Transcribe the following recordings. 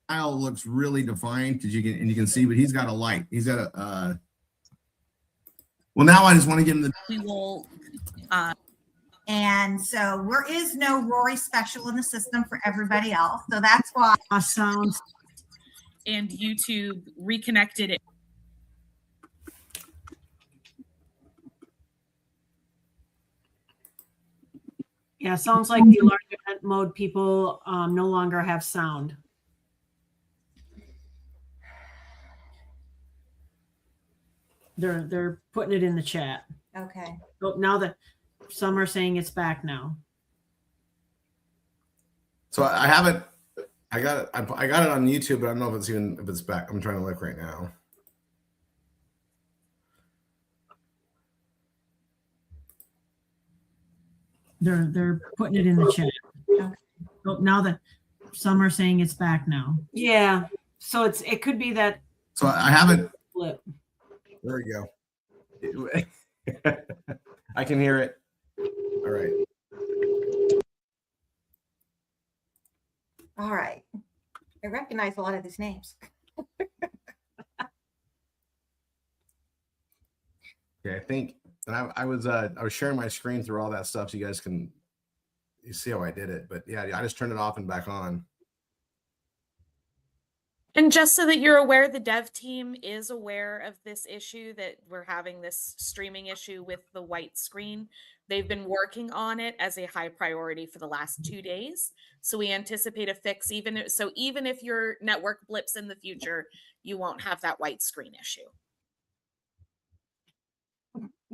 style looks really defined because you can see, but he's got a light. He's got a. Well, now I just want to get in the. We will. And so there is no Rory special in the system for everybody else. So that's why sounds. And YouTube reconnected it. Yeah, sounds like the large event mode people no longer have sound. They're putting it in the chat. Okay. So now that some are saying it's back now. So I have it. I got it. I got it on YouTube, but I don't know if it's back. I'm trying to look right now. They're putting it in the chat. Okay. So now that some are saying it's back now. Yeah. So it could be that. So I have it. Flip. There we go. I can hear it. All right. All right. I recognize a lot of these names. Okay, I think, and I was sharing my screen through all that stuff, so you guys can see how I did it. But yeah, I just turned it off and back on. And just so that you're aware, the dev team is aware of this issue, that we're having this streaming issue with the white screen. They've been working on it as a high priority for the last 2 days. So we anticipate a fix. Even if your network blips in the future, you won't have that white screen issue.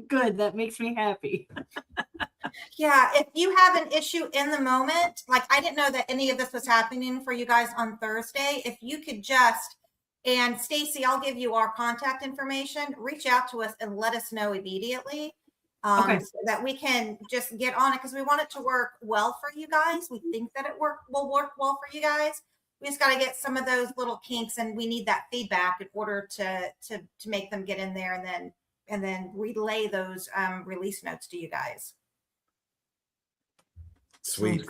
Good. That makes me happy. Yeah, if you have an issue in the moment, like I didn't know that any of this was happening for you guys on Thursday. If you could just, and Stacy, I'll give you our contact information, reach out to us and let us know immediately. Okay. So that we can just get on it, because we want it to work well for you guys. We think that will work well for you guys. We just got to get some of those little kinks, and we need that feedback in order to make them get in there, and then relay those release notes to you guys. Sweet.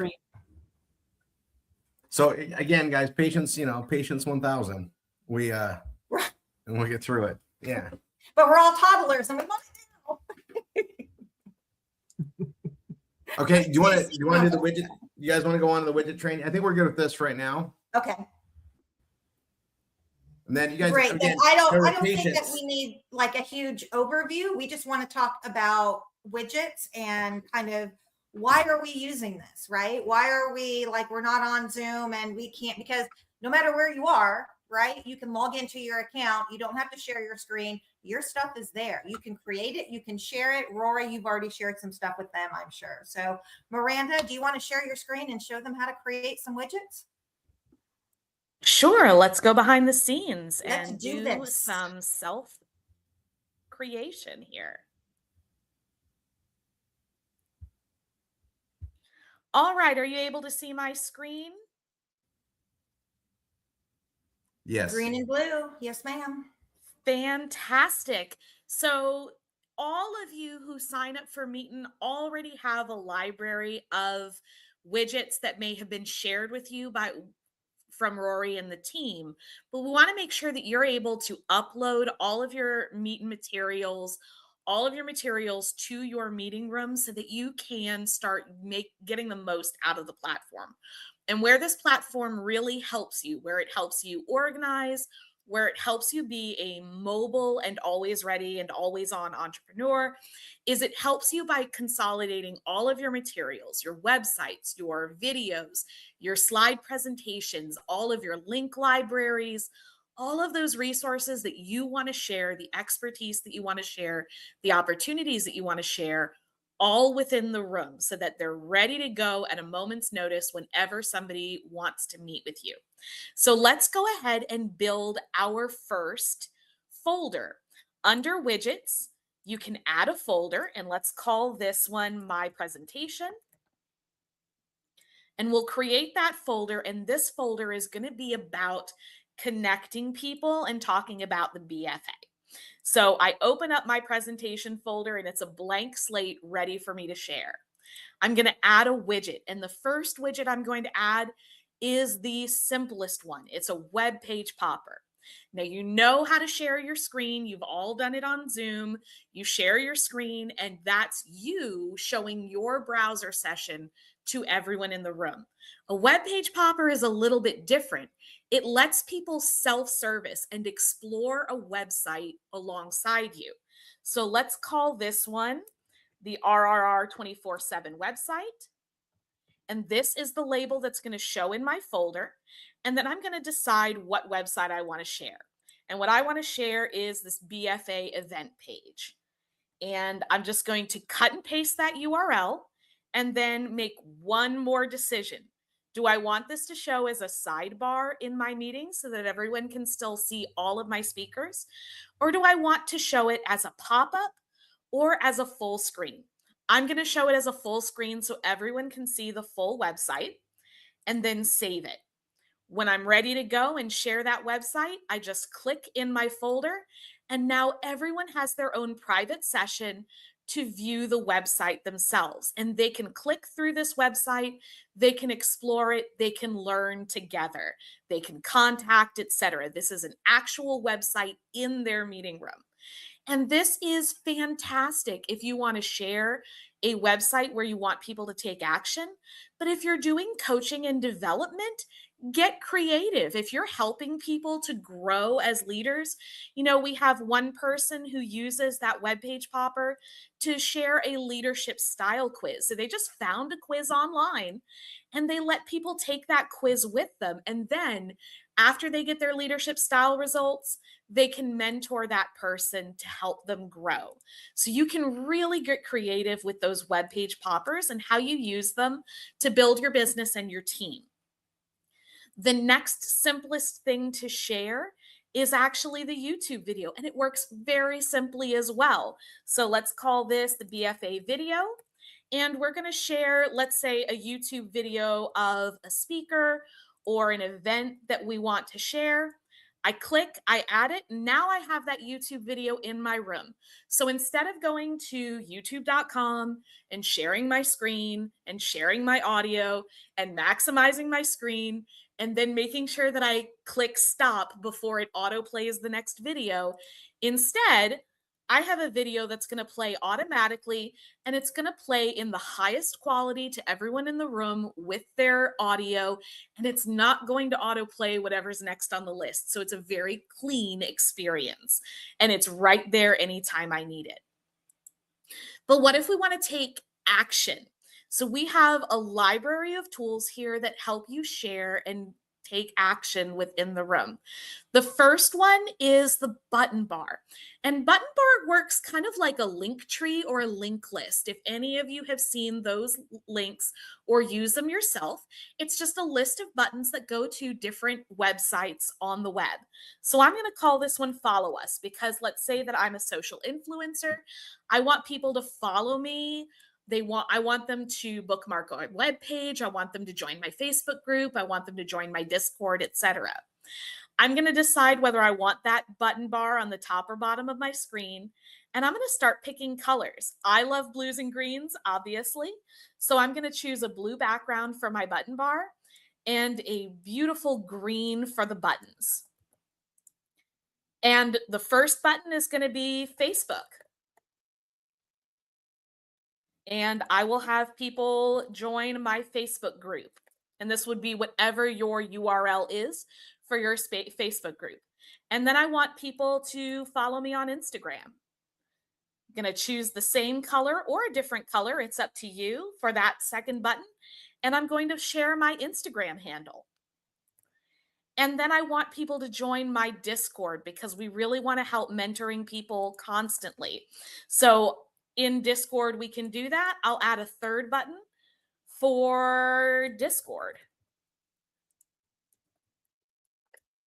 So again, guys, patience 1000. We and we'll get through it. Yeah. But we're all toddlers, and we want to know. Okay. Do you want to do the widget? You guys want to go on to the widget train? I think we're good with this right now. Okay. And then you guys. Great. Again, I don't think that we need like a huge overview. We just want to talk about widgets and kind of why are we using this, right? Why are we like, we're not on Zoom and we can't, because no matter where you are, right? You can log into your account. You don't have to share your screen. Your stuff is there. You can create it. You can share it. Rory, you've already shared some stuff with them, I'm sure. So Miranda, do you want to share your screen and show them how to create some widgets? Sure. Let's go behind the scenes and do some self creation here. All right. Are you able to see my screen? Yes. Green and blue. Yes, ma'am. Fantastic. So all of you who sign up for Meetin already have a library of widgets that may have been shared with you from Rory and the team, but we want to make sure that you're able to upload all of your Meetin materials, all of your materials to your meeting room so that you can start getting the most out of the platform. And where this platform really helps you, where it helps you organize, where it helps you be a mobile and always ready and always on entrepreneur, is it helps you by consolidating all of your materials, your websites, your videos, your slide presentations, all of your link libraries, all of those resources that you want to share, the expertise that you want to share, the opportunities that you want to share, all within the room so that they're ready to go at a moment's notice whenever somebody wants to meet with you. So let's go ahead and build our first folder. Under widgets, you can add a folder, and let's call this one My Presentation. And we'll create that folder, and this folder is going to be about connecting people and talking about the BFA. So I open up my presentation folder, and it's a blank slate ready for me to share. I'm going to add a widget, and the first widget I'm going to add is the simplest one. It's a web page popper. Now, you know how to share your screen. You've all done it on Zoom. You share your screen, and that's you showing your browser session to everyone in the room. A web page popper is a little bit different. It lets people self-service and explore a website alongside you. So let's call this one the RRR247 website. And this is the label that's going to show in my folder. And then I'm going to decide what website I want to share. And what I want to share is this BFA event page. And I'm just going to cut and paste that URL and then make one more decision. Do I want this to show as a sidebar in my meeting so that everyone can still see all of my speakers? Or do I want to show it as a pop-up or as a full screen? I'm going to show it as a full screen so everyone can see the full website, and then save it. When I'm ready to go and share that website, I just click in my folder, and now everyone has their own private session to view the website themselves. And they can click through this website, they can explore it, they can learn together, they can contact, etc. This is an actual website in their meeting room. And this is fantastic if you want to share a website where you want people to take action. But if you're doing coaching and development, get creative. If you're helping people to grow as leaders, you know, we have one person who uses that web page popper to share a leadership style quiz. So they just found a quiz online and they let people take that quiz with them. And then after they get their leadership style results, they can mentor that person to help them grow. So you can really get creative with those web page poppers and how you use them to build your business and your team. The next simplest thing to share is actually the YouTube video, and it works very simply as well. So let's call this the BFA video. And we're going to share, let's say, a YouTube video of a speaker or an event that we want to share. I click, I add it. Now I have that YouTube video in my room. So instead of going to youtube.com and sharing my screen and sharing my audio and maximizing my screen and then making sure that I click stop before it auto plays the next video, instead, I have a video that's going to play automatically, and it's going to play in the highest quality to everyone in the room with their audio, and it's not going to autoplay whatever's next on the list. So it's a very clean experience, and it's right there anytime I need it. But what if we want to take action? So we have a library of tools here that help you share and take action within the room. The first one is the button bar. And button bar works kind of like a link tree or a link list. If any of you have seen those links or use them yourself, it's just a list of buttons that go to different websites on the web. So I'm going to call this one Follow Us, because let's say that I'm a social influencer. I want people to follow me. I want them to bookmark our webpage. I want them to join my Facebook group. I want them to join my Discord, etc. I'm going to decide whether I want that button bar on the top or bottom of my screen. And I'm going to start picking colors. I love blues and greens, obviously. So I'm going to choose a blue background for my button bar and a beautiful green for the buttons. And the first button is going to be Facebook. And I will have people join my Facebook group. And this would be whatever your URL is for your Facebook group. And then I want people to follow me on Instagram. I'm going to choose the same color or a different color. It's up to you for that second button. And I'm going to share my Instagram handle. And then I want people to join my Discord, because we really want to help mentoring people constantly. So in Discord, we can do that. I'll add a third button for Discord.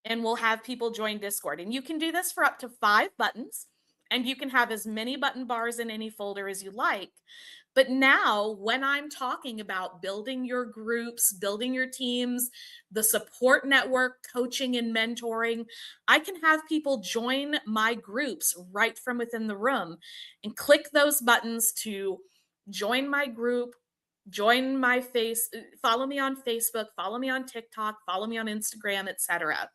And we'll have people join Discord. And you can do this for up to 5 buttons. And you can have as many button bars in any folder as you like. But now, when I'm talking about building your groups, building your teams, the support network, coaching and mentoring, I can have people join my groups right from within the room and click those buttons to join my group join my follow me on Facebook, follow me on TikTok, follow me on Instagram, etc.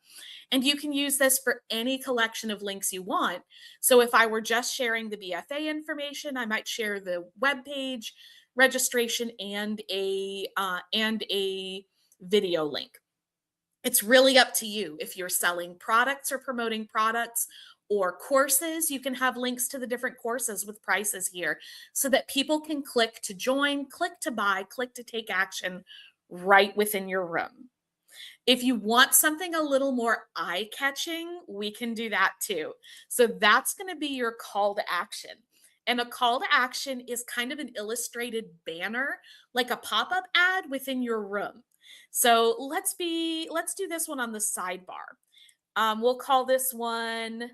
And you can use this for any collection of links you want. So if I were just sharing the BFA information, I might share the webpage, registration, and a video link. It's really up to you. If you're selling products or promoting products or courses, you can have links to the different courses with prices here so that people can click to join, click to buy, click to take action right within your room. If you want something a little more eye-catching, we can do that too. So that's going to be your call to action. And a call to action is kind of an illustrated banner, like a pop-up ad within your room. So let's do this one on the sidebar. We'll call this one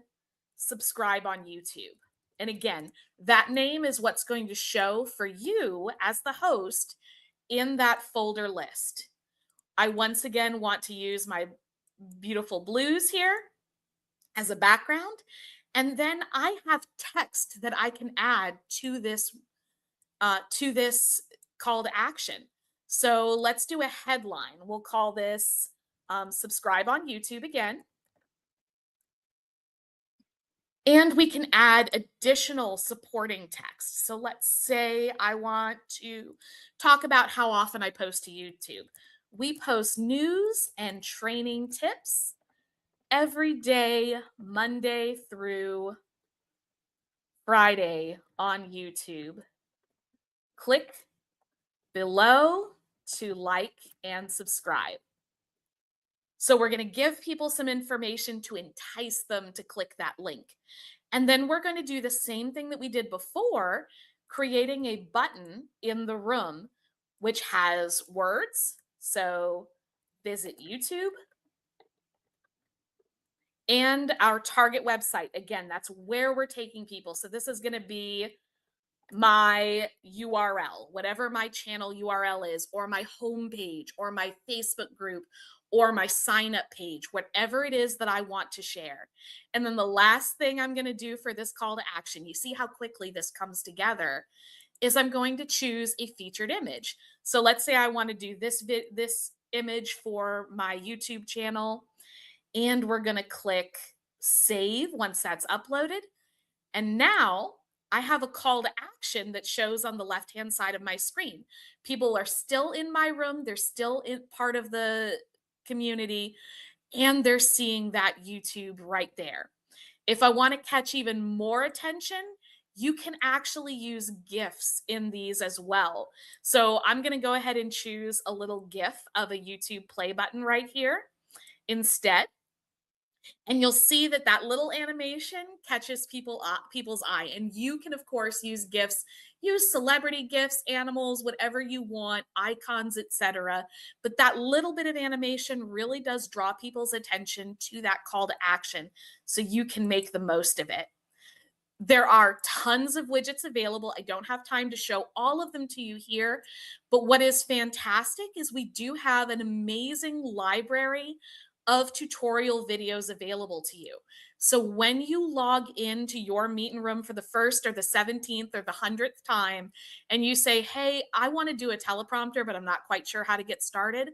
subscribe on YouTube. And again, that name is what's going to show for you as the host in that folder list. I once again want to use my beautiful blues here as a background. And then I have text that I can add to this call to action. So let's do a headline. We'll call this subscribe on YouTube again. And we can add additional supporting text. So let's say I want to talk about how often I post to YouTube. We post news and training tips every day, Monday through Friday on YouTube. Click below to like and subscribe. So we're going to give people some information to entice them to click that link. And then we're going to do the same thing that we did before, creating a button in the room, which has words. So visit YouTube and our target website. Again, that's where we're taking people. So this is going to be my URL, whatever my channel URL is, or my homepage, or my Facebook group, or my sign up page, whatever it is that I want to share. And then the last thing I'm going to do for this call to action, you see how quickly this comes together, is I'm going to choose a featured image. So let's say I want to do this image for my YouTube channel, and we're going to click save once that's uploaded. And now I have a call to action that shows on the left-hand side of my screen. People are still in my room. They're still part of the community, and they're seeing that YouTube right there. If I want to catch even more attention, you can actually use GIFs in these as well. So I'm going to go ahead and choose a little GIF of a YouTube play button right here instead. And you'll see that that little animation catches people's eye. And you can, of course, use GIFs, use celebrity GIFs, animals, whatever you want, icons, etc. But that little bit of animation really does draw people's attention to that call to action, so you can make the most of it. There are tons of widgets available. I don't have time to show all of them to you here, but what is fantastic is we do have an amazing library of tutorial videos available to you. So when you log into your meeting room for the 1st or the 17th or the 100th time, and you say, hey, I want to do a teleprompter, but I'm not quite sure how to get started,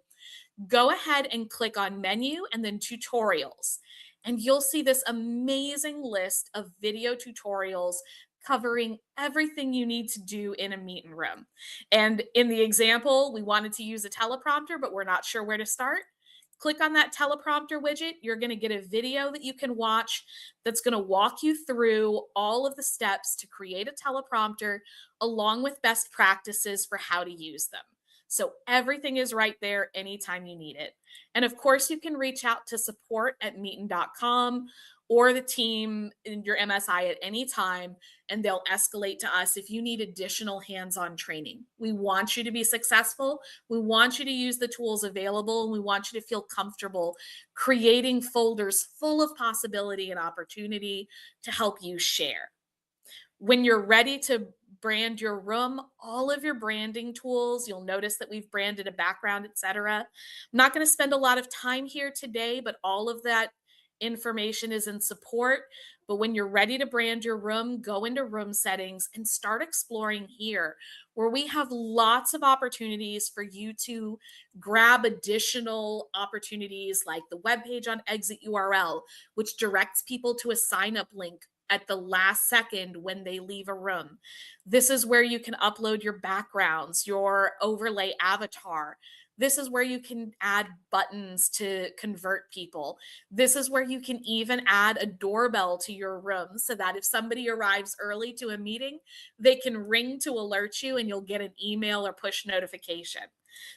go ahead and click on menu and then tutorials. And you'll see this amazing list of video tutorials covering everything you need to do in a meeting room. And in the example, we wanted to use a teleprompter, but we're not sure where to start. Click on that teleprompter widget. You're going to get a video that you can watch that's going to walk you through all of the steps to create a teleprompter, along with best practices for how to use them. So everything is right there anytime you need it. And of course, you can reach out to support@meetin.com or the team in your MSI at any time, and they'll escalate to us if you need additional hands-on training. We want you to be successful. We want you to use the tools available, and we want you to feel comfortable creating folders full of possibility and opportunity to help you share. When you're ready to brand your room, all of your branding tools, you'll notice that we've branded a background, etc. I'm not going to spend a lot of time here today, but all of that information is in support. But when you're ready to brand your room, go into room settings and start exploring here, where we have lots of opportunities for you to grab additional opportunities like the webpage on exit URL, which directs people to a sign up link at the last second when they leave a room. This is where you can upload your backgrounds, your overlay avatar. This is where you can add buttons to convert people. This is where you can even add a doorbell to your room so that if somebody arrives early to a meeting, they can ring to alert you and you'll get an email or push notification.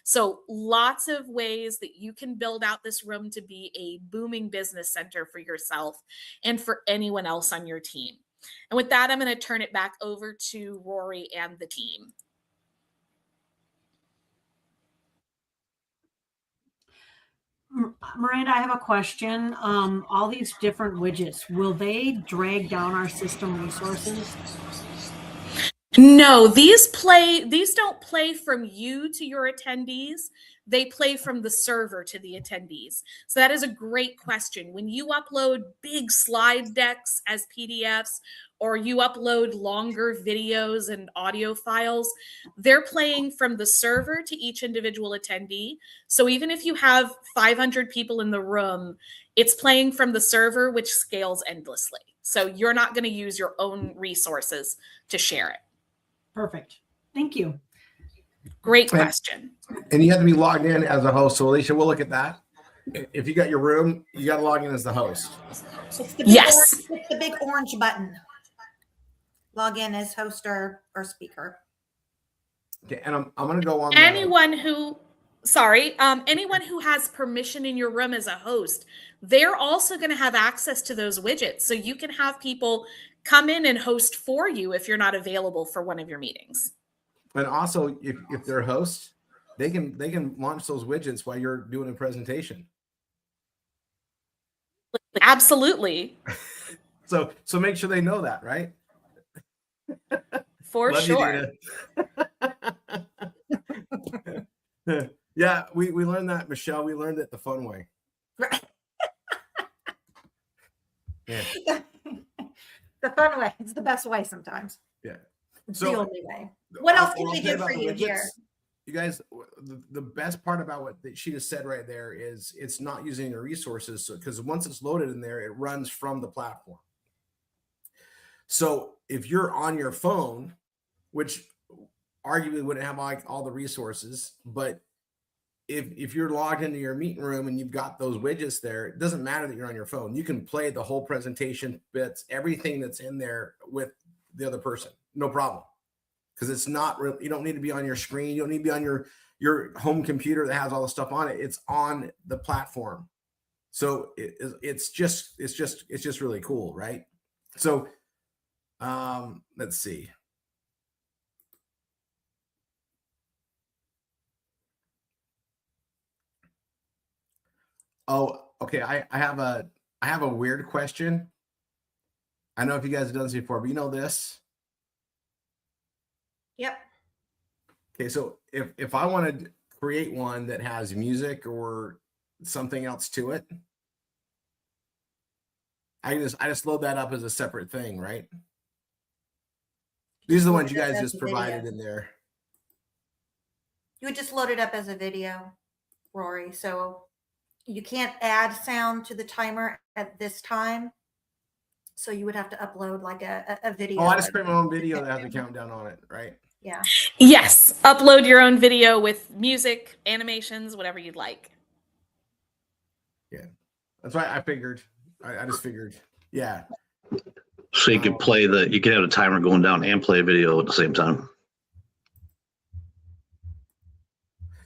So lots of ways that you can build out this room to be a booming business center for yourself and for anyone else on your team. And with that, I'm going to turn it back over to Rory and the team. Miranda, I have a question. All these different widgets, will they drag down our system resources? No, these don't play from you to your attendees. They play from the server to the attendees. So that is a great question. When you upload big slide decks as PDFs, or you upload longer videos and audio files, they're playing from the server to each individual attendee. So even if you have 500 people in the room, it's playing from the server, which scales endlessly. So you're not going to use your own resources to share it. Perfect. Thank you. Great question. And you have to be logged in as a host. So Alicia, we'll look at that. If you got your room, you got to log in as the host. It's the big Yes. it's the big orange button. Log in as host or speaker. Okay, and I'm going to go on. Anyone who has permission in your room as a host, they're also going to have access to those widgets. So you can have people come in and host for you if you're not available for one of your meetings. And also, if they're hosts, they can launch those widgets while you're doing a presentation. Absolutely. So make sure they know that, right? For Love you, sure. Dina. Yeah, we learned that, Michelle. We learned it the fun way. Right. Yeah. The fun way. It's the best way sometimes. Yeah. It's So- the only way. What else can I'll we tell you do about for the you widgets. here? You guys, the best part about what she just said right there is it's not using your resources. So, because once it's loaded in there, it runs from the platform. So if you're on your phone, which arguably wouldn't have like all the resources, but if you're logged into your meeting room and you've got those widgets there, it doesn't matter that you're on your phone. You can play the whole presentation bits, everything that's in there with the other person, no problem. Because it's not real. You don't need to be on your screen. You don't need to be on your home computer that has all the stuff on it. It's on the platform. So it's just really cool, right? So let's see. Oh, okay. I have a weird question. I know if you guys have done this before, but you know this. Yep. Okay, so if I want to create one that has music or something else to it, I just load that up as a separate thing, right? These are the ones you guys just provided in there. You would just load it up as a video, Rory. So you can't add sound to the timer at this time. So you would have to upload like a video. Oh, I just create my own video that has a countdown on it, right? Yeah. Yes. Upload your own video with music, animations, whatever you'd like. Yeah. That's why I figured. I just figured. Yeah. So you could play you could have a timer going down and play a video at the same time.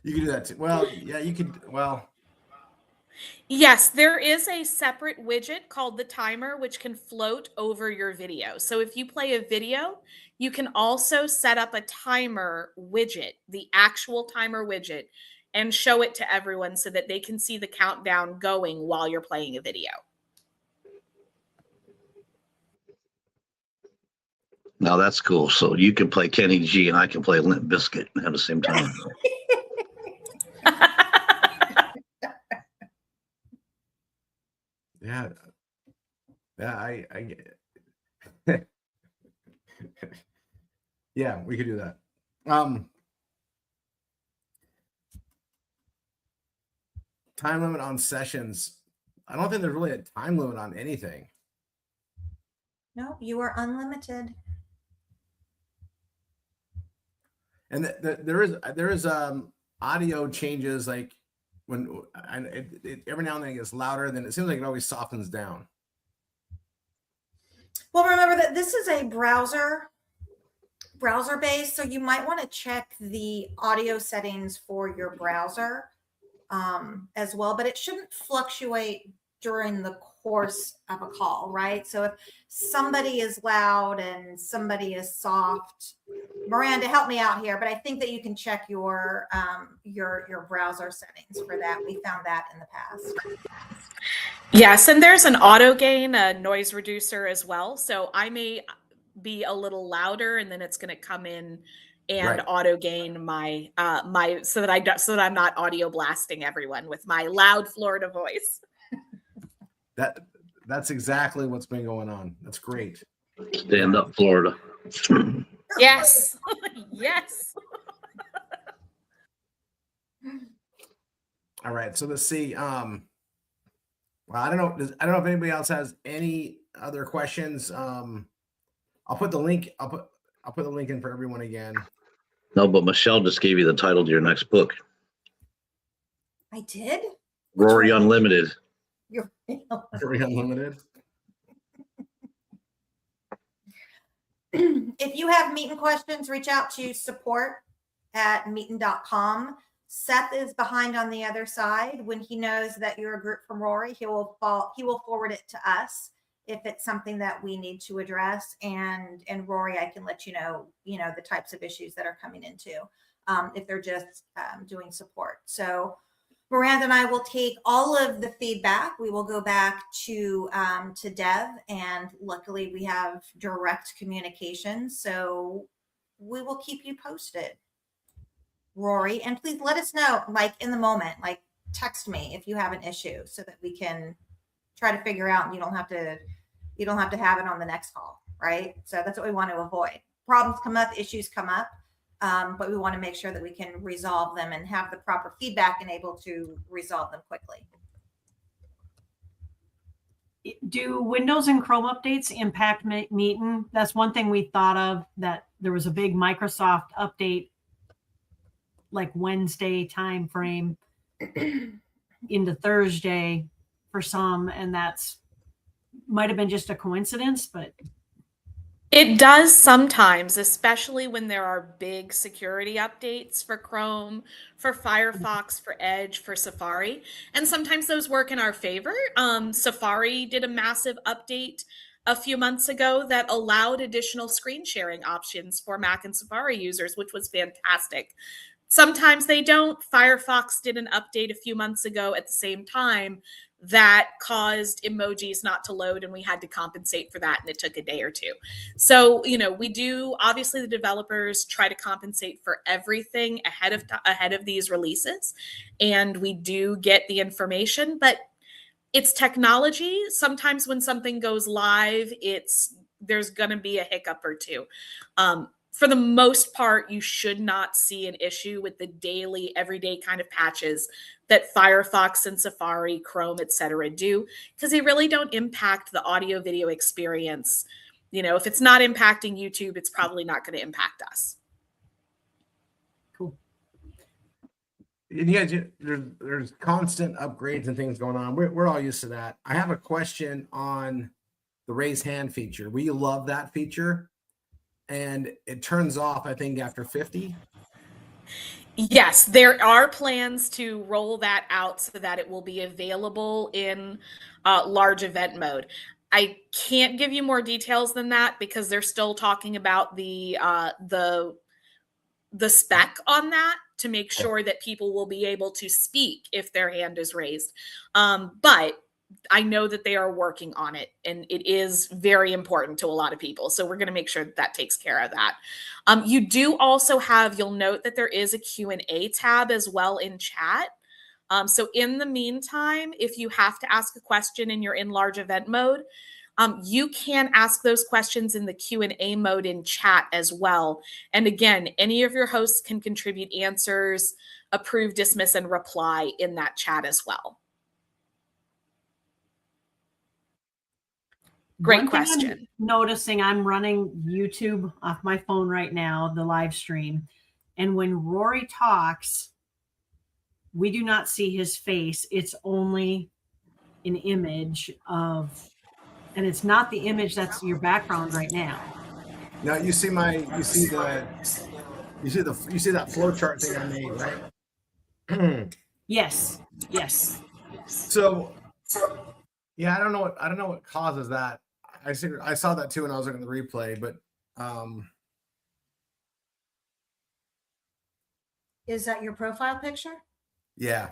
You could do that too. Well, yeah, you could. Well, Yes, there is a separate widget called the timer, which can float over your video. So if you play a video, you can also set up a timer widget, the actual timer widget, and show it to everyone so that they can see the countdown going while you're playing a video. Now that's cool. So you can play Kenny G and I can play Limp Bizkit at the same time. Yeah. Yeah, I get it. Yeah, we could do that. Time limit on sessions. I don't think there's really a time limit on anything. No, you are unlimited. And there is audio changes, like when it every now and then it gets louder, then it seems like it always softens down. Well, remember that this is a browser based, so you might want to check the audio settings for your browser as well, but it shouldn't fluctuate during the course of a call, right? So if somebody is loud and somebody is soft, Miranda, help me out here, but I think that you can check your browser settings for that. We found that in the past. Yes, and there's an auto gain, a noise reducer as well. So I may be a little louder, and then it's going to come in and Right. auto gain my so that I'm not audio blasting everyone with my loud Florida voice. That's exactly what's been going on. That's great. Stand up, Florida. Yes, yes. All right, so let's see. Well, I don't know if anybody else has any other questions. I'll put the link. I'll put the link in for everyone again. No, but Michelle just gave you the title to your next book, I did. Rory Unlimited. You're Rory Unlimited. If you have Meetin questions, reach out to support@meetin.com. Seth is behind on the other side. When he knows that you're a group from Rory, he will forward it to us if it's something that we need to address. And Rory, I can let you know the types of issues that are coming into if they're just doing support. So Miranda and I will take all of the feedback. We will go back to Dev, and luckily we have direct communication. So we will keep you posted, Rory, and please let us know, like in the moment, like text me if you have an issue so that we can try to figure out, and you don't have to have it on the next call, right? So that's what we want to avoid. Problems come up, issues come up, but we want to make sure that we can resolve them and have the proper feedback and able to resolve them quickly. Do Windows and Chrome updates impact Meetin? That's one thing we thought of, that there was a big Microsoft update like Wednesday time frame into Thursday for some, and that's might have been just a coincidence, but It does sometimes, especially when there are big security updates for Chrome, for Firefox, for Edge, for Safari. And sometimes those work in our favor. Safari did a massive update a few months ago that allowed additional screen sharing options for Mac and Safari users, which was fantastic. Sometimes they don't. Firefox did an update a few months ago at the same time that caused emojis not to load, and we had to compensate for that, and it took a day or two. So, we do, obviously the developers try to compensate for everything ahead of these releases, and we do get the information, but it's technology. Sometimes when something goes live, there's going to be a hiccup or two. For the most part, you should not see an issue with the daily, everyday kind of patches that Firefox and Safari, Chrome, etc. do, because they really don't impact the audio video experience. If it's not impacting YouTube, it's probably not going to impact us. cool. And you guys, there's constant upgrades and things going on. We're all used to that. I have a question on the raise hand feature. We love that feature, and it turns off, I think, after 50. Yes, there are plans to roll that out so that it will be available in large event mode. I can't give you more details than that because they're still talking about the spec on that to make sure that people will be able to speak if their hand is raised. But I know that they are working on it, and it is very important to a lot of people. So we're going to make sure that takes care of that. You do also have, you'll note that there is a Q&A tab as well in chat. So in the meantime, if you have to ask a question and you're in large event mode, you can ask those questions in the Q&A mode in chat as well. And again, any of your hosts can contribute answers, approve, dismiss, and reply in that chat as well. Great One thing question. I'm noticing, I'm running YouTube off my phone right now, the live stream. And when Rory talks, we do not see his face. It's only an image of, and it's not the image that's your background right now. Now you see you see that flow chart thing I made, right? Yes. Yes. So yeah, I don't know what causes that. I saw that too when I was looking at the replay, but Is that your profile picture? yeah.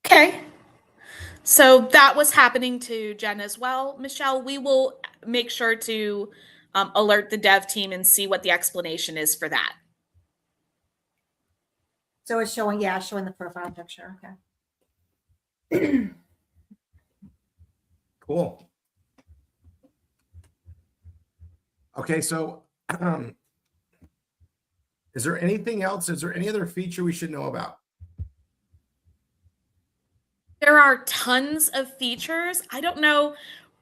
Okay. So that was happening to Jen as well. Michelle, we will make sure to alert the dev team and see what the explanation is for that. So it's showing, yeah, showing the profile picture. Okay. Cool. Okay, so is there anything else? Is there any other feature we should know about? There are tons of features. I don't know,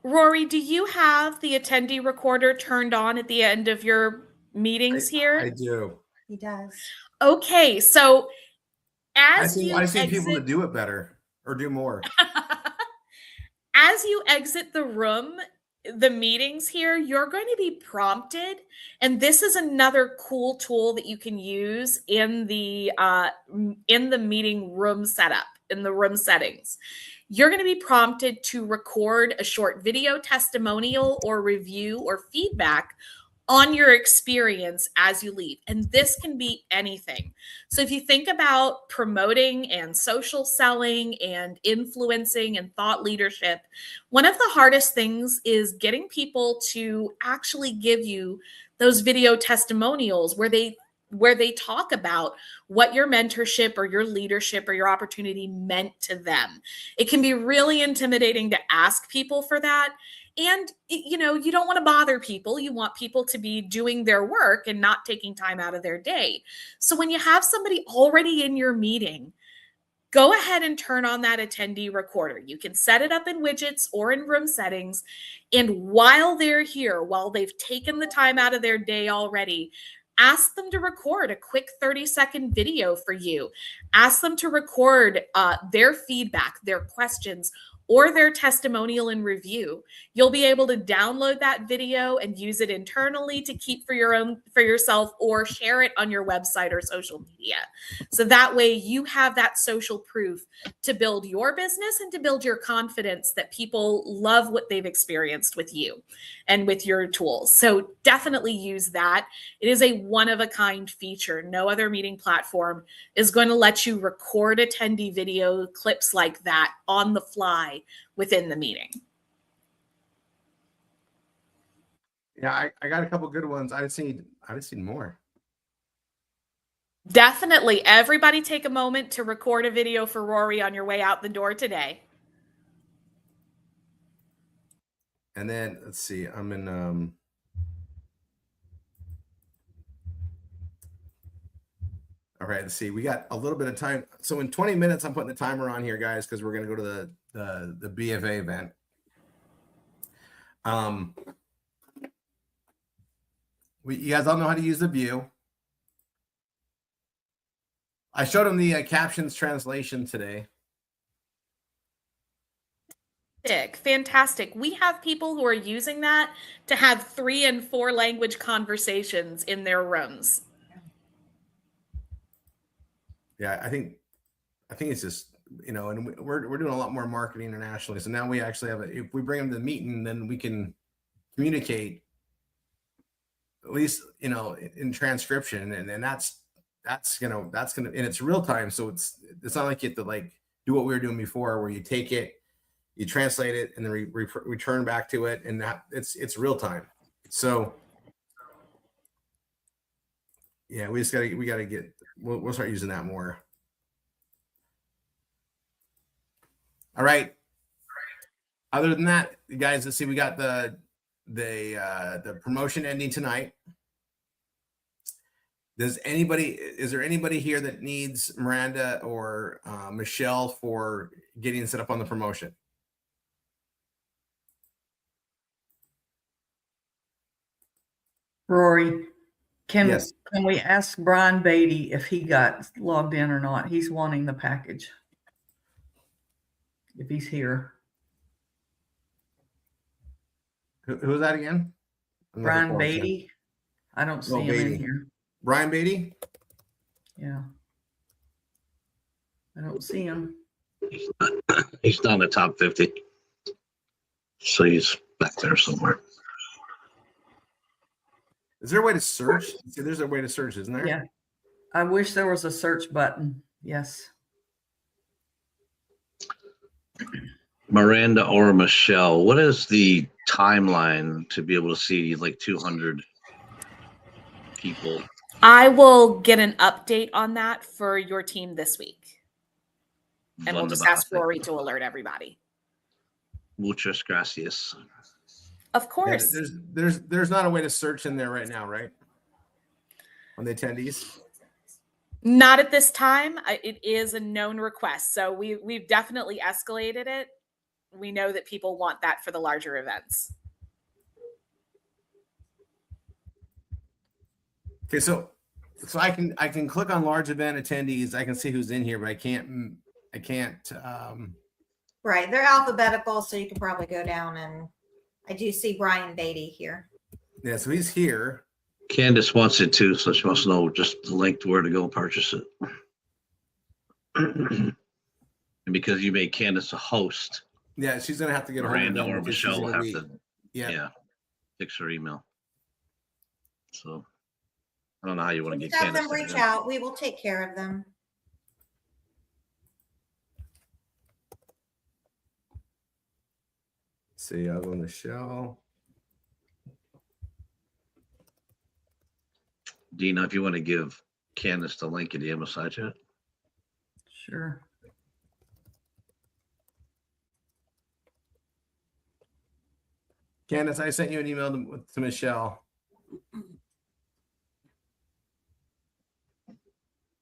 Rory, do you have the attendee recorder turned on at the end of your meetings here? I do. He does. Okay, so I as you see people to exit, do it better or do more. as you exit the room, the meetings here, you're going to be prompted, and this is another cool tool that you can use in the meeting room setup, in the room settings. You're going to be prompted to record a short video testimonial or review or feedback on your experience as you leave. And this can be anything. So if you think about promoting and social selling and influencing and thought leadership, one of the hardest things is getting people to actually give you those video testimonials where they talk about what your mentorship or your leadership or your opportunity meant to them. It can be really intimidating to ask people for that. And, you know, you don't want to bother people. You want people to be doing their work and not taking time out of their day. So when you have somebody already in your meeting, go ahead and turn on that attendee recorder. You can set it up in widgets or in room settings. And while they're here, while they've taken the time out of their day already, ask them to record a quick 30-second video for you. Ask them to record their feedback, their questions, or their testimonial and review. You'll be able to download that video and use it internally to keep for yourself, or share it on your website or social media. So that way you have that social proof to build your business and to build your confidence that people love what they've experienced with you and with your tools. So definitely use that. It is a one-of-a-kind feature. No other meeting platform is going to let you record attendee video clips like that on the fly within the meeting. Yeah, I got a couple good ones. I just need more. Definitely. Everybody take a moment to record a video for Rory on your way out the door today. And then let's see, I'm in all right, let's see. We got a little bit of time. So in 20 minutes, I'm putting the timer on here, guys, because we're going to go to the BFA event. You guys all know how to use the view. I showed them the captions translation today. Fantastic. We have people who are using that to have 3 and 4 language conversations in their rooms. Yeah, I think it's just, you know, and we're doing a lot more marketing internationally. So now we actually have if we bring them to the meeting, then we can communicate at least, you know, in transcription, and that's gonna and it's real time. So it's not like you have to like do what we were doing before, where you take it, you translate it, and then return back to it, and that it's real time. So yeah, we gotta get we'll start using that more. All right. Other than that, you guys, let's see. We got the promotion ending tonight. Is there anybody here that needs Miranda or Michelle for getting set up on the promotion? Rory, Yes. can we ask Brian Beatty if he got logged in or not? He's wanting the package. If he's here. Who's that again? Brian Beatty. I don't see him Beatty. in here. Brian Beatty? Yeah. I don't see him. He's not in the top 50. So he's back there somewhere. Is there a way to search? See, there's a way to search, isn't there? Yeah. I wish there was a search button. Yes. Miranda or Michelle, what is the timeline to be able to see like 200 people? I will get an update on that for your team this week. And we'll just ask Rory to alert everybody. Muchas gracias. Of course. Yeah, there's not a way to search in there right now, right? On the attendees? Not at this time. It is a known request. So we've definitely escalated it. We know that people want that for the larger events. Okay, so I can click on large event attendees. I can see who's in here, but I can't. Right. They're alphabetical, so you can probably go down, and I do see Brian Beatty here. Yeah, so he's here. Candace wants it too, so she wants to know just the link to where to go purchase it. And because you made Candace a host, Yeah, she's gonna have to get a Miranda hold or of them because she's Michelle will gonna have be- to Yeah. fix her email. So I don't know how you want to Just get have Candace. them reach out. We will take care of them. See, I'll go Michelle. Dina, if you want to give Candace the link in the MSI chat. Sure. Candace, I sent you an email to Michelle.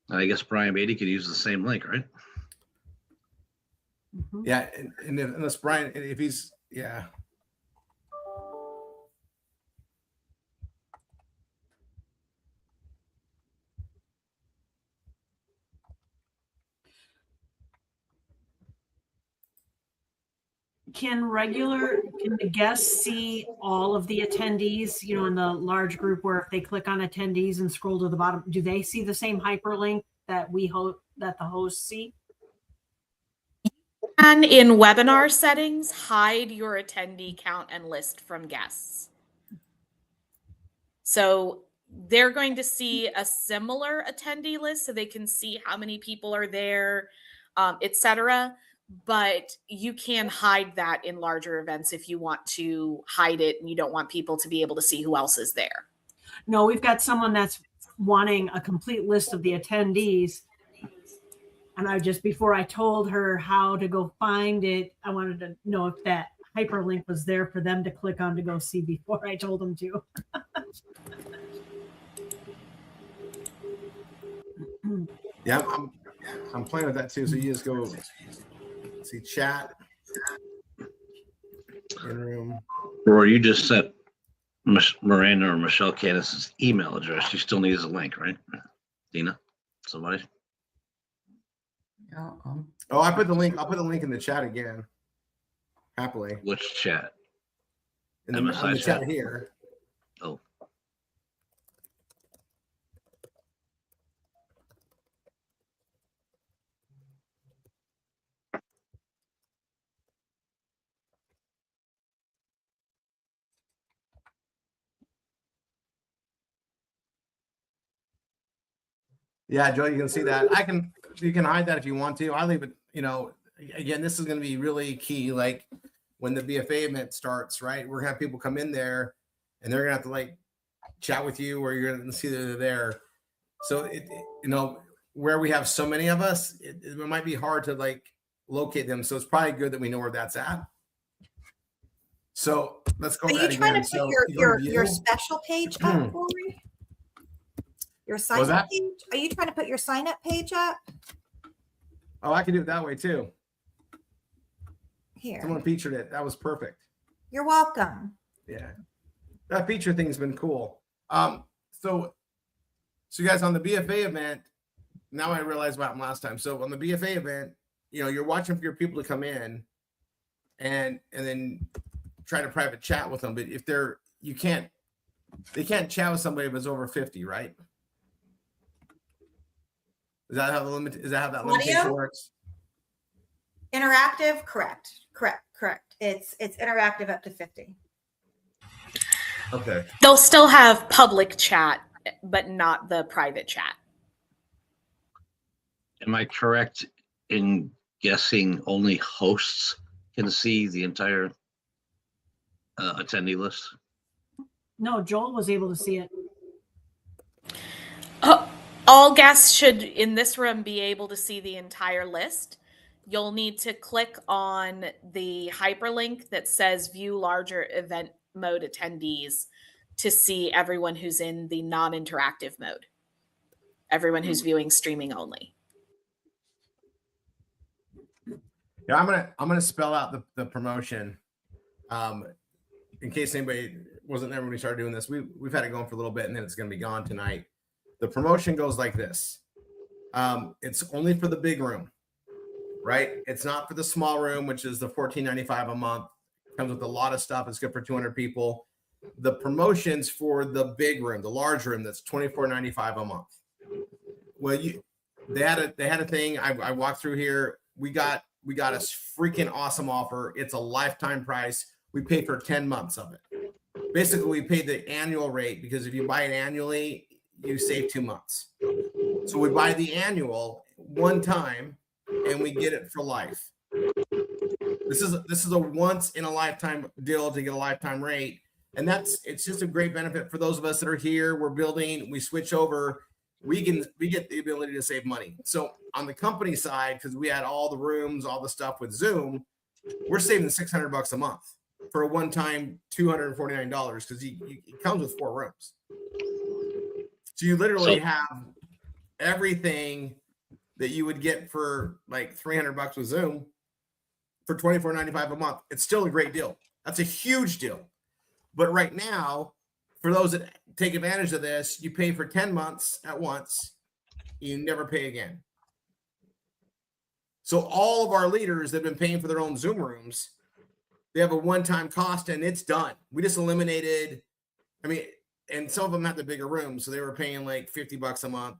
I guess Brian Beatty could use the same link, right? Mhm. Yeah, and unless Brian, if he's yeah. Can the guests see all of the attendees, in the large group where if they click on attendees and scroll to the bottom, do they see the same hyperlink that that the hosts see? And in webinar settings, hide your attendee count and list from guests. So they're going to see a similar attendee list so they can see how many people are there, etc. But you can hide that in larger events if you want to hide it and you don't want people to be able to see who else is there. No, we've got someone that's wanting a complete list of the attendees. And before I told her how to go find it, I wanted to know if that hyperlink was there for them to click on to go see before I told them to. Yeah, I'm playing with that too. So you just go see chat in room. Or you just sent Miranda or Michelle Candace's email address. She still needs a link, right? Dina, somebody. Yeah. Oh, I put the link. I'll put the link in the chat again. Happily. Which chat? In the MSI chat chat. here. Oh. Yeah, Joe, you can see that. You can hide that if you want to. I leave it, again, this is going to be really key. Like when the BFA event starts, right? We're gonna have people come in there and they're gonna have to like chat with you or you're gonna see that they're there. So where we have so many of us, it might be hard to like locate them. So it's probably good that we know where that's at. So let's go Are over you that trying again. to put So your special page up, Corey? Your sign up that? page? Are you trying to put your sign up page up? Oh, I can do it that way too. Here. Someone featured it. That was perfect. You're welcome. Yeah. That feature thing's been cool. So you guys, on the BFA event, now I realize what happened last time. So on the BFA event, you're watching for your people to come in and then try to private chat with them. But if they can't chat with somebody if it's over 50, right? Is that how that limitation works? Interactive, correct. It's interactive up to 50. Okay. They'll still have public chat, but not the private chat. Am I correct in guessing only hosts can see the entire attendee list? No, Joel was able to see it. All guests should in this room be able to see the entire list. You'll need to click on the hyperlink that says view larger event mode attendees to see everyone who's in the non-interactive mode. Everyone who's viewing streaming only. Yeah, I'm gonna spell out the promotion. In case anybody wasn't there when we started doing this, we've had it going for a little bit and then it's gonna be gone tonight. The promotion goes like this. It's only for the big room, right? It's not for the small room, which is the $14.95 a month. Comes with a lot of stuff. It's good for 200 people. The promotions for the big room, the large room, that's $24.95 a month. Well, they had a thing. I walked through here. We got a freaking awesome offer. It's a lifetime price. We pay for 10 months of it. Basically, we pay the annual rate because if you buy it annually, you save 2 months. So we buy the annual one time and we get it for life. This is a once in a lifetime deal to get a lifetime rate. And it's just a great benefit for those of us that are here. We're building, we switch over, we get the ability to save money. So on the company side, because we had all the rooms, all the stuff with Zoom, we're saving $600 a month for a one-time $249 because it comes with 4 rooms. So you literally have everything that you would get for like $300 with Zoom for $24.95 a month. It's still a great deal. That's a huge deal. But right now, for those that take advantage of this, you pay for 10 months at once. You never pay again. So all of our leaders that have been paying for their own Zoom rooms, they have a one-time cost and it's done. We just eliminated, and some of them have the bigger rooms. So they were paying like $50 a month,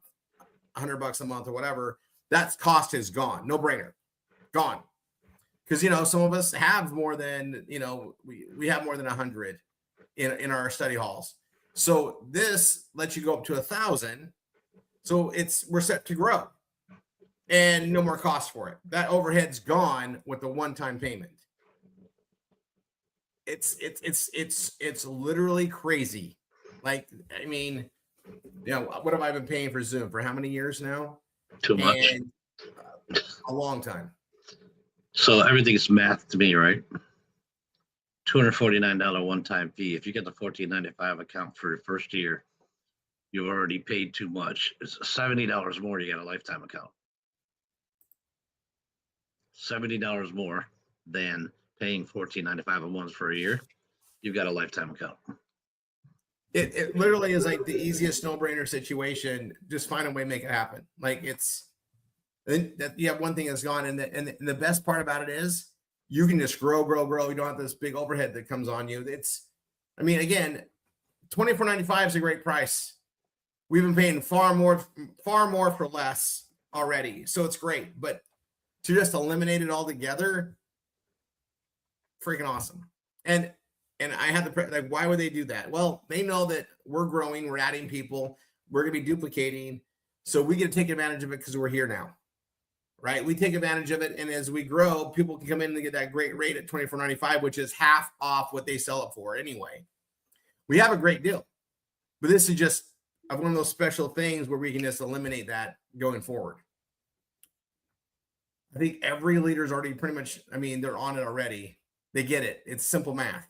$100 a month or whatever. That cost is gone. No brainer. Gone. Because, some of us have more than, we have more than 100 in our study halls. So this lets you go up to 1,000. So we're set to grow and no more cost for it. That overhead's gone with the one-time payment. It's literally crazy. Like, what have I been paying for Zoom for how many years now? Too much. And, a long time. So everything's math to me, right? $249 one-time fee. If you get the $14.95 account for your first year, you've already paid too much. It's $70 more. You got a lifetime account. $70 more than paying $14.95 a month for a year. You've got a lifetime account. It literally is like the easiest no-brainer situation. Just find a way to make it happen. Like that you have one thing that's gone, and the best part about it is you can just grow. You don't have this big overhead that comes on you. Again, $24.95 is a great price. We've been paying far more for less already, so it's great. But to just eliminate it altogether, freaking awesome. And I had why would they do that? Well, they know that we're growing, we're adding people, we're gonna be duplicating, so we get to take advantage of it because we're here now. Right? We take advantage of it, and as we grow, people can come in and get that great rate at $24.95, which is half off what they sell it for anyway. We have a great deal, but this is just one of those special things where we can just eliminate that going forward. I think every leader's already pretty much, I mean, they're on it already. They get it. It's simple math.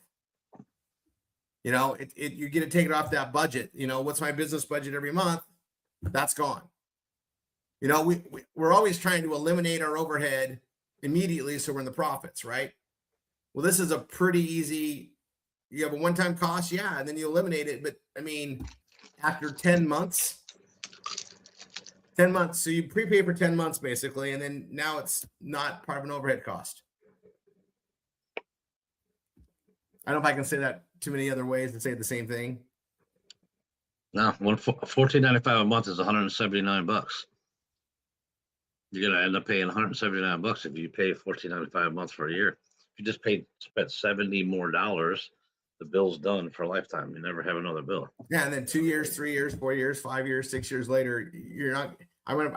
You know, you get to take it off that budget. You know, what's my business budget every month? That's gone. You know, we're always trying to eliminate our overhead immediately so we're in the profits, right? Well, this is a pretty easy, you have a one-time cost, yeah, and then you eliminate it. But I mean, after 10 months, so you prepay for 10 months basically, and then now it's not part of an overhead cost. I don't know if I can say that too many other ways to say the same thing. No, $14.95 a month is $179. You're gonna end up paying $179 if you pay $14.95 a month for a year. If you just spent $70 more, the bill's done for a lifetime. You never have another bill. Yeah, and then 2 years, 3 years, 4 years, 5 years, 6 years later, you're not gonna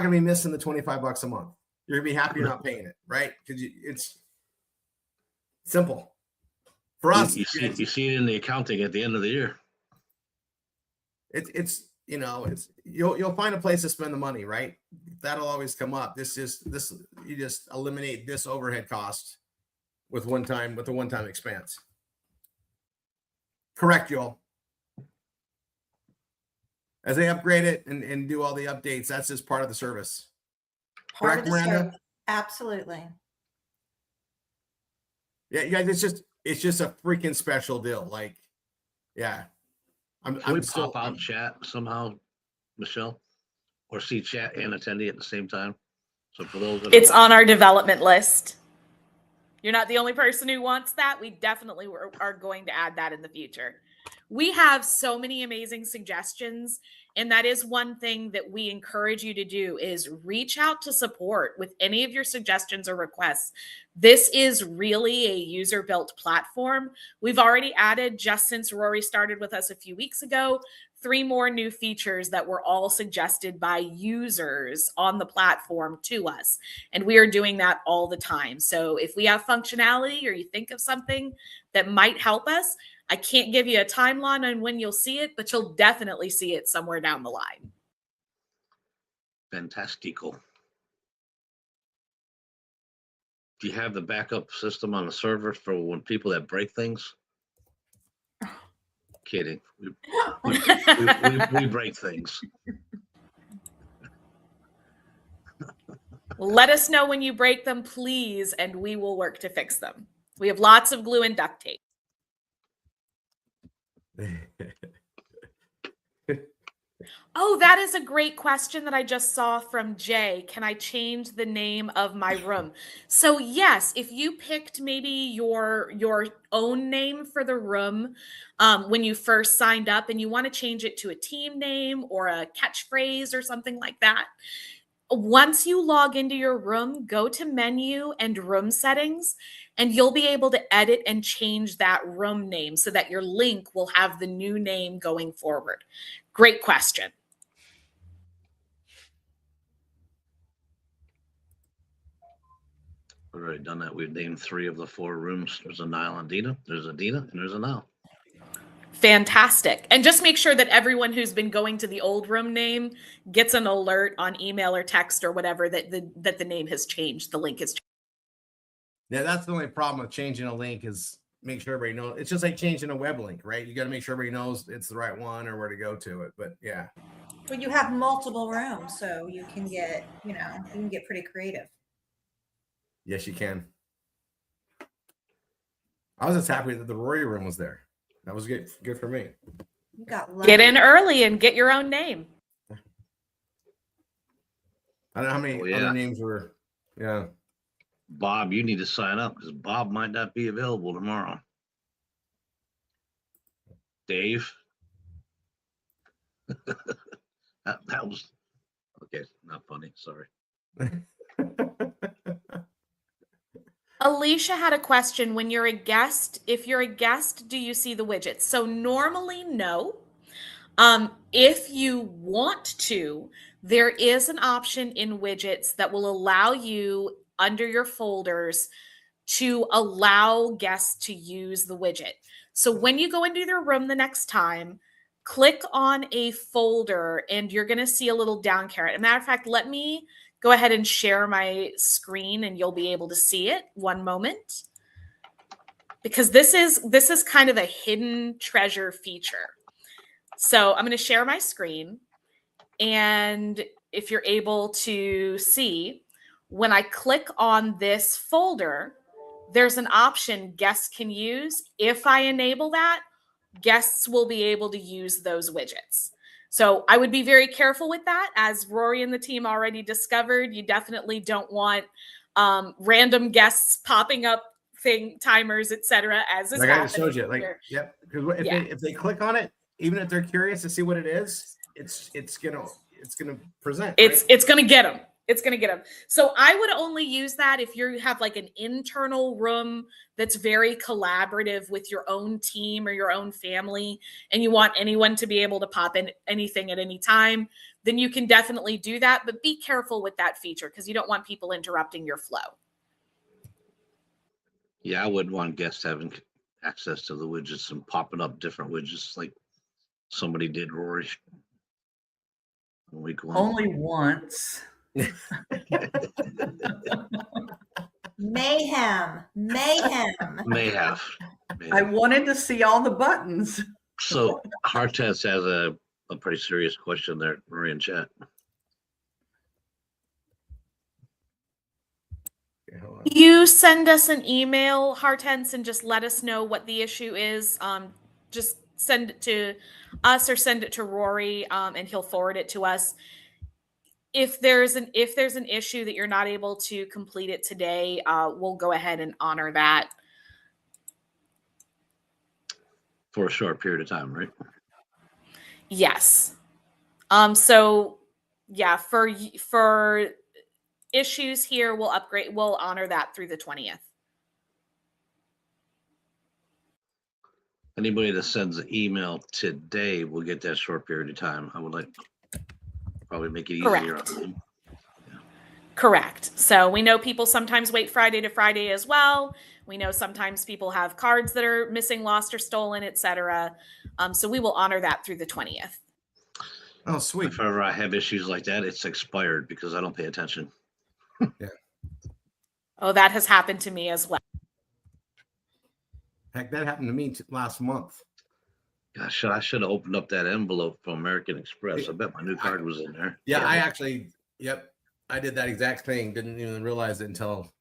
be missing the $25 a month. You're gonna be happy you're not paying it, right? Because it's simple for us. You see it in the accounting at the end of the year. It's you know, you'll find a place to spend the money, right? That'll always come up. You just eliminate this overhead cost with a one-time expense. Correct, Joel. As they upgrade it and do all the updates, that's just part of the service. Part Correct, of the Miranda? service. Absolutely. Yeah, guys, it's just a freaking special deal. Like, yeah. Can we pop out chat somehow, Michelle, or see chat and attendee at the same time? So for those that It's on our development list. You're not the only person who wants that. We definitely are going to add that in the future. We have so many amazing suggestions, and that is one thing that we encourage you to do is reach out to support with any of your suggestions or requests. This is really a user-built platform. We've already added, just since Rory started with us a few weeks ago, 3 more new features that were all suggested by users on the platform to us. And we are doing that all the time. So if we have functionality or you think of something that might help us, I can't give you a timeline on when you'll see it, but you'll definitely see it somewhere down the line. Fantastical. Do you have the backup system on the server for when people that break things? Kidding. We break things. Let us know when you break them, please, and we will work to fix them. We have lots of glue and duct tape. Oh, that is a great question that I just saw from Jay. Can I change the name of my room? So yes, if you picked maybe your own name for the room when you first signed up and you want to change it to a team name or a catchphrase or something like that, once you log into your room, go to menu and room settings, and you'll be able to edit and change that room name so that your link will have the new name going forward. Great question. We've already done that. We've named 3 of the 4 rooms. There's a Nile and Dina, there's a Dina, and there's a Nile. Fantastic. And just make sure that everyone who's been going to the old room name gets an alert on email or text or whatever that the name has changed, the link has changed. Yeah, that's the only problem with changing a link is make sure everybody knows. It's just like changing a web link, right? You got to make sure everybody knows it's the right one or where to go to it. But yeah. But you have multiple rooms, so you can get, you can get pretty creative. Yes, you can. I was just happy that the Rory room was there. That was good for me. You got lucky. Get in early and get your own name. I don't know how many other names were. Yeah. Bob, you need to sign up because Bob might not be available tomorrow. Dave. that was okay. Not funny. Sorry. Alicia had a question. When you're a guest, if you're a guest, do you see the widgets? So normally, no. If you want to, there is an option in widgets that will allow you under your folders to allow guests to use the widget. So when you go into their room the next time, click on a folder and you're going to see a little down arrow. As a matter of fact, let me go ahead and share my screen and you'll be able to see it. One moment. Because this is kind of a hidden treasure feature. So I'm going to share my screen. And if you're able to see, when I click on this folder, there's an option guests can use. If I enable that, guests will be able to use those widgets. So I would be very careful with that. As Rory and the team already discovered, you definitely don't want random guests popping up timers, etc. as is Like I happening just showed you, like, here. yep. Because if they click on it, even if they're curious to see what it is, it's gonna present. It's gonna get them. It's gonna get them. So I would only use that if you have like an internal room that's very collaborative with your own team or your own family, and you want anyone to be able to pop in anything at any time. Then you can definitely do that, but be careful with that feature because you don't want people interrupting your flow. Yeah, I wouldn't want guests having access to the widgets and popping up different widgets like somebody did, Rory. Week one. Only once. Mayhem. May have. I wanted to see all the buttons. So Hartess has a pretty serious question there, Marie, in chat. You send us an email, Hartense, and just let us know what the issue is. Just send it to us or send it to Rory, and he'll forward it to us. If there's an issue that you're not able to complete it today, we'll go ahead and honor that For a short period of time, right? Yes. So yeah, for issues here, we'll honor that through the 20th. Anybody that sends an email today will get that short period of time. I would like probably make it easier on them. Correct. So we know people sometimes wait Friday to Friday as well. We know sometimes people have cards that are missing, lost, or stolen, etc. So we will honor that through the 20th. Oh, sweet. If ever I have issues like that, it's expired because I don't pay attention. Yeah. Oh, that has happened to me as well. Heck, that happened to me last month. Gosh, I should have opened up that envelope from American Express. I bet my new card was in there. Yeah, I actually, yep, I did that exact thing. Didn't even realize it until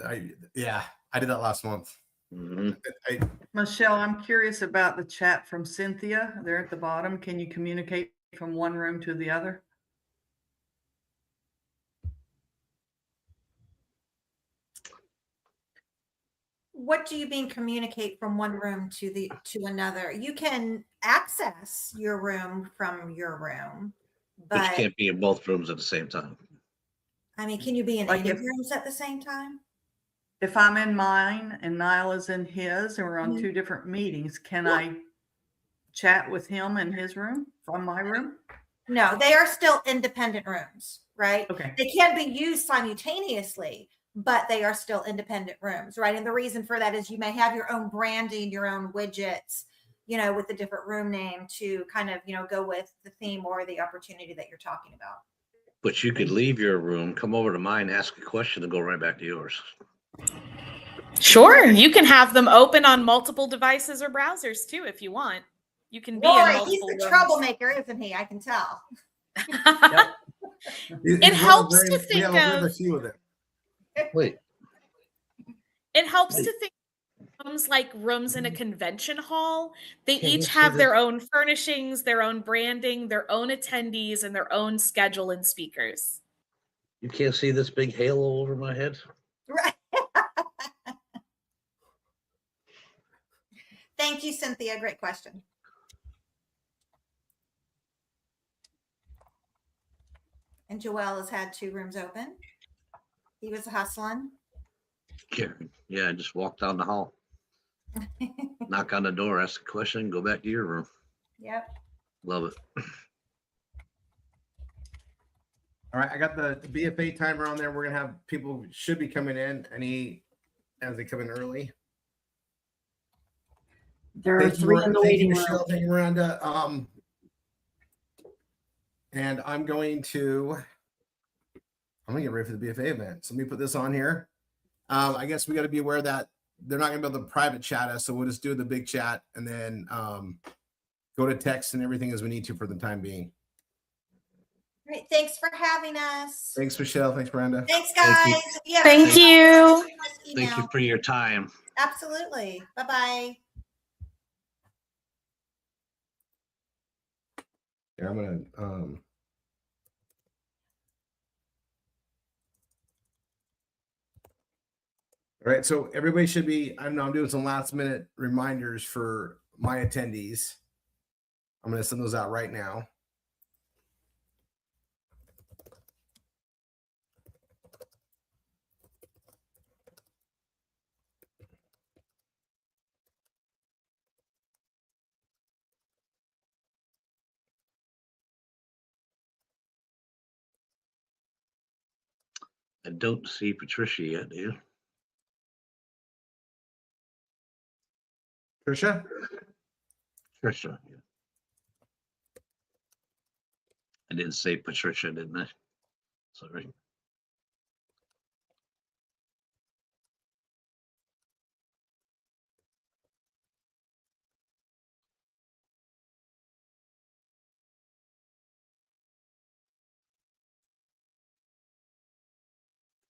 I did that last month. Mm-hmm. Michelle, I'm curious about the chat from Cynthia there at the bottom. Can you communicate from one room to the other? What do you mean communicate from one room to another? You can access your room from your room, But you but can't be in both rooms at the same time. I mean, can you be in Like any if- rooms at the same time? If I'm in mine and Niall is in his and we're on Mhm. two different meetings, can Yeah. I chat with him in his room from my room? No, they are still independent rooms, right? Okay. They can be used simultaneously, but they are still independent rooms, right? And the reason for that is you may have your own branding, your own widgets, with the different room name to kind of, go with the theme or the opportunity that you're talking about. But you could leave your room, come over to mine, ask a question, and go right back to yours. Sure, you can have them open on multiple devices or browsers too if you want. You can be in Rory, multiple he's the rooms. troublemaker, isn't he? I can tell. It helps to think we have a of. few of them. Wait, It helps to think of rooms like rooms in a convention hall. They Can you each see have the- their own furnishings, their own branding, their own attendees, and their own schedule and speakers. you can't see this big halo over my head? Right. Thank you, Cynthia. Great question. And Joel has had 2 rooms open. He was hustling. Karen. Yeah, I just walk down the hall, knock on the door, ask a question, go back to your room. Yep. Love it. All right, I got the BFA timer on there. We're gonna have people should be coming in as they come in early. There are Thank you, 3 in the thank you, waiting room. Michelle. Thank you, Miranda. And I'm gonna get ready for the BFA event. So let me put this on here. I guess we got to be aware that they're not gonna be able to private chat us, so we'll just do the big chat and then go to text and everything as we need to for the time being. Great. Thanks for having us. Thanks, Michelle. Thanks, Miranda. Thanks, Thank guys. you. If you have Thank any questions, you. send us Thank you email. for your time. Absolutely. Bye-bye. Here, I'm gonna all right, so everybody should be. I'm doing some last minute reminders for my attendees. I'm going to send those out right now. I don't see Patricia yet, do you? Trisha? Patricia. Yeah. I didn't say Patricia, didn't I? Sorry.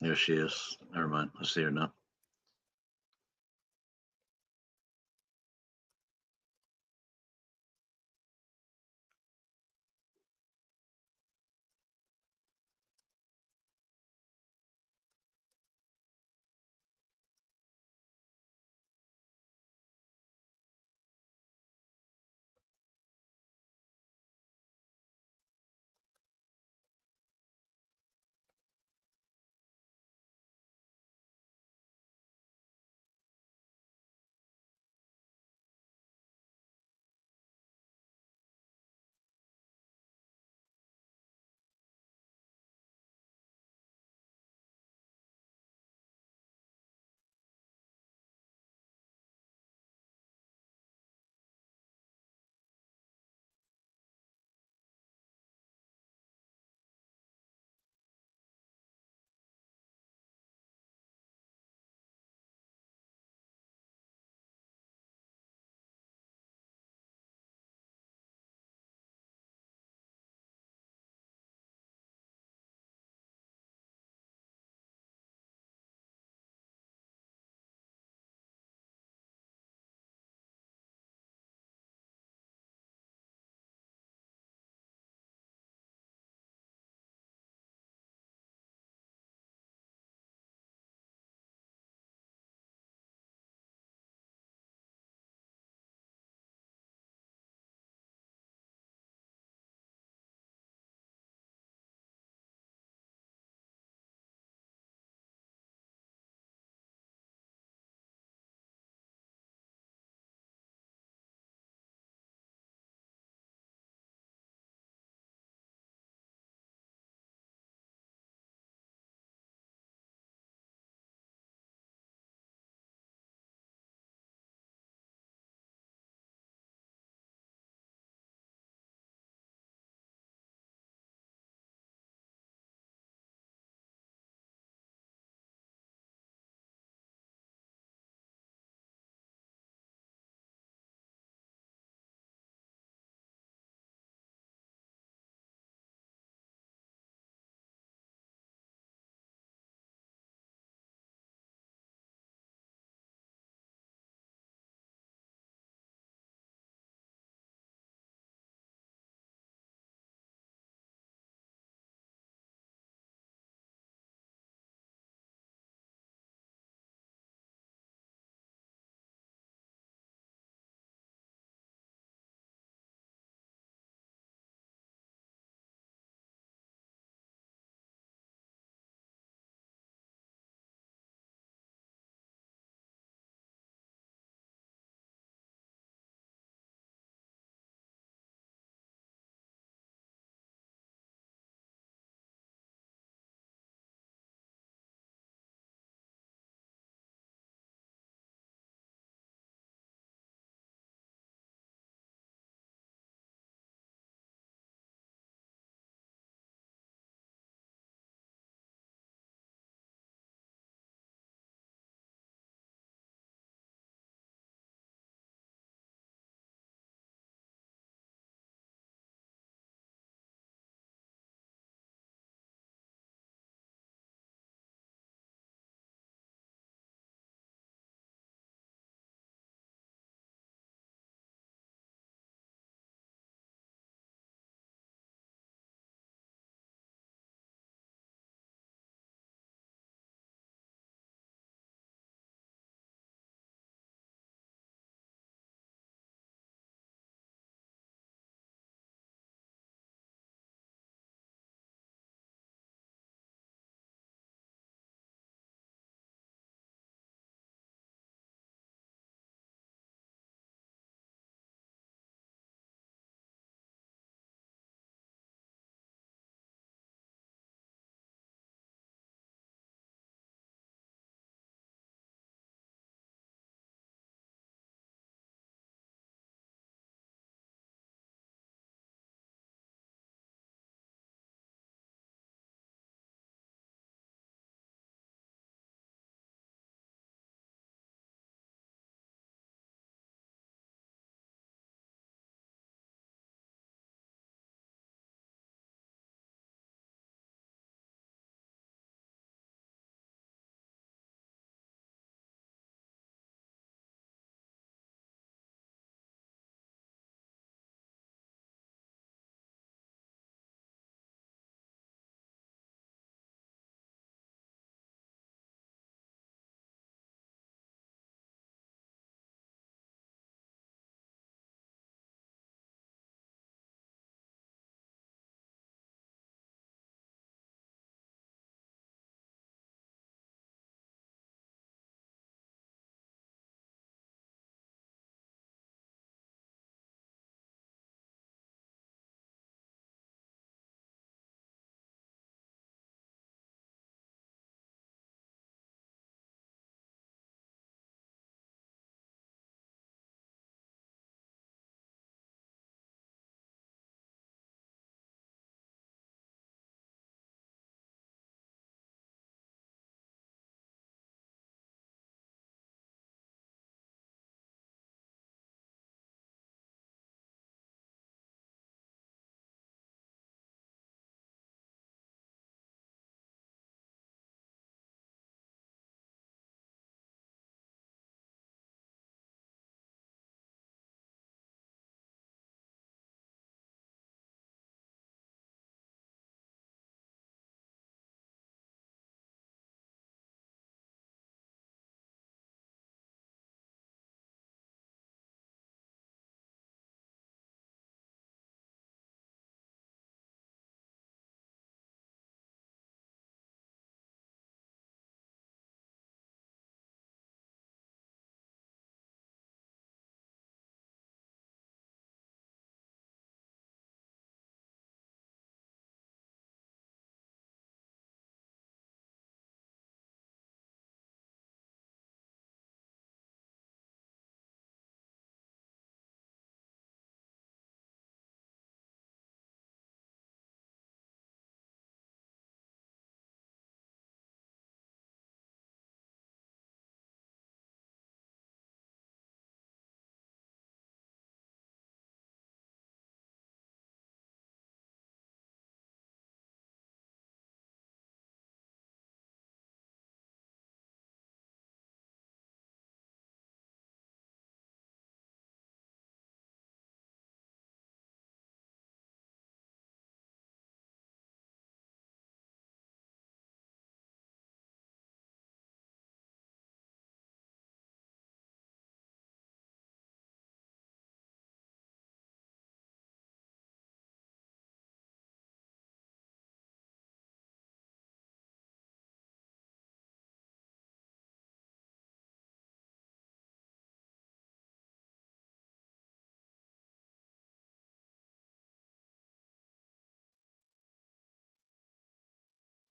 There she is. Never mind. I see her now.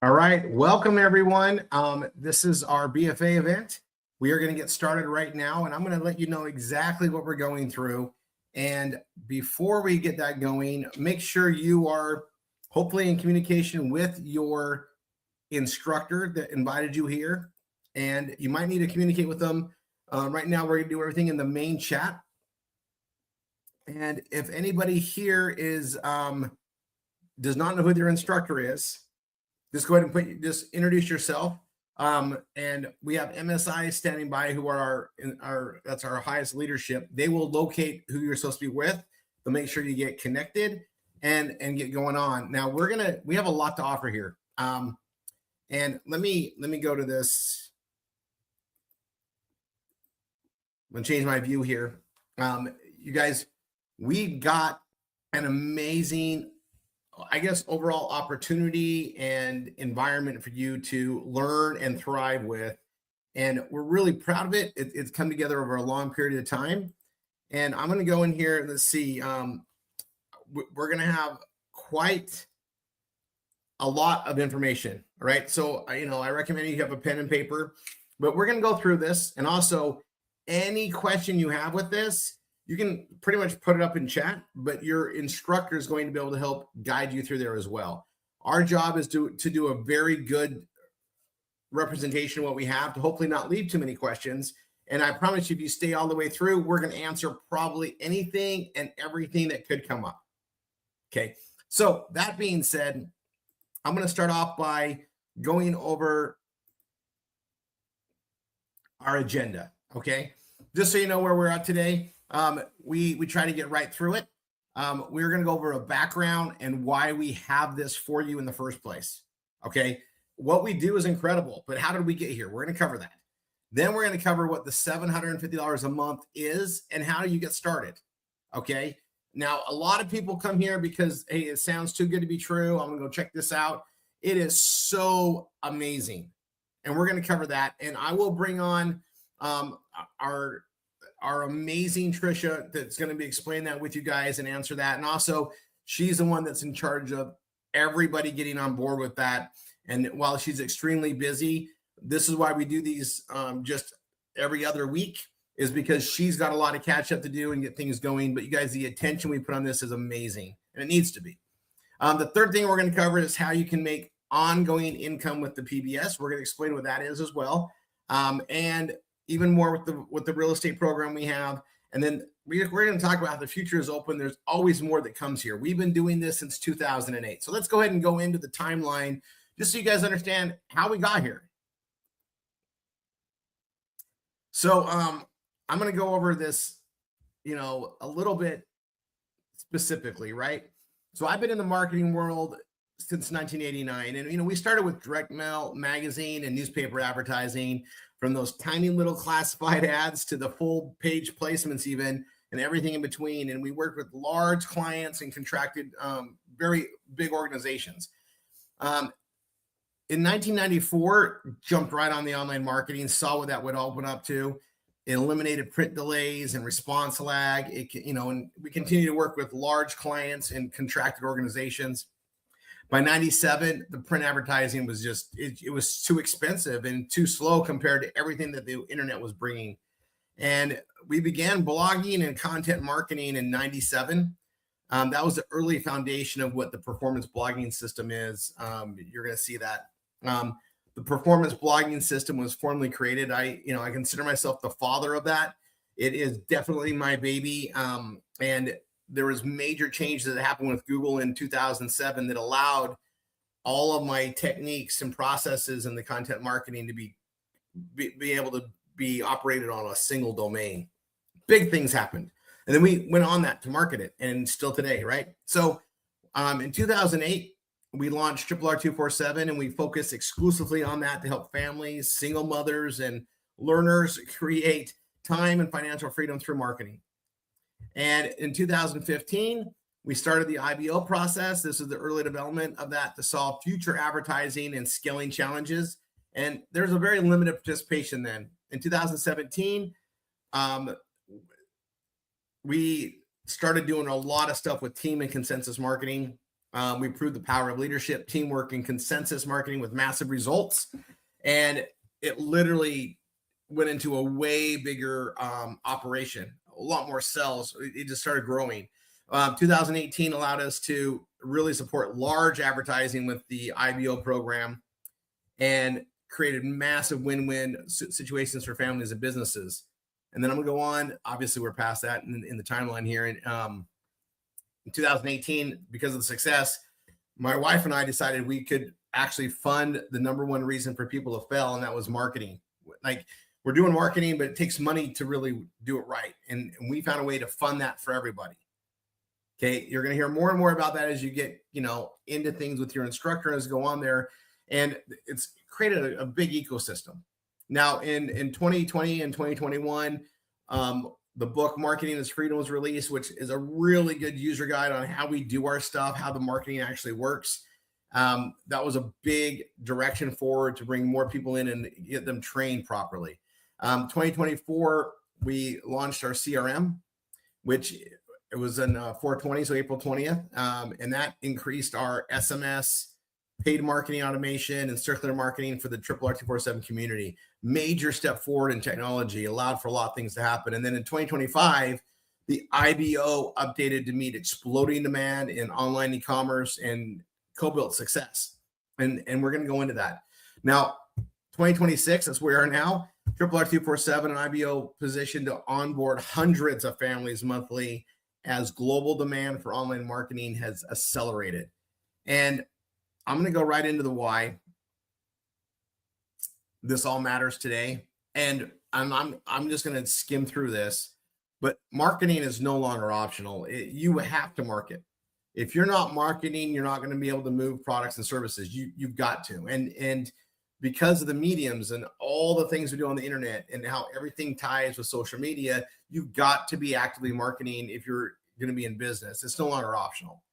All right, welcome everyone. This is our BFA event. We are going to get started right now, and I'm going to let you know exactly what we're going through. And before we get that going, make sure you are hopefully in communication with your instructor that invited you here, and you might need to communicate with them. Right now, we're going to do everything in the main chat. And if anybody here is does not know who their instructor is, just go ahead and just introduce yourself. And we have MSI standing by, who are that's our highest leadership. They will locate who you're supposed to be with. They'll make sure you get connected and get going on. Now we have a lot to offer here. And let me go to this. I'm gonna change my view here. You guys, we got an amazing, I guess, overall opportunity and environment for you to learn and thrive with. And we're really proud of it. It's come together over a long period of time. And I'm going to go in here and let's see. We're going to have quite a lot of information. All right. So, I recommend you have a pen and paper, but we're going to go through this. And also, any question you have with this, you can pretty much put it up in chat, but your instructor is going to be able to help guide you through there as well. Our job is to do a very good representation of what we have, to hopefully not leave too many questions. And I promise you, if you stay all the way through, we're going to answer probably anything and everything that could come up. Okay. So that being said, I'm going to start off by going over our agenda. Okay. Just so you know where we're at today. We try to get right through it. We're going to go over a background and why we have this for you in the first place. Okay. What we do is incredible, but how did we get here? We're going to cover that. Then we're going to cover what the $750 a month is and how you get started. Okay. Now, a lot of people come here because, hey, it sounds too good to be true. I'm going to go check this out. It is so amazing. And we're going to cover that. And I will bring on our amazing Trisha that's going to be explaining that with you guys and answer that. And also, she's the one that's in charge of everybody getting on board with that. And while she's extremely busy, this is why we do these just every other week, is because she's got a lot of catch up to do and get things going. But you guys, the attention we put on this is amazing, and it needs to be. The third thing we're going to cover is how you can make ongoing income with the PBS. We're going to explain what that is as well. And even more with the real estate program we have. And then we're going to talk about how the future is open. There's always more that comes here. We've been doing this since 2008. So let's go ahead and go into the timeline just so you guys understand how we got here. So I'm going to go over this, a little bit specifically, right? So I've been in the marketing world since 1989. And, we started with direct mail magazine and newspaper advertising, from those tiny little classified ads to the full page placements even, and everything in between. And we worked with large clients and contracted very big organizations. In 1994, jumped right on the online marketing, saw what that would open up to. It eliminated print delays and response lag. And we continue to work with large clients and contracted organizations. By 97, the print advertising was just, it was too expensive and too slow compared to everything that the internet was bringing. And we began blogging and content marketing in 97. That was the early foundation of what the performance blogging system is. You're going to see that. The performance blogging system was formally created. I consider myself the father of that. It is definitely my baby. And there was major changes that happened with Google in 2007 that allowed all of my techniques and processes in the content marketing to be able to be operated on a single domain. Big things happened. And then we went on that to market it, and still today, right? So in 2008, we launched RRR247, and we focused exclusively on that to help families, single mothers, and learners create time and financial freedom through marketing. And in 2015, we started the IBO process. This is the early development of that to solve future advertising and scaling challenges. And there's a very limited participation then. In 2017, we started doing a lot of stuff with team and consensus marketing. We proved the power of leadership, teamwork, and consensus marketing with massive results. And it literally went into a way bigger operation, a lot more sales. It just started growing. 2018 allowed us to really support large advertising with the IBO program and created massive win-win situations for families and businesses. And then I'm gonna go on. Obviously, we're past that in the timeline here. And in 2018, because of the success, my wife and I decided we could actually fund the number one reason for people to fail, and that was marketing. Like, we're doing marketing, but it takes money to really do it right. And we found a way to fund that for everybody. Okay, you're going to hear more and more about that as you get, into things with your instructor as go on there. And it's created a big ecosystem. Now, in 2020 and 2021, the book Marketing is Freedom was released, which is a really good user guide on how we do our stuff, how the marketing actually works. That was a big direction forward to bring more people in and get them trained properly. 2024, we launched our CRM, which it was in 4/20, so April 20th. And that increased our SMS, paid marketing automation, and circular marketing for the RRR247 community. Major step forward in technology, allowed for a lot of things to happen. And then in 2025, the IBO updated to meet exploding demand in online e-commerce and co-built success. And we're going to go into that. Now, 2026, that's where we are now. RRR247 and IBO positioned to onboard hundreds of families monthly as global demand for online marketing has accelerated. And I'm going to go right into the why this all matters today. And I'm just going to skim through this, but marketing is no longer optional. You have to market. If you're not marketing, you're not going to be able to move products and services. You've got to. And because of the mediums and all the things we do on the internet and how everything ties with social media, you've got to be actively marketing if you're going to be in business. It's no longer optional.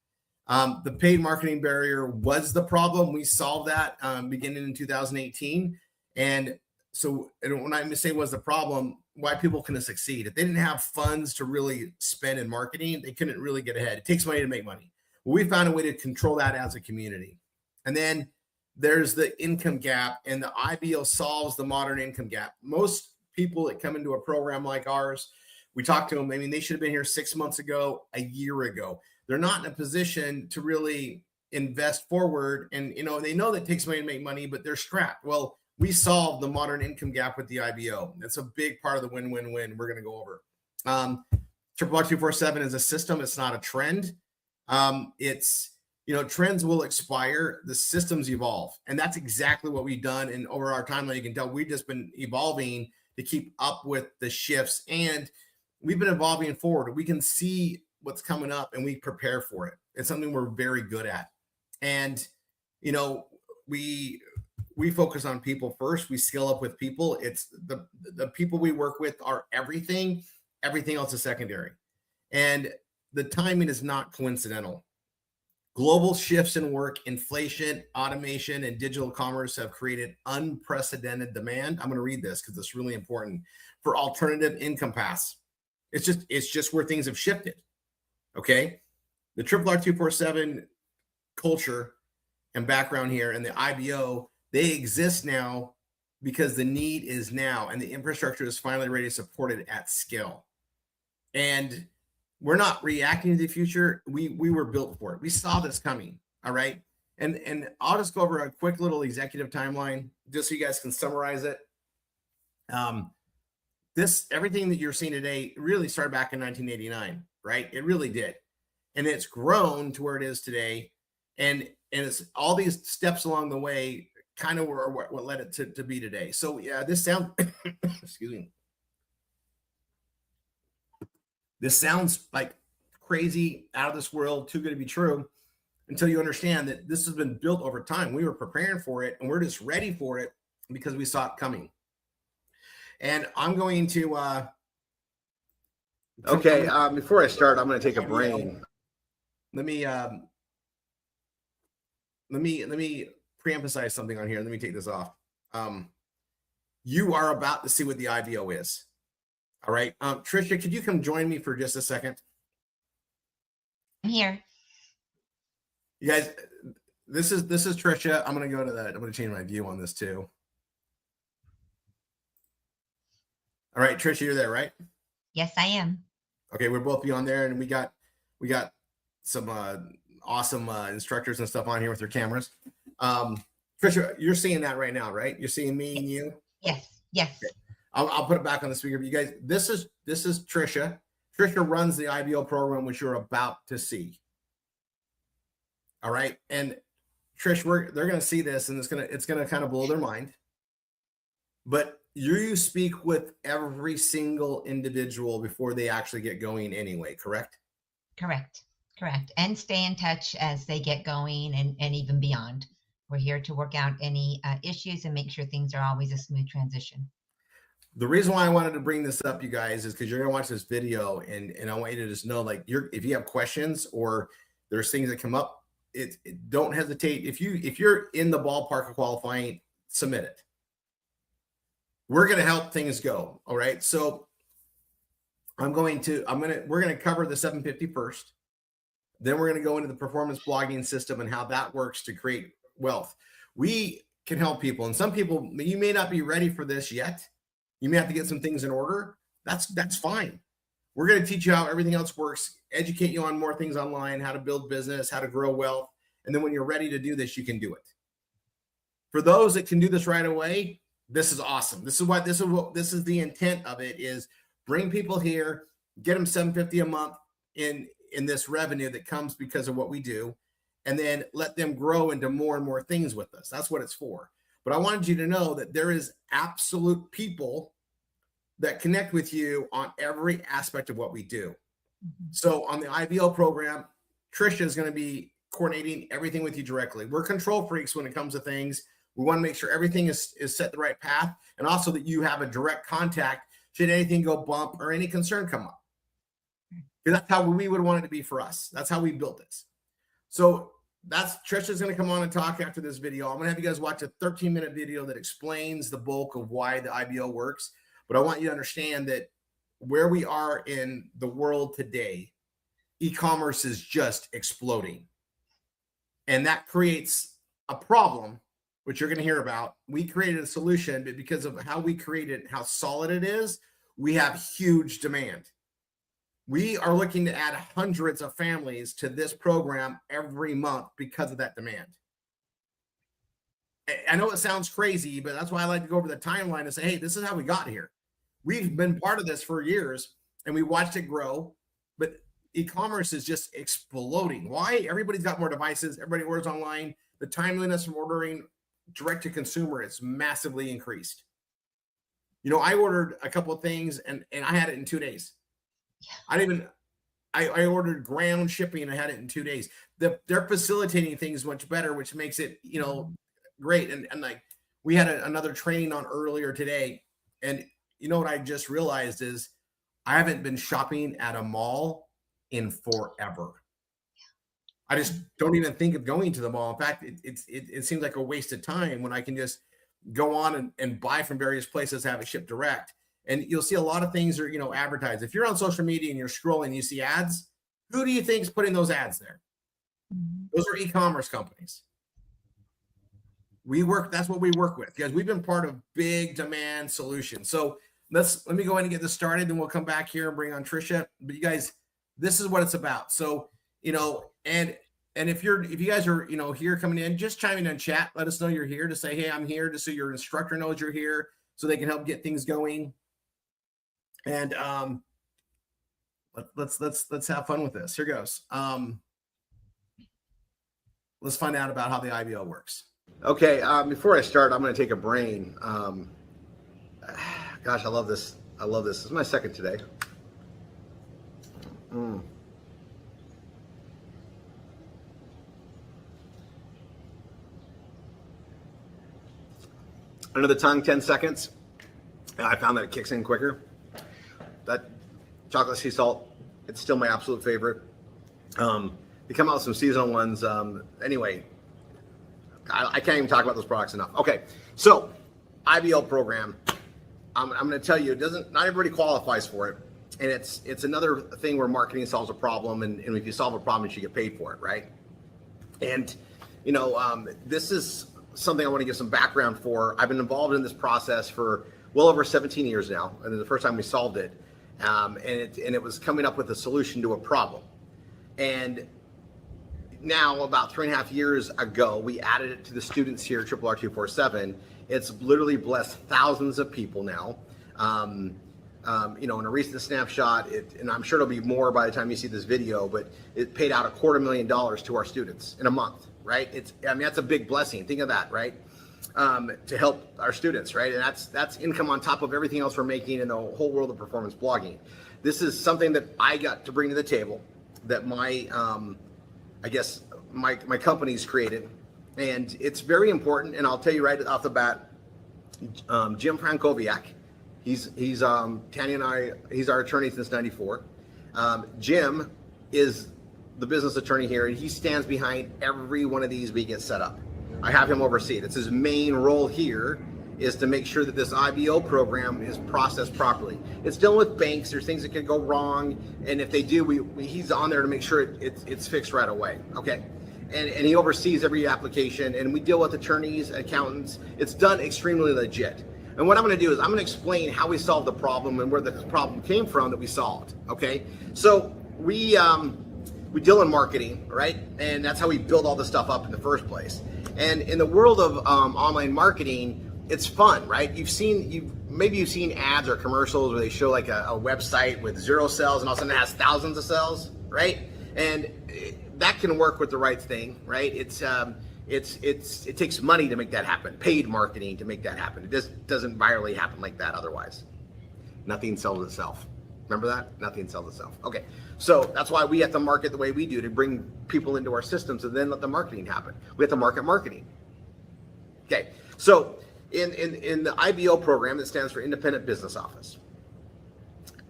The paid marketing barrier was the problem. We solved that beginning in 2018. And so when I say was the problem, why people couldn't succeed. If they didn't have funds to really spend in marketing, they couldn't really get ahead. It takes money to make money. Well, we found a way to control that as a community. And then there's the income gap, and the IBO solves the modern income gap. Most people that come into a program like ours, we talk to them. I mean, they should have been here 6 months ago, a year ago. They're not in a position to really invest forward. And, they know that it takes money to make money, but they're strapped. Well, we solved the modern income gap with the IBO. That's a big part of the win-win-win we're going to go over. RRR247 is a system. It's not a trend. Trends will expire. The systems evolve. And that's exactly what we've done. And over our timeline, you can tell we've just been evolving to keep up with the shifts. And we've been evolving forward. We can see what's coming up and we prepare for it. It's something we're very good at. And, we focus on people first. We scale up with people. It's the people we work with are everything. Everything else is secondary. And the timing is not coincidental. Global shifts in work, inflation, automation, and digital commerce have created unprecedented demand. I'm going to read this because it's really important for alternative income paths. It's just where things have shifted. Okay. The RRR247 culture and background here and the IBO, they exist now because the need is now, and the infrastructure is finally ready to support it at scale. And we're not reacting to the future. We were built for it. We saw this coming. All right. And I'll just go over a quick little executive timeline just so you guys can summarize it. Everything that you're seeing today really started back in 1989, right? It really did. And it's grown to where it is today. And it's all these steps along the way kind of were what led it to be today. So yeah, this sounds, excuse me. This sounds like crazy, out of this world, too good to be true, until you understand that this has been built over time. We were preparing for it and we're just ready for it because we saw it coming. And I'm going to, before I start, I'm going to take a break. Let me pre-emphasize something on here. Let me take this off. You are about to see what the IBO is. All right. Tricia, could you come join me for just a second? I'm here. You guys, this is Trisha. I'm gonna change my view on this too. All right, Trisha, you're there, right? Yes, I am. Okay, we're both be on there, and we got some awesome instructors and stuff on here with their cameras. Trisha, you're seeing that right now, right? You're seeing me and you. Yes, yes. Okay. I'll put it back on the speaker. You guys, this is Trisha. Trisha runs the IBO program, which you're about to see. All right, and Trish, they're going to see this, and it's gonna kind of blow their mind. But you speak with every single individual before they actually get going anyway, correct? Correct. And stay in touch as they get going and even beyond. We're here to work out any issues and make sure things are always a smooth transition. The reason why I wanted to bring this up, you guys, is because you're going to watch this video, and I want you to just know, like, if you have questions or there's things that come up, don't hesitate. If you're in the ballpark of qualifying, submit it. We're going to help things go. All right. So we're going to cover the 750 first. Then we're going to go into the performance blogging system and how that works to create wealth. We can help people, and some people, you may not be ready for this yet. You may have to get some things in order. That's fine. We're going to teach you how everything else works, educate you on more things online, how to build business, how to grow wealth. And then when you're ready to do this, you can do it. For those that can do this right away, this is awesome. This is the intent of it, is bring people here, get them $750 a month in this revenue that comes because of what we do, and then let them grow into more and more things with us. That's what it's for. But I wanted you to know that there is absolute people that connect with you on every aspect of what we do. Mm-hmm. So on the IBO program, Trisha is going to be coordinating everything with you directly. We're control freaks when it comes to things. We want to make sure everything is set the right path, and also that you have a direct contact should anything go bump or any concern come up. Because that's how we would want it to be for us. That's how we built this. So Trisha's going to come on and talk after this video. I'm going to have you guys watch a 13-minute video that explains the bulk of why the IBO works. But I want you to understand that where we are in the world today, e-commerce is just exploding. And that creates a problem, which you're going to hear about. We created a solution, but because of how we created, how solid it is, we have huge demand. We are looking to add hundreds of families to this program every month because of that demand. I know it sounds crazy, but that's why I like to go over the timeline and say, hey, this is how we got here. We've been part of this for years, and we watched it grow, but e-commerce is just exploding. Why? Everybody's got more devices. Everybody orders online. The timeliness from ordering direct to consumer is massively increased. I ordered a couple of things and I had it in 2 days. I ordered ground shipping and I had it in 2 days. They're facilitating things much better, which makes it, great. And like we had another training on earlier today. And what I just realized is I haven't been shopping at a mall in forever. I just don't even think of going to the mall. In fact, it seems like a waste of time when I can just go on and buy from various places, have it shipped direct. And you'll see a lot of things are, advertised. If you're on social media and you're scrolling, you see ads. Who do you think is putting those ads there? Those are e-commerce companies. That's what we work with, because we've been part of big demand solutions. So let me go ahead and get this started, and we'll come back here and bring on Trisha. But you guys, this is what it's about. So, and if you guys are, here coming in, just chime in and chat. Let us know you're here, to say, hey, I'm here, just so your instructor knows you're here, so they can help get things going. And let's have fun with this. Here goes. Let's find out about how the IBO works. Okay, before I start, I'm going to take a brain. Gosh, I love this. This is my second today. Under the tongue, 10 seconds. I found that it kicks in quicker. That chocolate sea salt, it's still my absolute favorite. They come out with some seasonal ones. Anyway, I can't even talk about those products enough. Okay, so IBL program. I'm going to tell you, not everybody qualifies for it, and it's another thing where marketing solves a problem, and if you solve a problem, you should get paid for it, right? And, you know, this is something I want to give some background for. I've been involved in this process for well over 17 years now. And the first time we solved it, and it was coming up with a solution to a problem. And now, about 3.5 years ago, we added it to the students here at RRR247. It's literally blessed thousands of people now. You know, in a recent snapshot, and I'm sure it'll be more by the time you see this video, but it paid out $250,000 to our students in a month, right? I mean, that's a big blessing. Think of that, right? To help our students, right? And that's income on top of everything else we're making in the whole world of performance blogging. This is something that I got to bring to the table that my, I guess, my company's created. And it's very important. And I'll tell you right off the bat, Jim Frankowiak, he's Tanya and I, he's our attorney since '94. Jim is the business attorney here, and he stands behind every one of these we get set up. I have him oversee it. It's his main role here is to make sure that this IBO program is processed properly. It's dealing with banks. There's things that could go wrong, and if they do, he's on there to make sure it's fixed right away. Okay, and he oversees every application, and we deal with attorneys, accountants. It's done extremely legit. And what I'm going to do is I'm going to explain how we solved the problem and where the problem came from that we solved. Okay, so we deal in marketing, right? And that's how we build all this stuff up in the first place. And in the world of online marketing, it's fun, right? Maybe you've seen ads or commercials where they show like a website with 0 sales and all of a sudden it has thousands of sales, right? And that can work with the right thing, right? It takes money to make that happen, paid marketing to make that happen. It just doesn't virally happen like that otherwise. Nothing sells itself. Remember that? Nothing sells itself. Okay, so that's why we have to market the way we do to bring people into our systems and then let the marketing happen. We have to market marketing. Okay, so in the IBO program, that stands for Independent Business Office,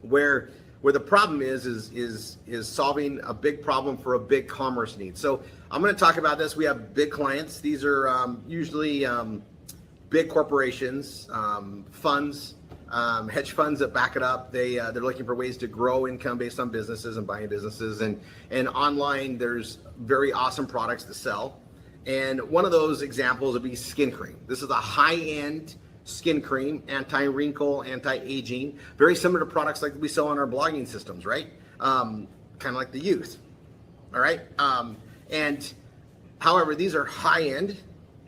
where the problem is solving a big problem for a big commerce need. So I'm going to talk about this. We have big clients. These are usually big corporations, funds, hedge funds that back it up. They're looking for ways to grow income based on businesses and buying businesses. And online, there's very awesome products to sell. And one of those examples would be skin cream. This is a high-end skin cream, anti-wrinkle, anti-aging, very similar to products like we sell on our blogging systems, right? Kind of like the youth, all right? And however, these are high-end,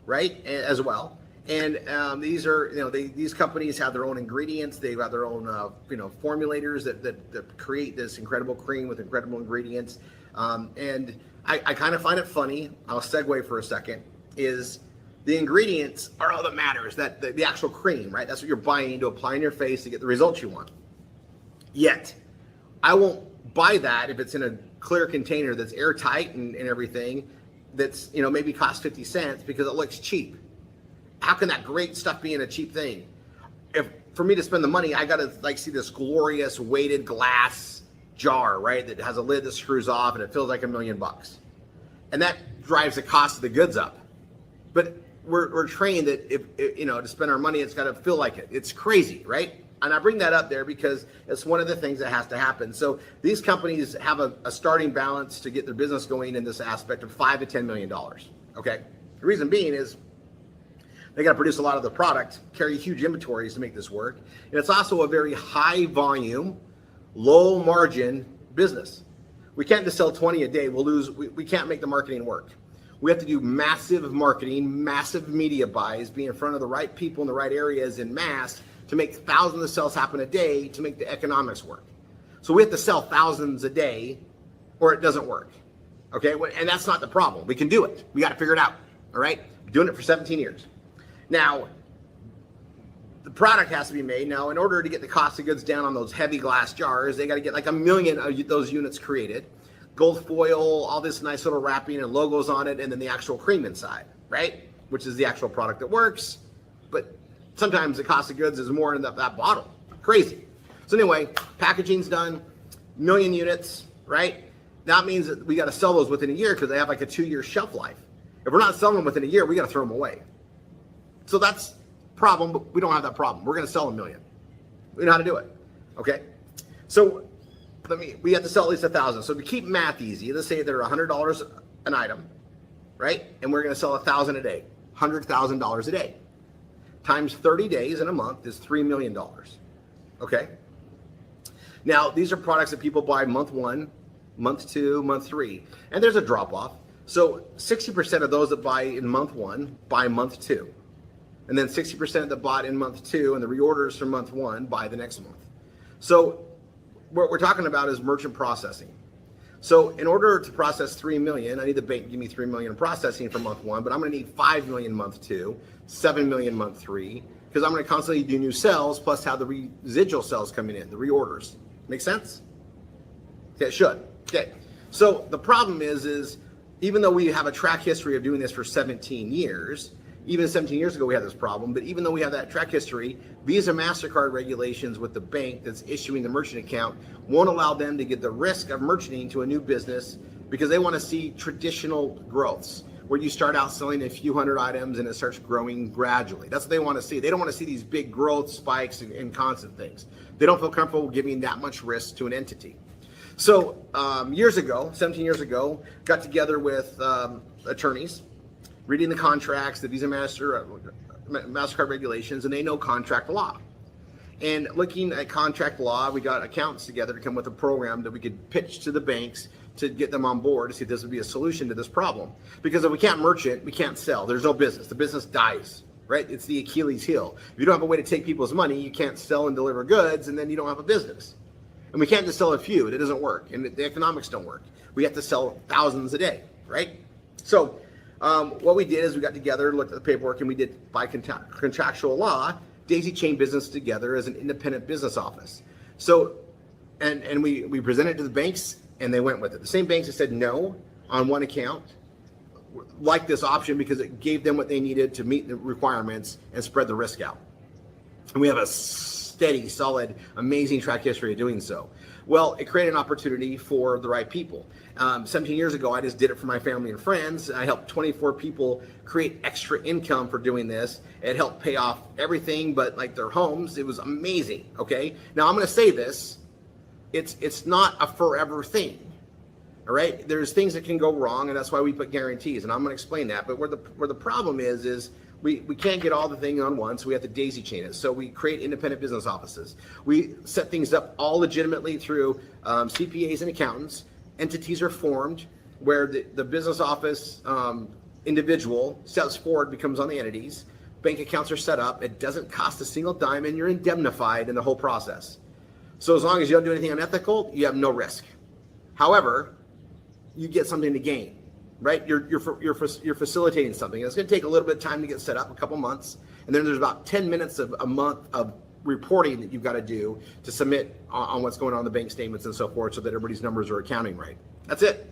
right, as well. And these are, you know, these companies have their own ingredients. They've got their own, formulators that create this incredible cream with incredible ingredients. And I kind of find it funny. I'll segue for a second. Is the ingredients are all that matters. That the actual cream, right? That's what you're buying to apply on your face to get the results you want. Yet, I won't buy that if it's in a clear container that's airtight and everything. That's, you know, maybe costs 50 cents because it looks cheap. How can that great stuff be in a cheap thing? If for me to spend the money, I gotta like see this glorious weighted glass jar, right? That has a lid that screws off and it feels like $1 million. And that drives the cost of the goods up. But we're trained that if you know, to spend our money, it's got to feel like it. It's crazy, right? And I bring that up there because it's one of the things that has to happen. So these companies have a starting balance to get their business going in this aspect of $5 to $10 million. Okay. The reason being is they got to produce a lot of the product, carry huge inventories to make this work. And it's also a very high volume, low margin business. We can't just sell 20 a day. We'll lose. We can't make the marketing work. We have to do massive marketing, massive media buys, be in front of the right people in the right areas in mass to make thousands of sales happen a day to make the economics work. So we have to sell thousands a day or it doesn't work. Okay, and that's not the problem. We can do it. We got to figure it out. All right, been doing it for 17 years. Now, the product has to be made. Now, in order to get the cost of goods down on those heavy glass jars, they got to get like 1 million of those units created. Gold foil, all this nice little wrapping and logos on it, and then the actual cream inside, right? Which is the actual product that works. But sometimes the cost of goods is more in that bottle. Crazy. So anyway, packaging's done, 1 million units, right? That means that we got to sell those within a year because they have like a 2-year shelf life. If we're not selling them within a year, we got to throw them away. So that's a problem, but we don't have that problem. We're going to sell 1 million. We know how to do it. Okay. So we have to sell at least 1,000. So to keep math easy, let's say they're $100 an item, right? And we're going to sell 1,000 a day, $100,000 a day. Times 30 days in a month is $3 million. Okay. Now, these are products that people buy month 1, month 2, month 3, and there's a drop off. So 60% of those that buy in month 1 buy month 2. And then 60% that bought in month 2 and the reorders for month 1 buy the next month. So what we're talking about is merchant processing. So in order to process 3 million, I need the bank to give me 3 million in processing for month 1, but I'm going to need 5 million month 2, 7 million month 3, because I'm going to constantly do new sales plus have the residual sales coming in, the reorders. Make sense? Okay, it should. Okay. So the problem is even though we have a track history of doing this for 17 years, even 17 years ago we had this problem, but even though we have that track history, Visa, MasterCard regulations with the bank that's issuing the merchant account won't allow them to get the risk of merchanting to a new business because they want to see traditional growths where you start out selling a few hundred items and it starts growing gradually. That's what they want to see. They don't want to see these big growth spikes and constant things. They don't feel comfortable giving that much risk to an entity. So years ago, 17 years ago, got together with attorneys, reading the contracts, the Visa MasterCard regulations, and they know contract law. And looking at contract law, we got accountants together to come with a program that we could pitch to the banks to get them on board to see if this would be a solution to this problem. Because if we can't merchant, we can't sell. There's no business. The business dies, right? It's the Achilles heel. If you don't have a way to take people's money, you can't sell and deliver goods, and then you don't have a business. And we can't just sell a few. It doesn't work. And the economics don't work. We have to sell thousands a day, right? So what we did is we got together, looked at the paperwork, and we did, by contractual law, daisy chain business together as an independent business office. So, and we presented it to the banks, and they went with it. The same banks that said no on one account liked this option because it gave them what they needed to meet the requirements and spread the risk out. And we have a steady, solid, amazing track history of doing so. Well, it created an opportunity for the right people. 17 years ago, I just did it for my family and friends. I helped 24 people create extra income for doing this. It helped pay off everything but like their homes. It was amazing, okay? Now, I'm going to say this. It's not a forever thing, all right? There's things that can go wrong, and that's why we put guarantees, and I'm going to explain that. But where the problem is we can't get all the thing on once. So we have to daisy chain it. So we create independent business offices. We set things up all legitimately through CPAs and accountants. Entities are formed where the business office individual steps forward, becomes on the entities. Bank accounts are set up. It doesn't cost a single dime, and you're indemnified in the whole process. So as long as you don't do anything unethical, you have no risk. However, you get something to gain, right? You're facilitating something. It's going to take a little bit of time to get set up, a couple months, and then there's about 10 minutes of a month of reporting that you've got to do to submit on what's going on in the bank statements and so forth, so that everybody's numbers are accounting right. That's it.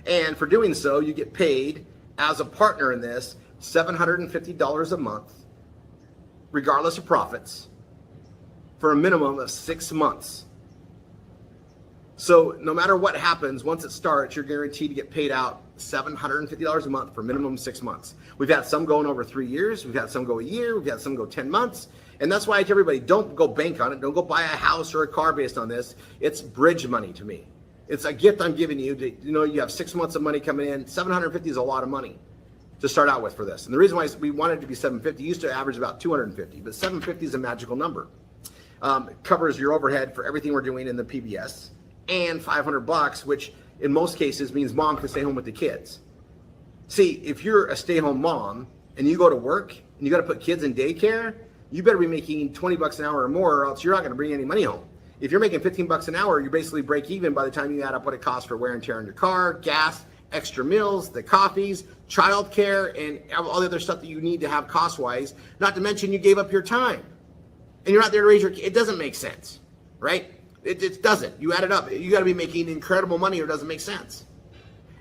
And for doing so, you get paid as a partner in this $750 a month, regardless of profits, for a minimum of 6 months. So no matter what happens, once it starts, you're guaranteed to get paid out $750 a month for minimum 6 months. We've had some going over 3 years. We've had some go a year. We've had some go 10 months. And that's why I tell everybody, don't go bank on it. Don't go buy a house or a car based on this. It's bridge money to me. It's a gift I'm giving you. You have 6 months of money coming in. 750 is a lot of money to start out with for this. And the reason why we wanted it to be 750, used to average about 250, but 750 is a magical number. Covers your overhead for everything we're doing in the PBS, and $500, which in most cases means mom can stay home with the kids. See, if you're a stay-home mom and you go to work and you got to put kids in daycare, you better be making $20 an hour or more, or else you're not going to bring any money home. If you're making $15 an hour, you basically break even by the time you add up what it costs for wear and tear on your car, gas, extra meals, the coffees, childcare, and all the other stuff that you need to have cost-wise. Not to mention you gave up your time, and you're not there to raise your kid. It doesn't make sense, right? It doesn't. You add it up. You got to be making incredible money, or it doesn't make sense.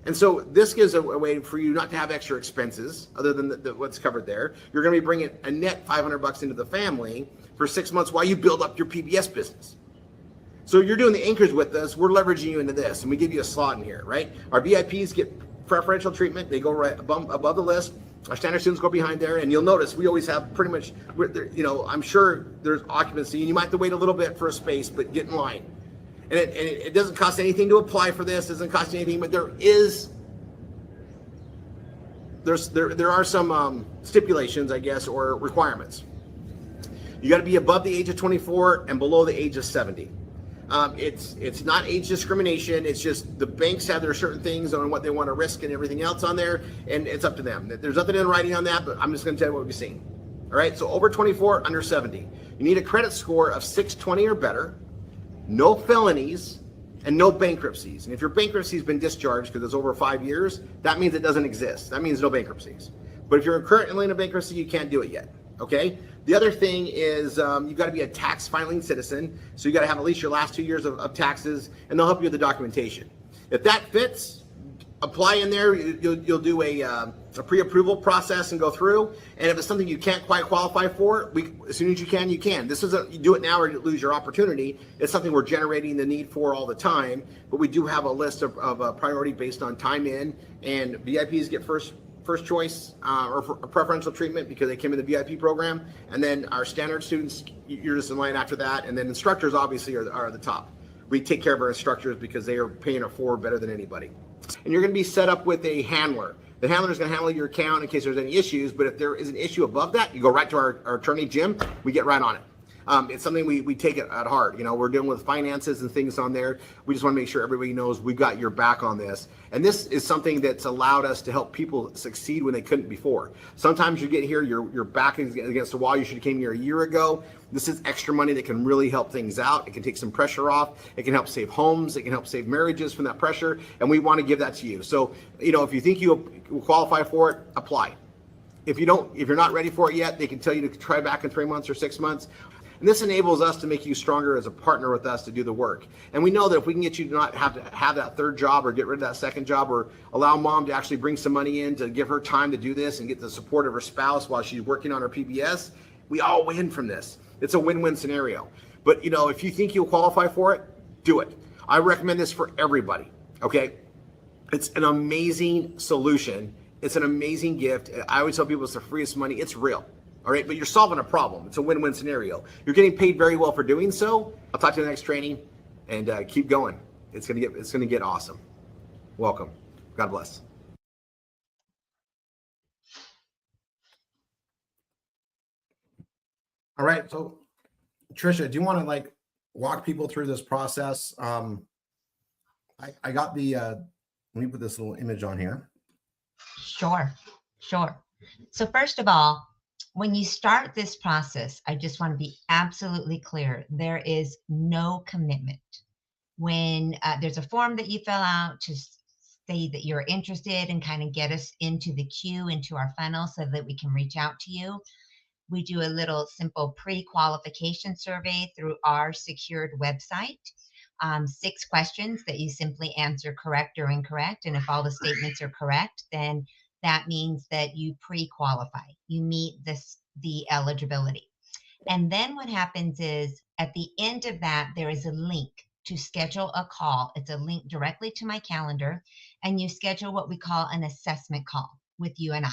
And so this gives a way for you not to have extra expenses other than what's covered there. You're going to be bringing a net $500 into the family for 6 months while you build up your PBS business. So you're doing the anchors with us. We're leveraging you into this, and we give you a slot in here, right? Our VIPs get preferential treatment. They go right above the list. Our standard students go behind there, and you'll notice we always have pretty much, I'm sure there's occupancy, and you might have to wait a little bit for a space, but get in line. And it doesn't cost anything to apply for this. It doesn't cost anything, but there is there are some stipulations, I guess, or requirements. You got to be above the age of 24 and below the age of 70. It's not age discrimination. It's just the banks have their certain things on what they want to risk and everything else on there, and it's up to them. There's nothing in writing on that, but I'm just going to tell you what we've seen. All right, so over 24, under 70. You need a credit score of 620 or better, no felonies, and no bankruptcies. And if your bankruptcy's been discharged because it's over 5 years, that means it doesn't exist. That means no bankruptcies. But if you're currently in a bankruptcy, you can't do it yet. Okay. The other thing is you've got to be a tax filing citizen. So you got to have at least your last 2 years of taxes, and they'll help you with the documentation. If that fits, apply in there. You'll do a pre-approval process and go through. And if it's something you can't quite qualify for, as soon as you can, you can. This isn't you do it now or you lose your opportunity. It's something we're generating the need for all the time. But we do have a list of priority based on time in, and VIPs get first choice or preferential treatment because they came in the VIP program, and then our standard students, you're just in line after that, and then instructors obviously are the top. We take care of our instructors because they are paying it forward better than anybody. And you're going to be set up with a handler. The handler is going to handle your account in case there's any issues, but if there is an issue above that, you go right to our attorney, Jim. We get right on it. It's something we take it at heart. You know, we're dealing with finances and things on there. We just want to make sure everybody knows we've got your back on this. And this is something that's allowed us to help people succeed when they couldn't before. Sometimes you get here, your back is against the wall. You should have came here a year ago. This is extra money that can really help things out. It can take some pressure off. It can help save homes. It can help save marriages from that pressure. And we want to give that to you. So, you know, if you think you qualify for it, apply. If you're not ready for it yet, they can tell you to try back in 3 months or 6 months. And this enables us to make you stronger as a partner with us to do the work. And we know that if we can get you to not have to have that third job or get rid of that second job, or allow mom to actually bring some money in to give her time to do this and get the support of her spouse while she's working on her PBS, we all win from this. It's a win-win scenario. But, you know, if you think you'll qualify for it, do it. I recommend this for everybody, okay? It's an amazing solution. It's an amazing gift. I always tell people it's the freest money. It's real. All right, but you're solving a problem. It's a win-win scenario. You're getting paid very well for doing so. I'll talk to you in the next training, and keep going. It's gonna get awesome. Welcome. God bless. All right, so Trisha, do you want to walk people through this process? I got the. Let me put this little image on here. Sure. So first of all, when you start this process, I just want to be absolutely clear. There is no commitment. When there's a form that you fill out to say that you're interested and kind of get us into the queue, into our funnel so that we can reach out to you, we do a little simple pre-qualification survey through our secured website. 6 questions that you simply answer correct or incorrect. And if all the statements are correct, then that means that you pre-qualify. You meet the eligibility. And then what happens is at the end of that, there is a link to schedule a call. It's a link directly to my calendar, and you schedule what we call an assessment call with you and I.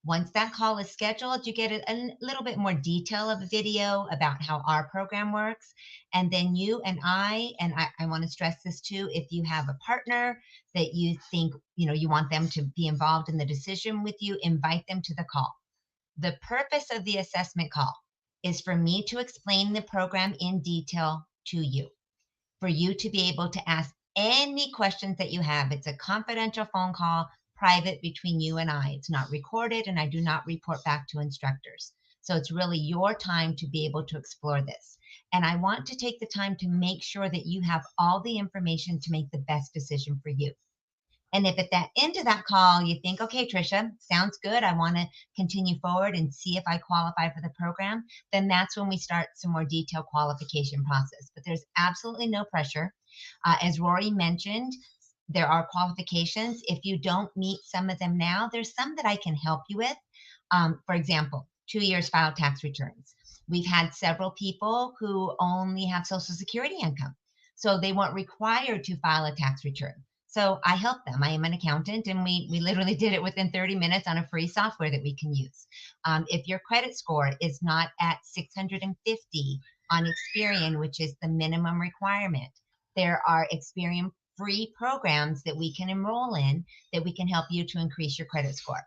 Once that call is scheduled, you get a little bit more detail of a video about how our program works. And then you and I want to stress this too, if you have a partner that you think, you want them to be involved in the decision with you, invite them to the call. The purpose of the assessment call is for me to explain the program in detail to you, for you to be able to ask any questions that you have. It's a confidential phone call, private between you and I. It's not recorded, and I do not report back to instructors. So it's really your time to be able to explore this. And I want to take the time to make sure that you have all the information to make the best decision for you. And if at that end of that call, you think, okay, Trisha, sounds good. I want to continue forward and see if I qualify for the program, then that's when we start some more detailed qualification process. But there's absolutely no pressure. As Rory mentioned, there are qualifications. If you don't meet some of them now, there's some that I can help you with. For example, 2 years filed tax returns. We've had several people who only have Social Security income, so they weren't required to file a tax return. So I help them. I am an accountant, and we literally did it within 30 minutes on a free software that we can use. If your credit score is not at 650 on Experian, which is the minimum requirement, there are Experian free programs that we can enroll in that we can help you to increase your credit score.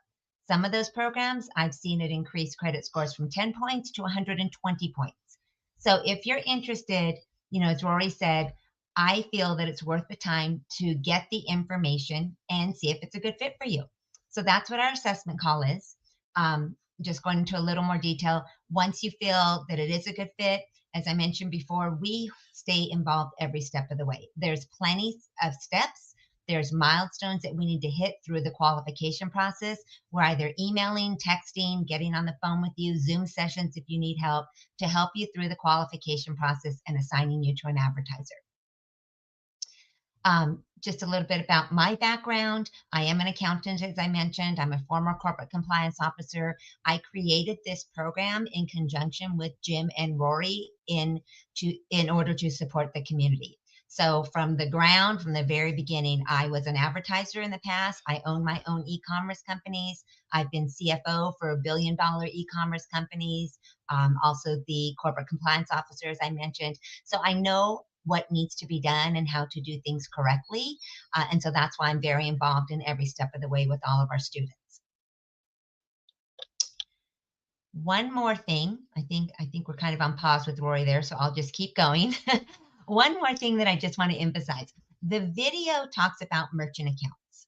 Some of those programs, I've seen it increase credit scores from 10 points to 120 points. So if you're interested, as Rory said, I feel that it's worth the time to get the information and see if it's a good fit for you. So that's what our assessment call is. Just going into a little more detail. Once you feel that it is a good fit, as I mentioned before, we stay involved every step of the way. There's plenty of steps. There's milestones that we need to hit through the qualification process. We're either emailing, texting, getting on the phone with you, Zoom sessions if you need help, to help you through the qualification process and assigning you to an advertiser. Just a little bit about my background. I am an accountant, as I mentioned. I'm a former corporate compliance officer. I created this program in conjunction with Jim and Rory in order to support the community. So from the ground, from the very beginning, I was an advertiser in the past. I own my own e-commerce companies. I've been CFO for $1 billion e-commerce companies. Also the corporate compliance officer, as I mentioned. So I know what needs to be done and how to do things correctly. And so that's why I'm very involved in every step of the way with all of our students. One more thing, I think we're kind of on pause with Rory there, so I'll just keep going. One more thing that I just want to emphasize. The video talks about merchant accounts.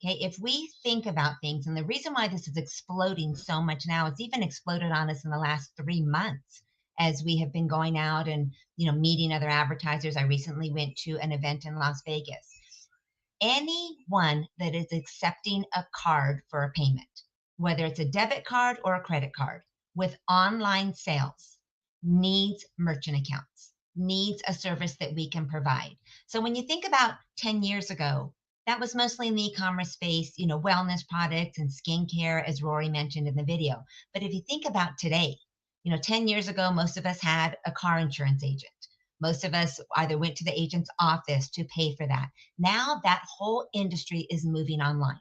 Okay, if we think about things, and the reason why this is exploding so much now, it's even exploded on us in the last 3 months as we have been going out and meeting other advertisers. I recently went to an event in Las Vegas. Anyone that is accepting a card for a payment, whether it's a debit card or a credit card, with online sales, needs merchant accounts, needs a service that we can provide. So when you think about 10 years ago, that was mostly in the e-commerce space, wellness products and skincare, as Rory mentioned in the video. But if you think about today, 10 years ago, most of us had a car insurance agent. Most of us either went to the agent's office to pay for that. Now that whole industry is moving online.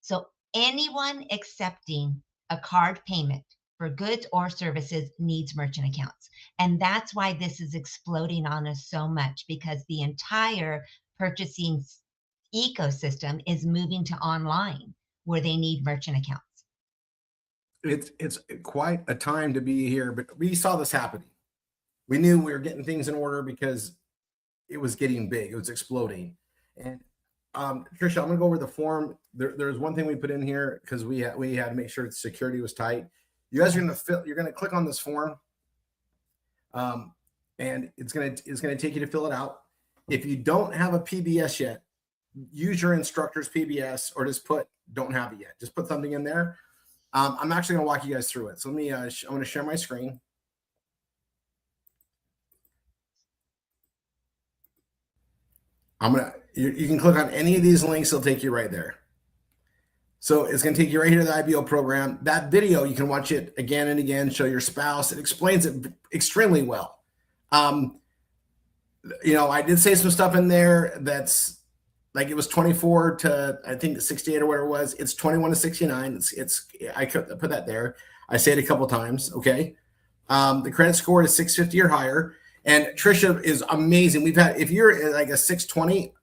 So anyone accepting a card payment for goods or services needs merchant accounts. And that's why this is exploding on us so much, because the entire purchasing ecosystem is moving to online where they need merchant accounts. It's quite a time to be here, but we saw this happening. We knew we were getting things in order because it was getting big. It was exploding. And Tricia, I'm gonna go over the form. There's one thing we put in here because we had to make sure the security was tight. You guys are you're gonna click on this form, and it's gonna take you to fill it out. If you don't have a PBS yet, use your instructor's PBS, or just put don't have it yet. Just put something in there. I'm actually going to walk you guys through it. So let me, I'm going to share my screen. You can click on any of these links. It'll take you right there. So it's going to take you right here to the IBO program. That video, you can watch it again and again, show your spouse. It explains it extremely well. I did say some stuff in there that's like it was 24 to, I think, 68 or whatever it was. It's 21 to 69. I could put that there. I say it a couple times. Okay. The credit score is 650 or higher. And Tricia is amazing. We've had, if you're like a 620,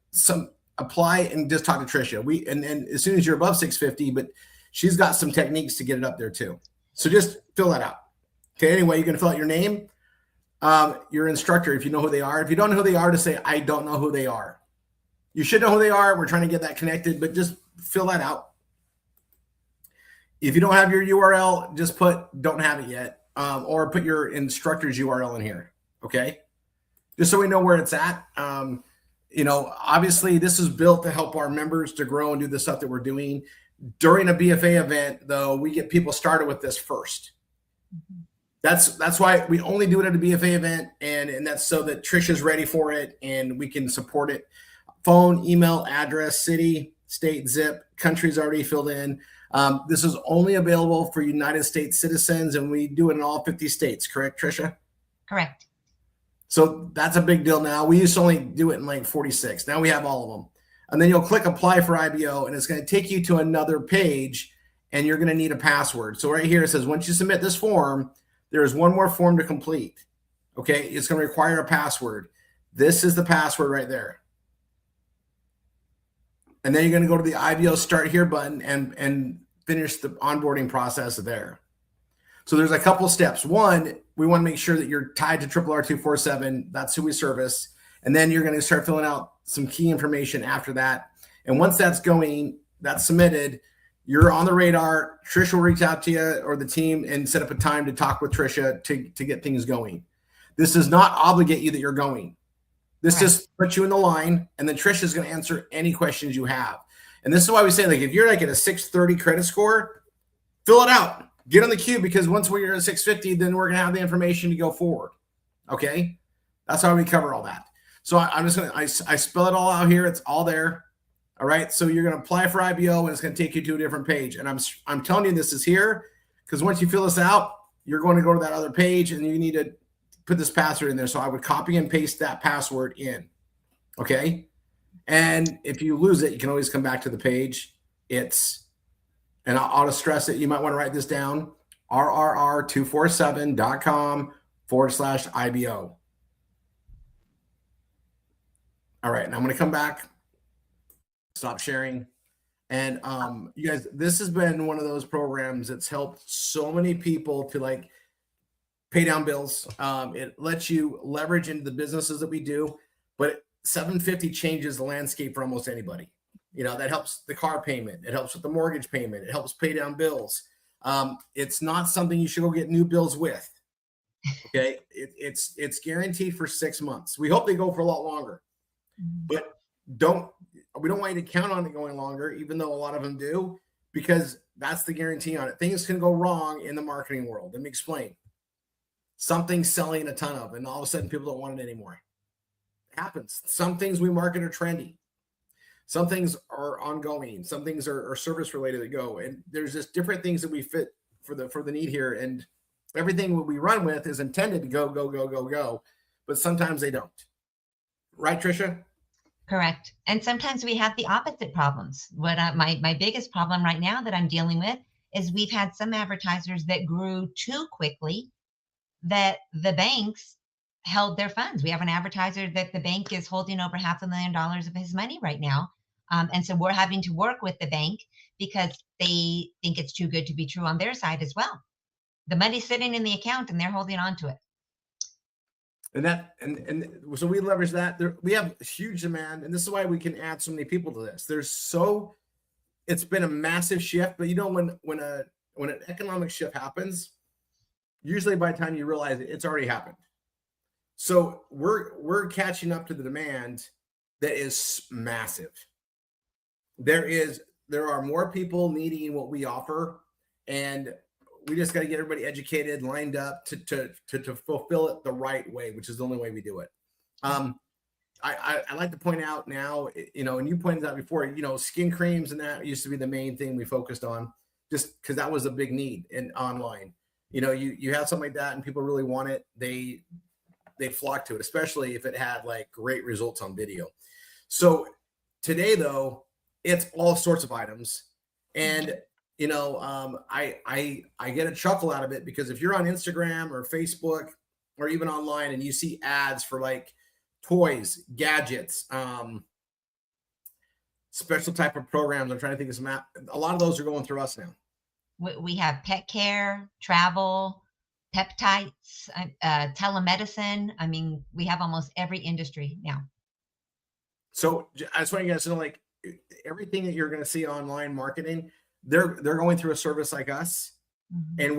apply and just talk to Tricia. And as soon as you're above 650, but she's got some techniques to get it up there too. So just fill that out. Okay. Anyway, you're going to fill out your name, your instructor, if you know who they are. If you don't know who they are, to say, I don't know who they are. You should know who they are. We're trying to get that connected, but just fill that out. If you don't have your URL, just put don't have it yet, or put your instructor's URL in here. Okay. Just so we know where it's at. Obviously this is built to help our members to grow and do the stuff that we're doing. During a BFA event, though, we get people started with this first. That's why we only do it at a BFA event, and that's so that Tricia's ready for it and we can support it. Phone, email, address, city, state, zip, country's already filled in. This is only available for United States citizens, and we do it in all 50 states, correct, Tricia? Correct. So that's a big deal now. We used to only do it in like 46. Now we have all of them. And then you'll click apply for IBO, and it's going to take you to another page, and you're going to need a password. So right here it says, once you submit this form, there is one more form to complete. Okay, it's going to require a password. This is the password right there. And then you're going to go to the IBO Start Here button and finish the onboarding process there. So there's a couple steps. One, we want to make sure that you're tied to RRR247. That's who we service. And then you're going to start filling out some key information after that. And once that's submitted, you're on the radar. Trisha will reach out to you or the team and set up a time to talk with Trisha to get things going. This does not obligate you that you're going. This just puts you in the line, and then Trisha is going to answer any questions you have. And this is why we say, like, if you're like at a 630 credit score, fill it out. Get on the queue, because once we're at 650, then we're going to have the information to go forward. Okay? That's how we cover all that. So I'm just going to, I spell it all out here. It's all there. All right. So you're going to apply for IBO, and it's going to take you to a different page. And I'm telling you, this is here because once you fill this out, you're going to go to that other page and you need to put this password in there. So I would copy and paste that password in. Okay. And if you lose it, you can always come back to the page. And I'll just stress it. You might want to write this down: rrr247.com/IBO. All right. And I'm going to come back, stop sharing. And you guys, this has been one of those programs that's helped so many people to like pay down bills. It lets you leverage into the businesses that we do, but 750 changes the landscape for almost anybody. You know, that helps the car payment. It helps with the mortgage payment. It helps pay down bills. It's not something you should go get new bills with. Okay. It's guaranteed for 6 months. We hope they go for a lot longer, but we don't want you to count on it going longer, even though a lot of them do, because that's the guarantee on it. Things can go wrong in the marketing world. Let me explain. Something's selling a ton of, and all of a sudden people don't want it anymore. It happens. Some things we market are trendy. Some things are ongoing. Some things are service related that go. And there's just different things that we fit for the need here. And everything we run with is intended to go. But sometimes they don't. Right, Trisha? Correct. And sometimes we have the opposite problems. What my biggest problem right now that I'm dealing with is we've had some advertisers that grew too quickly that the banks held their funds. We have an advertiser that the bank is holding over $500,000 of his money right now. And so we're having to work with the bank because they think it's too good to be true on their side as well. The money's sitting in the account and they're holding on to it. And so we leverage that. We have huge demand, and this is why we can add so many people to this. It's been a massive shift, but you know, when an economic shift happens, usually by the time you realize it, it's already happened. So we're catching up to the demand that is massive. There are more people needing what we offer, and we just got to get everybody educated, lined up to fulfill it the right way, which is the only way we do it. I like to point out now, you know, and you pointed out before, you know, skin creams and that used to be the main thing we focused on, just because that was a big need in online. You know, you have something like that and people really want it, they flock to it, especially if it had like great results on video. So today though, it's all sorts of items. And you know, I get a chuckle out of it because if you're on Instagram or Facebook or even online and you see ads for like toys, gadgets, special type of programs, I'm trying to think of some a lot of those are going through us now. We have pet care, travel, peptides, telemedicine. I mean, we have almost every industry now. So I just want you guys to know, like, everything that you're going to see online marketing, they're going through a service like us, and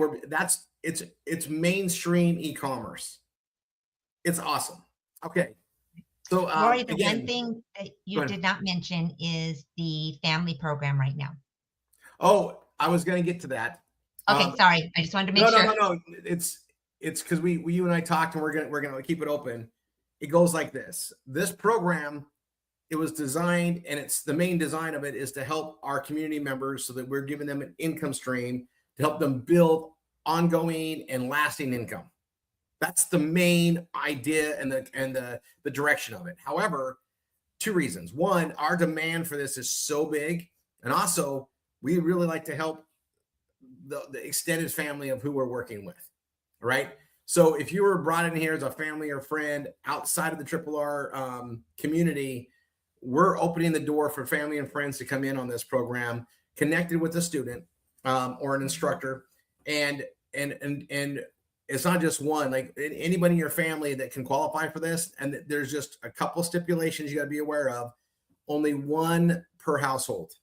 it's mainstream e-commerce. It's awesome. Okay. So Rory, the one thing that you did not mention is the family program right now. Oh, I was going to get to that. Okay, sorry. I just wanted to make sure. No. It's because you and I talked, and we're gonna keep it open. It goes like this. This program, it was designed, and it's the main design of it is to help our community members so that we're giving them an income stream to help them build ongoing and lasting income. That's the main idea and the direction of it. However, two reasons. One, our demand for this is so big, and also we really like to help the extended family of who we're working with. Right. So if you were brought in here as a family or friend outside of the RRR community, we're opening the door for family and friends to come in on this program, connected with the student. or an instructor, and it's not just one. Like anybody in your family that can qualify for this, and there's just a couple stipulations you got to be aware of. Only one per household.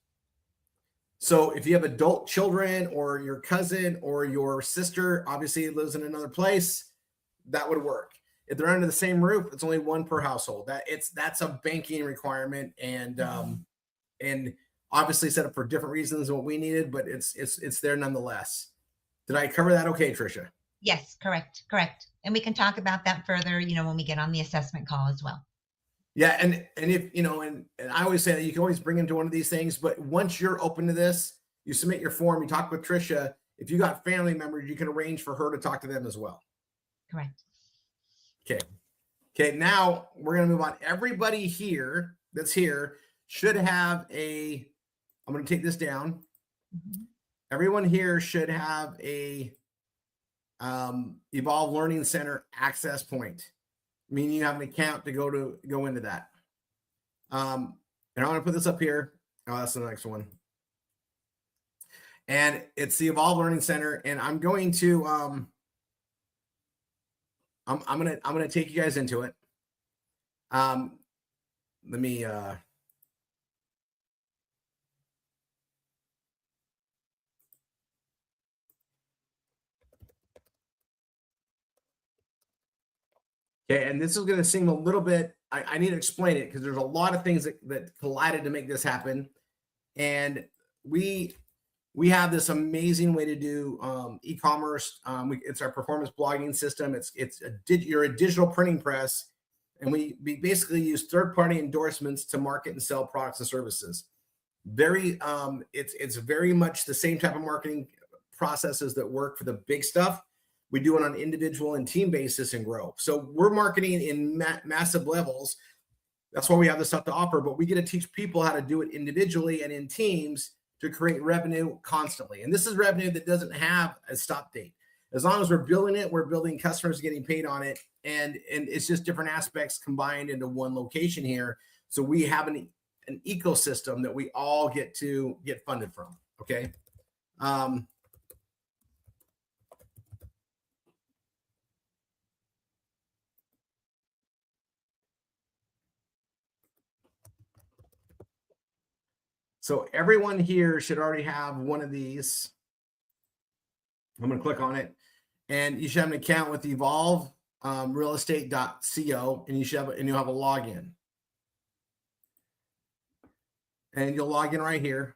So if you have adult children or your cousin or your sister obviously lives in another place, that would work. If they're under the same roof, it's only one per household. That's a banking requirement, and obviously set up for different reasons than what we needed, but it's there nonetheless. Did I cover that okay, Tricia? Yes, correct. And we can talk about that further, when we get on the assessment call as well. Yeah, and if and I always say that you can always bring them to one of these things, but once you're open to this, you submit your form, you talk with Tricia. If you got family members, you can arrange for her to talk to them as well. Correct. Okay. Now we're gonna move on. Everybody here that's here should have a. I'm gonna take this down. Mm-hmm. Everyone here should have a Evolve Learning Center access point, meaning you have an account to go into that. And I'm going to put this up here. Oh, that's the next one. And it's the Evolve Learning Center, and I'm going to I'm going to take you guys into it. Let me Okay, and this is going to seem a little bit, I need to explain it because there's a lot of things that collided to make this happen. And we have this amazing way to do e-commerce. It's our performance blogging system. You're a digital printing press, and we basically use third-party endorsements to market and sell products and services. It's very much the same type of marketing processes that work for the big stuff. We do it on individual and team basis and grow. So we're marketing in massive levels. That's why we have this stuff to offer, but we get to teach people how to do it individually and in teams to create revenue constantly. And this is revenue that doesn't have a stop date. As long as we're building it, we're building customers getting paid on it. And it's just different aspects combined into one location here. So we have an ecosystem that we all get to get funded from. Okay. So everyone here should already have one of these. I'm going to click on it, and you should have an account with Evolve realestate.co, and you'll have a login. And you'll log in right here.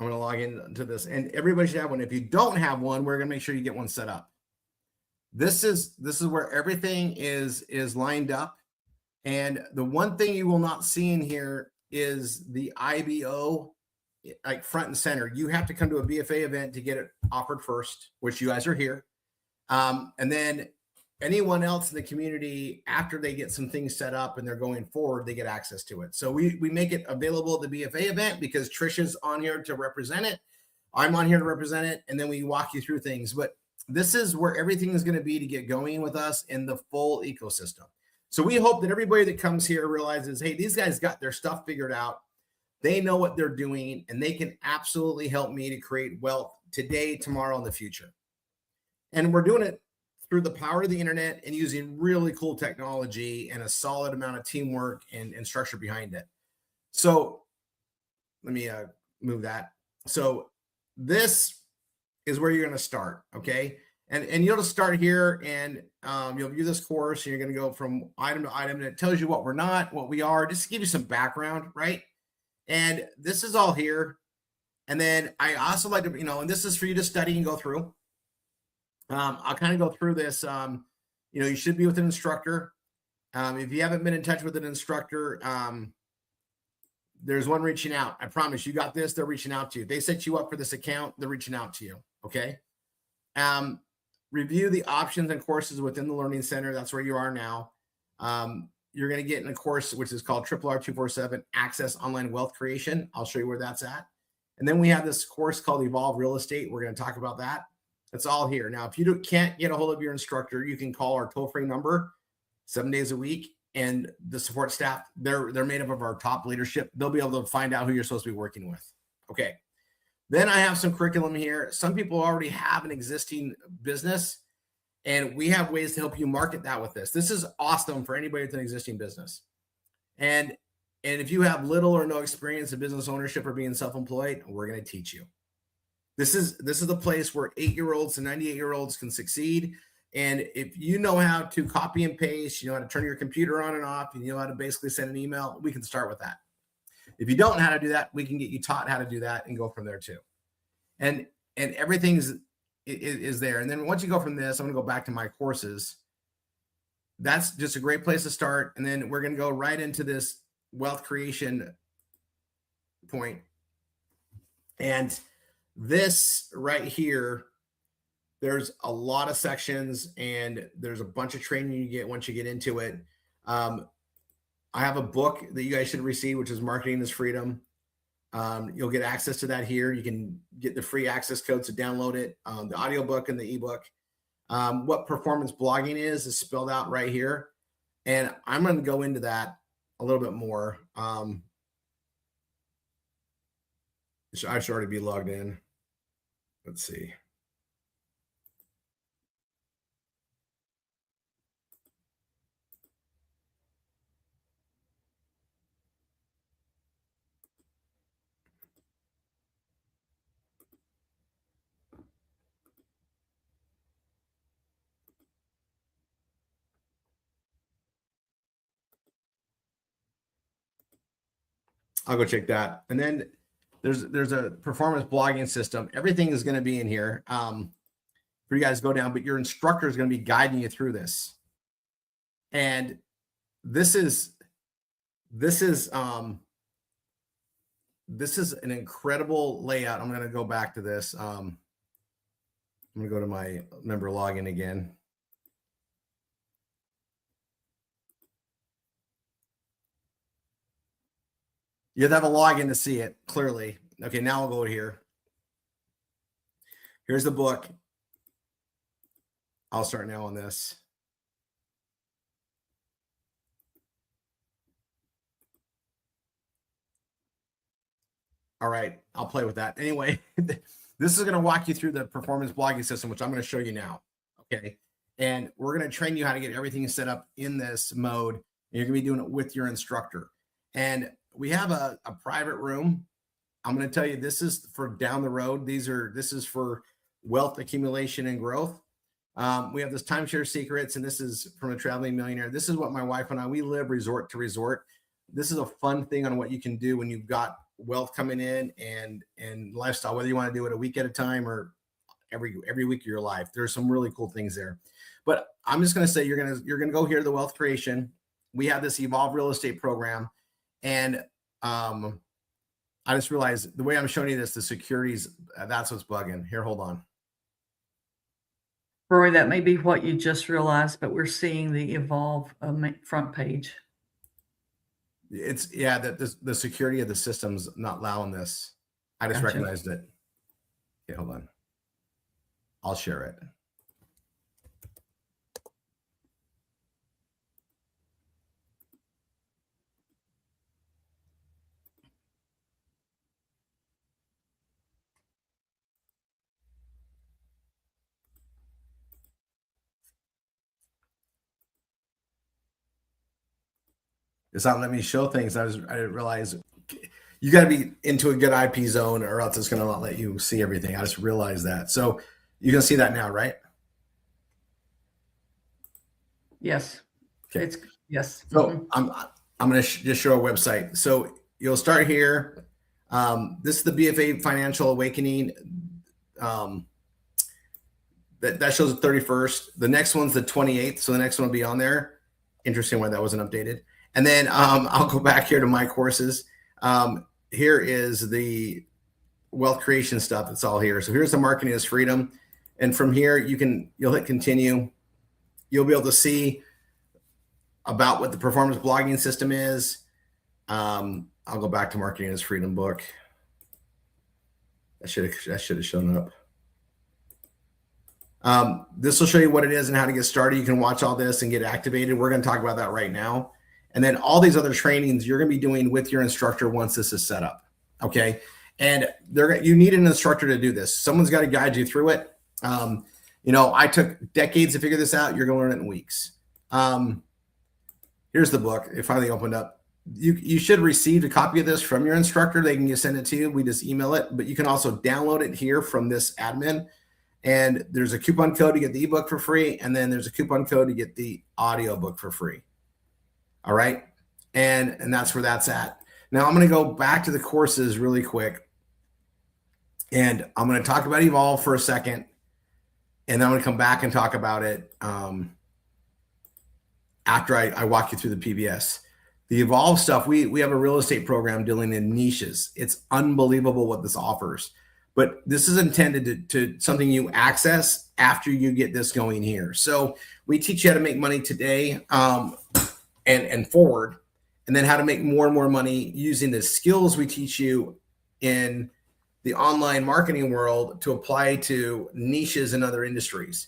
I'm going to log into this, and everybody should have one. If you don't have one, we're going to make sure you get one set up. This is where everything is lined up. And the one thing you will not see in here is the IBO, like front and center. You have to come to a BFA event to get it offered first, which you guys are here. And then anyone else in the community, after they get some things set up and they're going forward, they get access to it. So we make it available at the BFA event because Trisha's on here to represent it. I'm on here to represent it. And then we walk you through things. But this is where everything is going to be to get going with us in the full ecosystem. So we hope that everybody that comes here realizes, hey, these guys got their stuff figured out. They know what they're doing, and they can absolutely help me to create wealth today, tomorrow, and the future. And we're doing it through the power of the internet and using really cool technology and a solid amount of teamwork and structure behind it. So let me move that. So this is where you're going to start, okay? And you'll just start here, and you'll view this course, and you're going to go from item to item, and it tells you what we're not, what we are, just to give you some background, right? And this is all here. And then I also like to, and this is for you to study and go through. I'll kind of go through this. You should be with an instructor. If you haven't been in touch with an instructor, there's one reaching out. I promise you got this. They're reaching out to you. They set you up for this account. They're reaching out to you. Okay. Review the options and courses within the Learning Center. That's where you are now. You're going to get in a course, which is called RRR247 Access Online Wealth Creation. I'll show you where that's at. And then we have this course called Evolve Real Estate. We're going to talk about that. It's all here. Now, if you can't get a hold of your instructor, you can call our toll-free number, 7 days a week. And the support staff, they're made up of our top leadership. They'll be able to find out who you're supposed to be working with. Okay. Then I have some curriculum here. Some people already have an existing business, and we have ways to help you market that with this. This is awesome for anybody with an existing business. And if you have little or no experience in business ownership or being self-employed, we're going to teach you. This is the place where 8-year-olds and 98-year-olds can succeed. And if you know how to copy and paste, you know how to turn your computer on and off, and you know how to basically send an email, we can start with that. If you don't know how to do that, we can get you taught how to do that and go from there too. And everything is there. And then once you go from this, I'm going to go back to my courses. That's just a great place to start. And then we're going to go right into this wealth creation point. And this right here, there's a lot of sections, and there's a bunch of training you get once you get into it. I have a book that you guys should receive, which is Marketing is Freedom. You'll get access to that here. You can get the free access code to download it, the audiobook and the ebook. What performance blogging is spelled out right here. And I'm going to go into that a little bit more. I should already be logged in. Let's see. I'll go check that. And then there's a performance blogging system. Everything is going to be in here for you guys to go down, but your instructor is going to be guiding you through this. And this is an incredible layout. I'm going to go back to this. I'm going to go to my member login again. You have to have a login to see it clearly. Okay, now I'll go here. Here's the book. I'll start now on this. All right, I'll play with that. Anyway, this is going to walk you through the performance blogging system, which I'm going to show you now. Okay, and we're going to train you how to get everything set up in this mode. And you're going to be doing it with your instructor. And we have a private room. I'm going to tell you, this is for down the road. This is for wealth accumulation and growth. We have this timeshare secrets, and this is from a traveling millionaire. This is what my wife and I, we live resort to resort. This is a fun thing on what you can do when you've got wealth coming in and lifestyle, whether you want to do it a week at a time or every week of your life. There's some really cool things there. But I'm just going to say, you're going to go here to the wealth creation. We have this Evolve Real Estate program. And I just realized the way I'm showing you this, the securities, that's what's bugging. Here, hold on. Roy, that may be what you just realized, but we're seeing the Evolve front page. It's that the security of the system's not allowing this. I just recognized it. Okay, hold on. I'll share it. It's not letting me show things. I didn't realize you got to be into a good IP zone, or else it's going to not let you see everything. I just realized that. So you can see that now, right? Yes. Okay. Yes. So I'm going to just show a website. So you'll start here. This is the BFA Financial Awakening. That shows the 31st. The next one's the 28th. So the next one will be on there. Interesting why that wasn't updated. And then I'll go back here to my courses. Here is the wealth creation stuff. It's all here. So here's the Marketing is Freedom. And from here, you'll hit continue. You'll be able to see about what the performance blogging system is. I'll go back to Marketing is Freedom book. That should have shown up. This will show you what it is and how to get started. You can watch all this and get activated. We're going to talk about that right now. And then all these other trainings you're going to be doing with your instructor once this is set up. Okay. And you need an instructor to do this. Someone's got to guide you through it. I took decades to figure this out. You're going to learn it in weeks. Here's the book. It finally opened up. You should receive a copy of this from your instructor. They can just send it to you. We just email it, but you can also download it here from this admin. And there's a coupon code to get the ebook for free. And then there's a coupon code to get the audio book for free. All right. And that's where that's at. Now I'm going to go back to the courses really quick. And I'm going to talk about Evolve for a second. And then I'm going to come back and talk about it after I walk you through the PBS. The Evolve stuff, we have a real estate program dealing in niches. It's unbelievable what this offers. But this is intended to something you access after you get this going here. So we teach you how to make money today and forward, and then how to make more and more money using the skills we teach you in the online marketing world to apply to niches and other industries.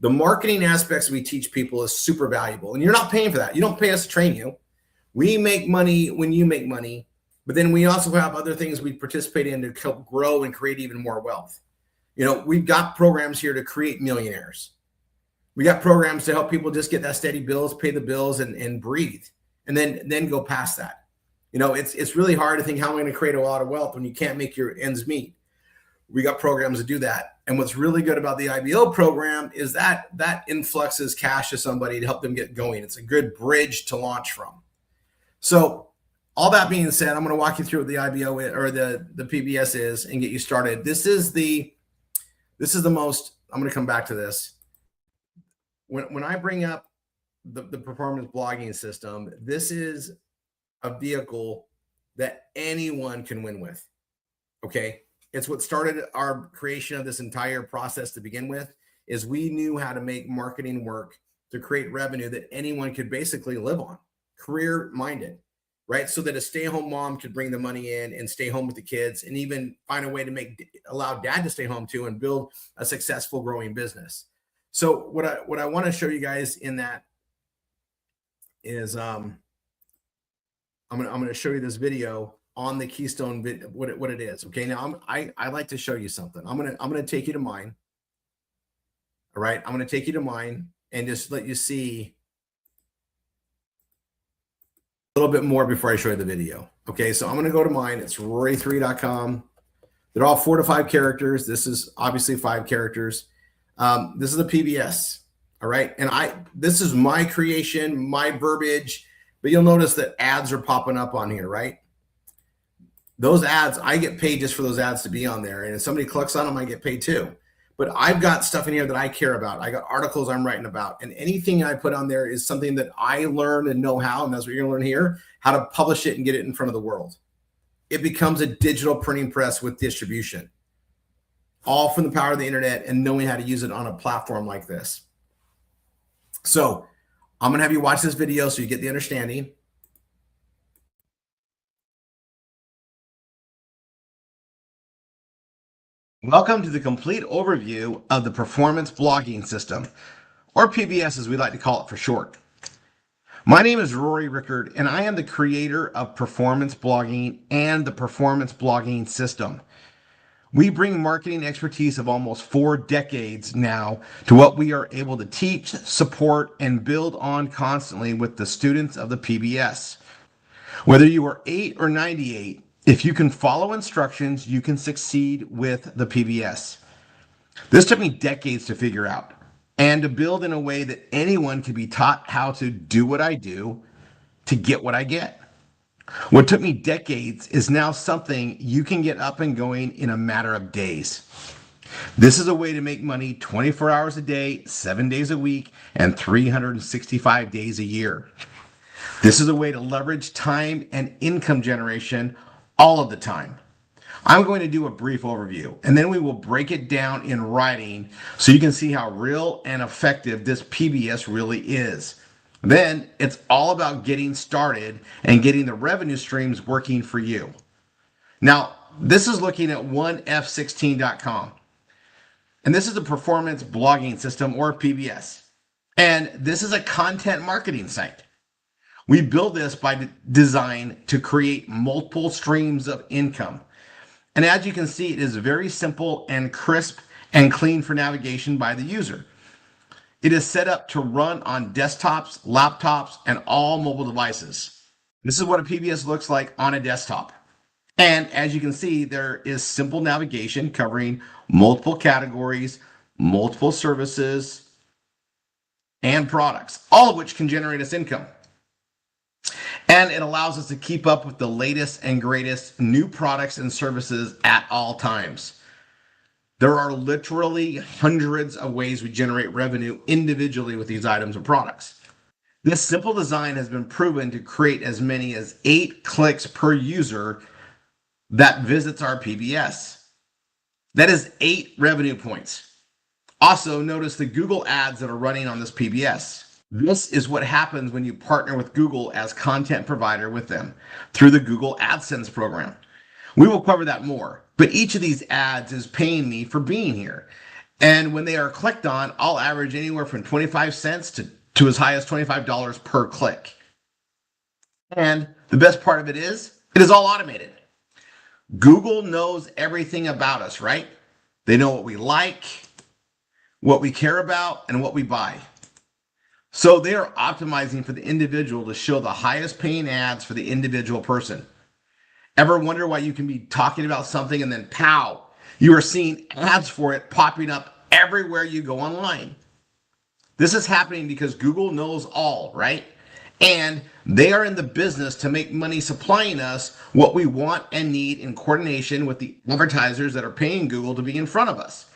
The marketing aspects we teach people is super valuable, and you're not paying for that. You don't pay us to train you. We make money when you make money. But then we also have other things we participate in to help grow and create even more wealth. We've got programs here to create millionaires. We got programs to help people just get that steady bills, pay the bills, and breathe, and then go past that. It's really hard to think, how am I going to create a lot of wealth when you can't make your ends meet? We got programs to do that. And what's really good about the IBO program is that influxes cash to somebody to help them get going. It's a good bridge to launch from. So all that being said, I'm going to walk you through what the IBO or the PBS is and get you started. This is the most, I'm going to come back to this. When I bring up the performance blogging system, this is a vehicle that anyone can win with. Okay. It's what started our creation of this entire process to begin with, is we knew how to make marketing work to create revenue that anyone could basically live on, career minded. Right? So that a stay-at-home mom could bring the money in and stay home with the kids, and even find a way to allow dad to stay home too and build a successful growing business. So what I want to show you guys in that is I'm going to show you this video on the Keystone what it is. Okay. Now I like to show you something. I'm going to take you to mine. All right. I'm going to take you to mine and just let you see a little bit more before I show you the video. Okay, so I'm going to go to mine. It's rory3.com. They're all 4 to 5 characters. This is obviously 5 characters. This is the PBS. All right, and this is my creation, my verbiage, but you'll notice that ads are popping up on here, right? Those ads, I get paid just for those ads to be on there, and if somebody clicks on them, I get paid too. But I've got stuff in here that I care about. I got articles I'm writing about, and anything I put on there is something that I learn and know how, and that's what you're gonna learn here, how to publish it and get it in front of the world. It becomes a digital printing press with distribution, all from the power of the internet and knowing how to use it on a platform like this. So I'm gonna have you watch this video so you get the understanding. Welcome to the complete overview of the Performance Blogging System, or PBS as we like to call it for short. My name is Rory Rickard, and I am the creator of Performance Blogging and the Performance Blogging System. We bring marketing expertise of almost 4 decades now to what we are able to teach, support, and build on constantly with the students of the PBS. Whether you are 8 or 98, if you can follow instructions, you can succeed with the PBS. This took me decades to figure out and to build in a way that anyone can be taught how to do what I do to get what I get. What took me decades is now something you can get up and going in a matter of days. This is a way to make money 24 hours a day, 7 days a week, and 365 days a year. This is a way to leverage time and income generation all of the time. I'm going to do a brief overview, and then we will break it down in writing so you can see how real and effective this PBS really is. Then it's all about getting started and getting the revenue streams working for you. Now, this is looking at 1f16.com. And this is a performance blogging system, or PBS. And this is a content marketing site. We build this by design to create multiple streams of income. And as you can see, it is very simple and crisp and clean for navigation by the user. It is set up to run on desktops, laptops, and all mobile devices. This is what a PBS looks like on a desktop. And as you can see, there is simple navigation covering multiple categories, multiple services, and products, all of which can generate us income. And it allows us to keep up with the latest and greatest new products and services at all times. There are literally hundreds of ways we generate revenue individually with these items or products. This simple design has been proven to create as many as 8 clicks per user that visits our PBS. That is 8 revenue points. Also, notice the Google ads that are running on this PBS. This is what happens when you partner with Google as content provider with them through the Google AdSense program. We will cover that more, but each of these ads is paying me for being here. And when they are clicked on, I'll average anywhere from 25 cents to as high as $25 per click. And the best part of it is all automated. Google knows everything about us, right? They know what we like, what we care about, and what we buy. So they are optimizing for the individual to show the highest paying ads for the individual person. Ever wonder why you can be talking about something and then pow, you are seeing ads for it popping up everywhere you go online? This is happening because Google knows all, right? And they are in the business to make money supplying us what we want and need in coordination with the advertisers that are paying Google to be in front of us.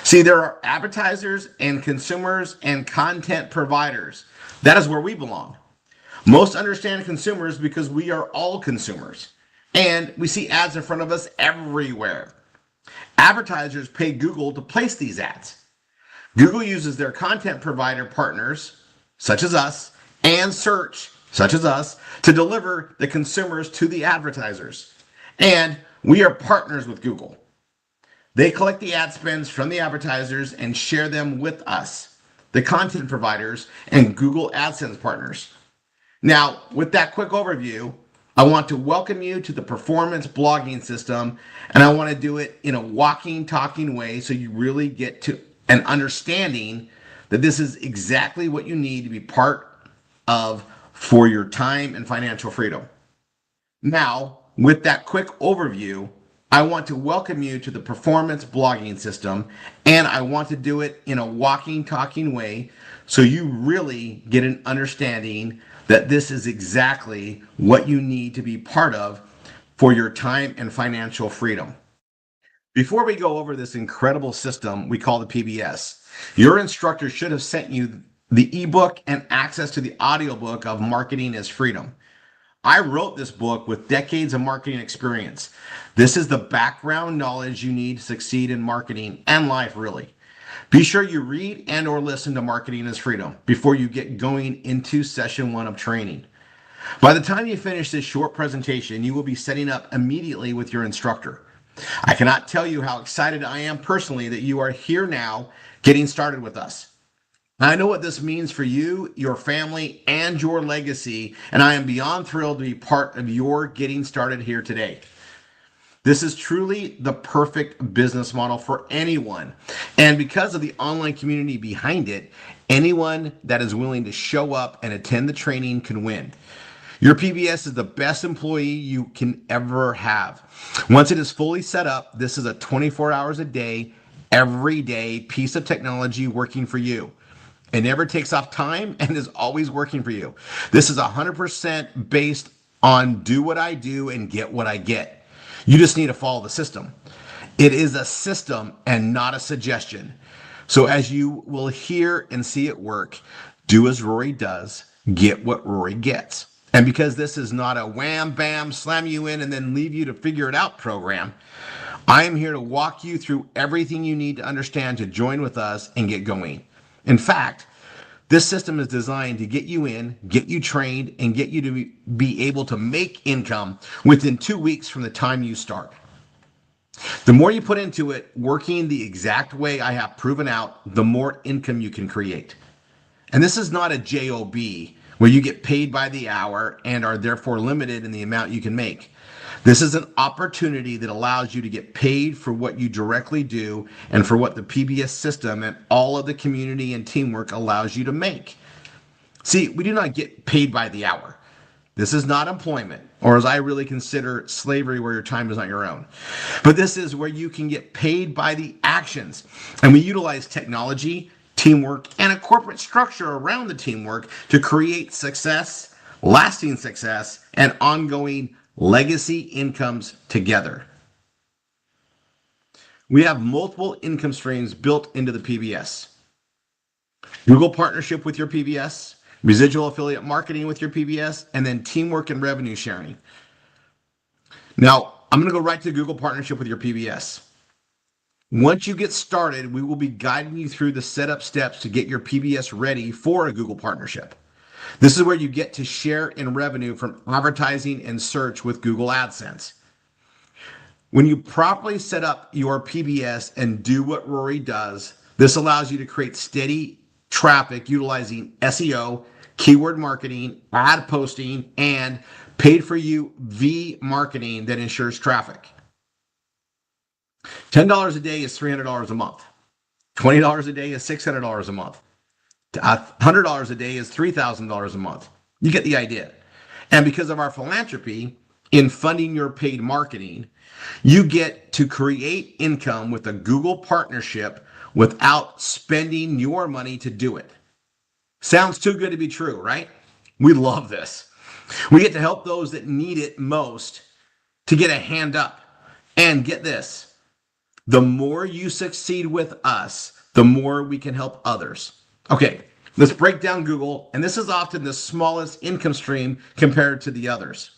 See, there are advertisers and consumers and content providers. That is where we belong. Most understand consumers because we are all consumers. And we see ads in front of us everywhere. Advertisers pay Google to place these ads. Google uses their content provider partners, such as us, and search, such as us, to deliver the consumers to the advertisers. And we are partners with Google. They collect the ad spends from the advertisers and share them with us, the content providers and Google AdSense partners. Now, with that quick overview, I want to welcome you to the performance blogging system, and I want to do it in a walking, talking way so you really get to an understanding that this is exactly what you need to be part of for your time and financial freedom. Now, with that quick overview, I want to welcome you to the performance blogging system, and I want to do it in a walking, talking way so you really get an understanding that this is exactly what you need to be part of for your time and financial freedom. Before we go over this incredible system we call the PBS, your instructor should have sent you the ebook and access to the audiobook of Marketing is Freedom. I wrote this book with decades of marketing experience. This is the background knowledge you need to succeed in marketing and life, really. Be sure you read and or listen to Marketing is Freedom before you get going into session 1 of training. By the time you finish this short presentation, you will be setting up immediately with your instructor. I cannot tell you how excited I am personally that you are here now getting started with us. I know what this means for you, your family, and your legacy, and I am beyond thrilled to be part of your getting started here today. This is truly the perfect business model for anyone. And because of the online community behind it, anyone that is willing to show up and attend the training can win. Your PBS is the best employee you can ever have. Once it is fully set up, this is a 24 hours a day, every day piece of technology working for you. It never takes off time and is always working for you. This is 100% based on do what I do and get what I get. You just need to follow the system. It is a system and not a suggestion. So as you will hear and see it work, do as Rory does, get what Rory gets. And because this is not a wham, bam, slam you in and then leave you to figure it out program, I am here to walk you through everything you need to understand to join with us and get going. In fact, this system is designed to get you in, get you trained, and get you to be able to make income within 2 weeks from the time you start. The more you put into it, working the exact way I have proven out, the more income you can create. And this is not a job where you get paid by the hour and are therefore limited in the amount you can make. This is an opportunity that allows you to get paid for what you directly do and for what the PBS system and all of the community and teamwork allows you to make. See, we do not get paid by the hour. This is not employment, or as I really consider slavery, where your time is not your own. But this is where you can get paid by the actions. And we utilize technology, teamwork, and a corporate structure around the teamwork to create success, lasting success, and ongoing legacy incomes together. We have multiple income streams built into the PBS. Google partnership with your PBS, residual affiliate marketing with your PBS, and then teamwork and revenue sharing. Now, I'm going to go right to Google partnership with your PBS. Once you get started, we will be guiding you through the setup steps to get your PBS ready for a Google partnership. This is where you get to share in revenue from advertising and search with Google AdSense. When you properly set up your PBS and do what Rory does, this allows you to create steady traffic utilizing SEO, keyword marketing, ad posting, and paid for you V marketing that ensures traffic. $10 a day is $300 a month. $20 a day is $600 a month. $100 a day is $3,000 a month. You get the idea. And because of our philanthropy in funding your paid marketing, you get to create income with a Google partnership without spending your money to do it. Sounds too good to be true, right? We love this. We get to help those that need it most to get a hand up. And get this, the more you succeed with us, the more we can help others. Okay, let's break down Google, and this is often the smallest income stream compared to the others.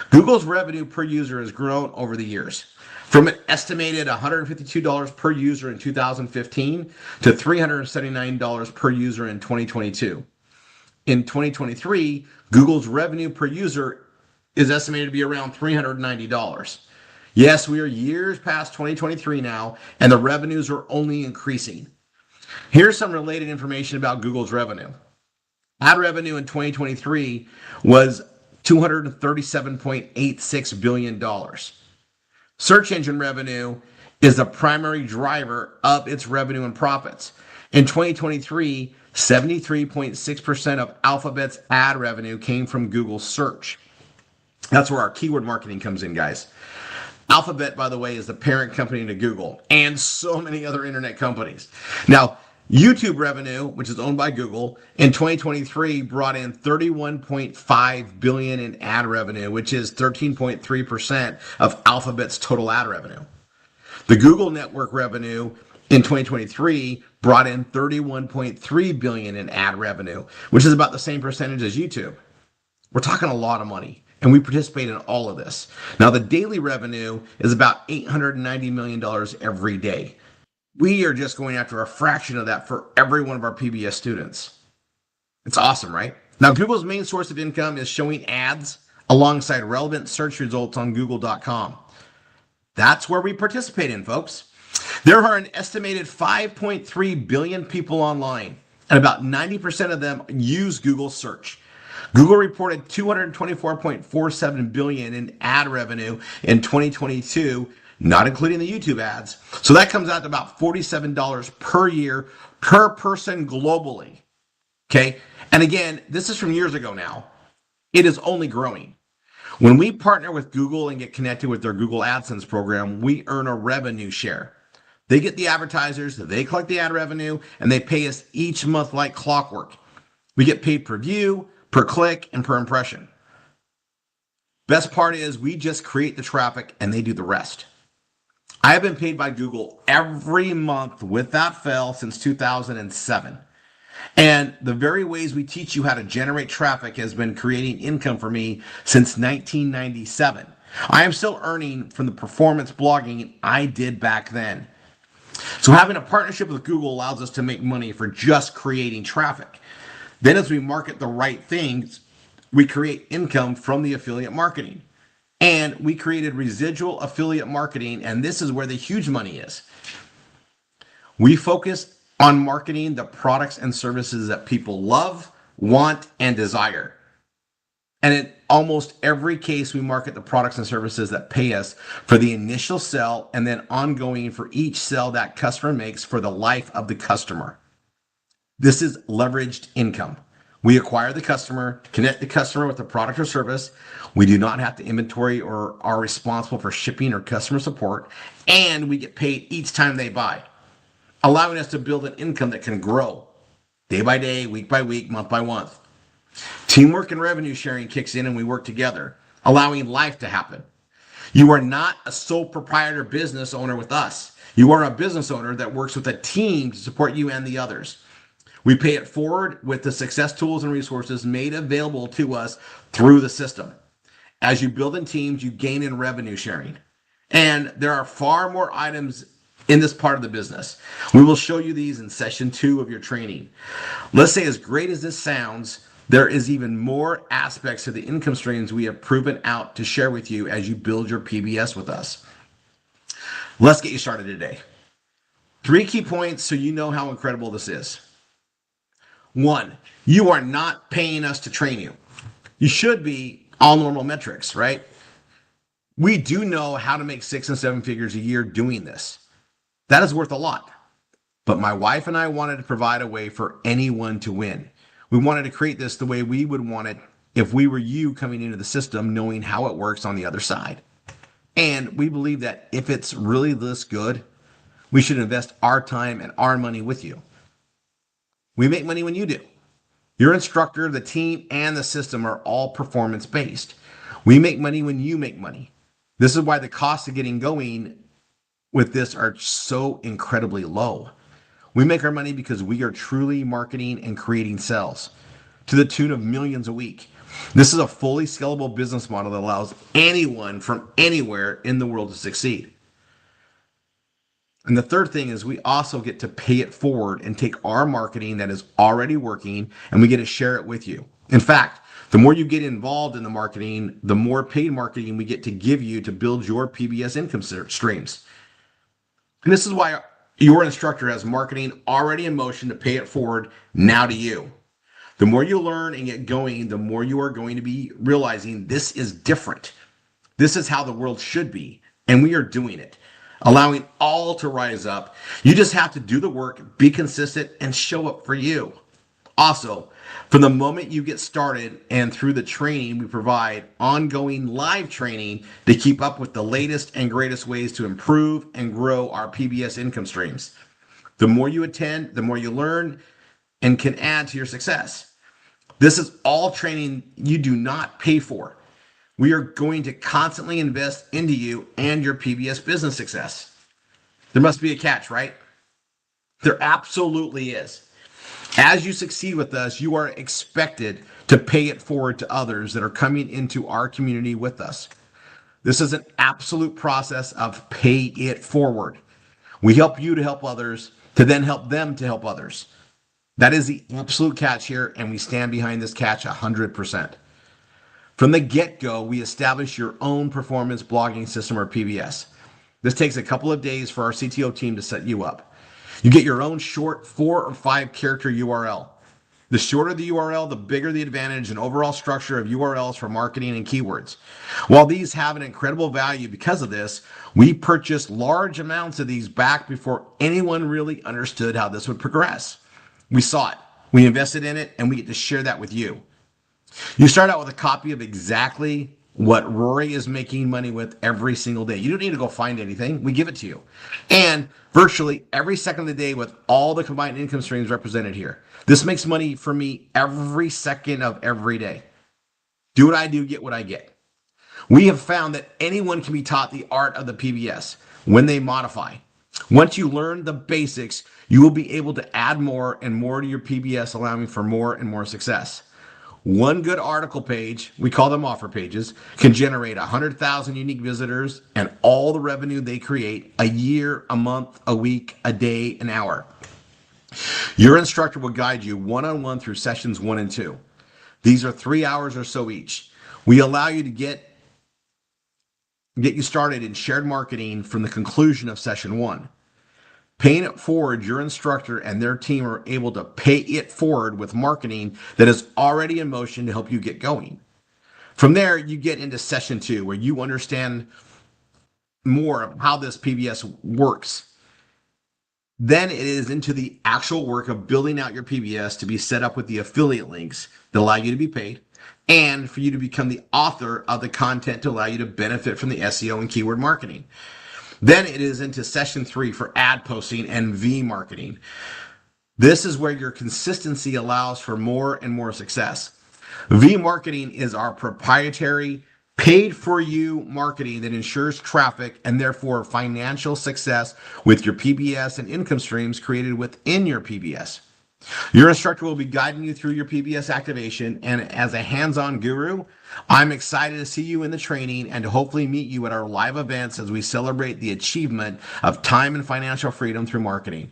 Google's revenue per user has grown over the years, from an estimated $152 per user in 2015 to $379 per user in 2022. In 2023, Google's revenue per user is estimated to be around $390. Yes, we are years past 2023 now, and the revenues are only increasing. Here's some related information about Google's revenue. Ad revenue in 2023 was $237.86 billion. Search engine revenue is the primary driver of its revenue and profits. In 2023, 73.6% of Alphabet's ad revenue came from Google search. That's where our keyword marketing comes in, guys. Alphabet, by the way, is the parent company to Google and so many other internet companies. Now, YouTube revenue, which is owned by Google, in 2023 brought in $31.5 billion in ad revenue, which is 13.3% of Alphabet's total ad revenue. The Google network revenue in 2023 brought in $31.3 billion in ad revenue, which is about the same percentage as YouTube. We're talking a lot of money, and we participate in all of this. Now, the daily revenue is about $890 million every day. We are just going after a fraction of that for every one of our PBS students. It's awesome, right? Now, Google's main source of income is showing ads alongside relevant search results on google.com. That's where we participate in, folks. There are an estimated 5.3 billion people online, and about 90% of them use Google search. Google reported $224.47 billion in ad revenue in 2022, not including the YouTube ads. So that comes out to about $47 per year per person globally. Okay. And again, this is from years ago now. It is only growing. When we partner with Google and get connected with their Google AdSense program, we earn a revenue share. They get the advertisers, they collect the ad revenue, and they pay us each month like clockwork. We get paid per view, per click, and per impression. Best part is we just create the traffic and they do the rest. I have been paid by Google every month without fail since 2007. And the very ways we teach you how to generate traffic has been creating income for me since 1997. I am still earning from the performance blogging I did back then. So having a partnership with Google allows us to make money for just creating traffic. Then as we market the right things, we create income from the affiliate marketing. And we created residual affiliate marketing, and this is where the huge money is. We focus on marketing the products and services that people love, want, and desire. And in almost every case, we market the products and services that pay us for the initial sell and then ongoing for each sell that customer makes for the life of the customer. This is leveraged income. We acquire the customer, connect the customer with the product or service. We do not have to inventory or are responsible for shipping or customer support, and we get paid each time they buy, allowing us to build an income that can grow day by day, week by week, month by month. Teamwork and revenue sharing kicks in and we work together, allowing life to happen. You are not a sole proprietor business owner with us. You are a business owner that works with a team to support you and the others. We pay it forward with the success tools and resources made available to us through the system. As you build in teams, you gain in revenue sharing. And there are far more items in this part of the business. We will show you these in session 2 of your training. Let's say, as great as this sounds, there is even more aspects to the income streams we have proven out to share with you as you build your PBS with us. Let's get you started today. 3 key points so you know how incredible this is. 1, you are not paying us to train you. You should be all normal metrics, right? We do know how to make 6 and 7 figures a year doing this. That is worth a lot. But my wife and I wanted to provide a way for anyone to win. We wanted to create this the way we would want it if we were you coming into the system, knowing how it works on the other side. And we believe that if it's really this good, we should invest our time and our money with you. We make money when you do. Your instructor, the team, and the system are all performance-based. We make money when you make money. This is why the costs of getting going with this are so incredibly low. We make our money because we are truly marketing and creating sales to the tune of millions a week. This is a fully scalable business model that allows anyone from anywhere in the world to succeed. And the third thing is we also get to pay it forward and take our marketing that is already working and we get to share it with you. In fact, the more you get involved in the marketing, the more paid marketing we get to give you to build your PBS income streams. And this is why your instructor has marketing already in motion to pay it forward now to you. The more you learn and get going, the more you are going to be realizing this is different. This is how the world should be. And we are doing it, allowing all to rise up. You just have to do the work, be consistent, and show up for you. Also, from the moment you get started and through the training, we provide ongoing live training to keep up with the latest and greatest ways to improve and grow our PBS income streams. The more you attend, the more you learn and can add to your success. This is all training you do not pay for. We are going to constantly invest into you and your PBS business success. There must be a catch, right? There absolutely is. As you succeed with us, you are expected to pay it forward to others that are coming into our community with us. This is an absolute process of pay it forward. We help you to help others, to then help them to help others. That is the absolute catch here, and we stand behind this catch 100%. From the get-go, we establish your own performance blogging system, or PBS. This takes a couple of days for our CTO team to set you up. You get your own short 4 or 5 character URL. The shorter the URL, the bigger the advantage and overall structure of URLs for marketing and keywords. While these have an incredible value because of this, we purchased large amounts of these back before anyone really understood how this would progress. We saw it, we invested in it, and we get to share that with you. You start out with a copy of exactly what Rory is making money with every single day. You don't need to go find anything. We give it to you. And virtually every second of the day with all the combined income streams represented here. This makes money for me every second of every day. Do what I do, get what I get. We have found that anyone can be taught the art of the PBS when they modify. Once you learn the basics, you will be able to add more and more to your PBS, allowing for more and more success. One good article page, we call them offer pages, can generate 100,000 unique visitors and all the revenue they create a year, a month, a week, a day, an hour. Your instructor will guide you one-on-one through sessions 1 and 2. These are 3 hours or so each. We allow you to get get you started in shared marketing from the conclusion of session 1. Paying it forward, your instructor and their team are able to pay it forward with marketing that is already in motion to help you get going. From there, you get into session 2, where you understand more of how this PBS works. Then it is into the actual work of building out your PBS to be set up with the affiliate links that allow you to be paid, and for you to become the author of the content to allow you to benefit from the SEO and keyword marketing. Then it is into session 3 for ad posting and V marketing. This is where your consistency allows for more and more success. V marketing is our proprietary, paid for you marketing that ensures traffic and therefore financial success with your PBS and income streams created within your PBS. Your instructor will be guiding you through your PBS activation, and as a hands-on guru, I'm excited to see you in the training and to hopefully meet you at our live events as we celebrate the achievement of time and financial freedom through marketing.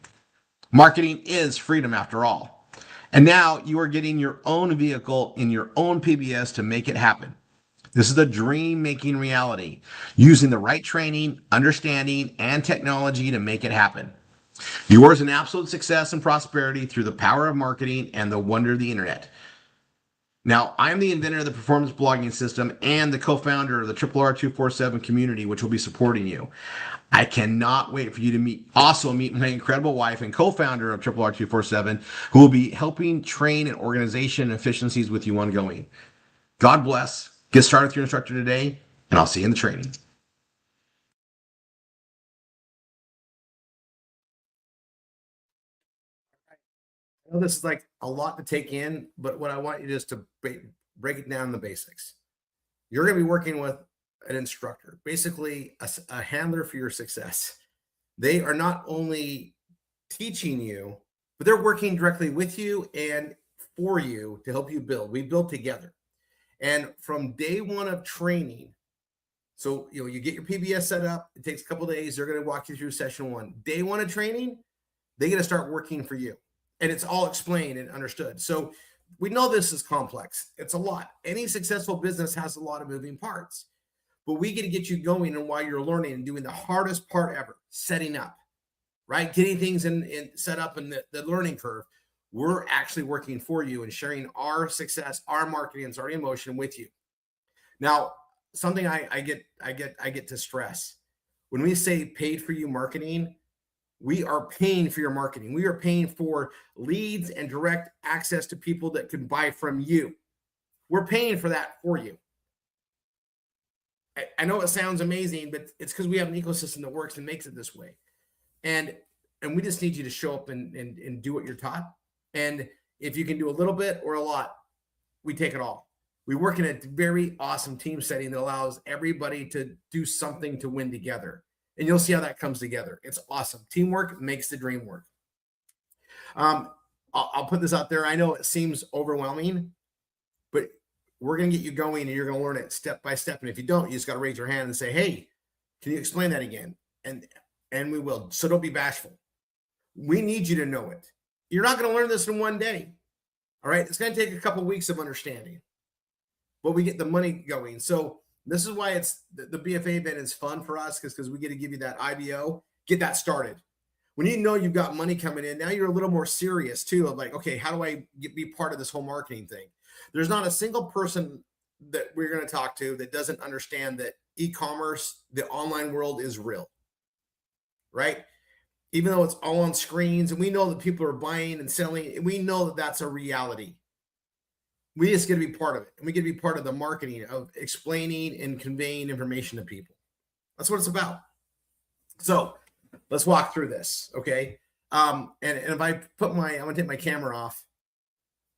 Marketing is freedom after all. And now you are getting your own vehicle in your own PBS to make it happen. This is a dream making reality, using the right training, understanding, and technology to make it happen. Yours an absolute success and prosperity through the power of marketing and the wonder of the internet. Now, I'm the inventor of the performance blogging system and the co-founder of the RRR247 community, which will be supporting you. I cannot wait for you to meet my incredible wife and co-founder of RRR247, who will be helping train and organization efficiencies with you ongoing. God bless. Get started with your instructor today, and I'll see you in the training. I know this is like a lot to take in, but what I want you just to break it down in the basics. You're going to be working with an instructor, basically a handler for your success. They are not only teaching you, but they're working directly with you and for you to help you build. We build together. And from day 1 of training, so you get your PBS set up. It takes a couple of days. They're going to walk you through session 1. Day 1 of training, they're going to start working for you. And it's all explained and understood. So we know this is complex. It's a lot. Any successful business has a lot of moving parts. But we get to get you going, and while you're learning and doing the hardest part ever, setting up, right? Getting things in set up in the learning curve. We're actually working for you and sharing our success, our marketing, and our emotion with you. Now, something I get to stress when we say paid for you marketing, we are paying for your marketing. We are paying for leads and direct access to people that can buy from you. We're paying for that for you. I know it sounds amazing, but it's because we have an ecosystem that works and makes it this way. And we just need you to show up and do what you're taught. And if you can do a little bit or a lot, we take it all. We work in a very awesome team setting that allows everybody to do something to win together. And you'll see how that comes together. It's awesome. Teamwork makes the dream work. I'll put this out there. I know it seems overwhelming, but we're going to get you going and you're going to learn it step by step. And if you don't, you just got to raise your hand and say, hey, can you explain that again? And we will. So don't be bashful. We need you to know it. You're not going to learn this in one day. All right. It's going to take a couple of weeks of understanding, but we get the money going. So this is why it's the BFA event is fun for us, because we get to give you that IBO, get that started. When you know you've got money coming in, now you're a little more serious too of like, okay, how do I be part of this whole marketing thing? There's not a single person that we're going to talk to that doesn't understand that e-commerce, the online world is real, right? Even though it's all on screens and we know that people are buying and selling, we know that that's a reality. We just get to be part of it. And we get to be part of the marketing of explaining and conveying information to people. That's what it's about. So let's walk through this. Okay. And if I I'm going to take my camera off.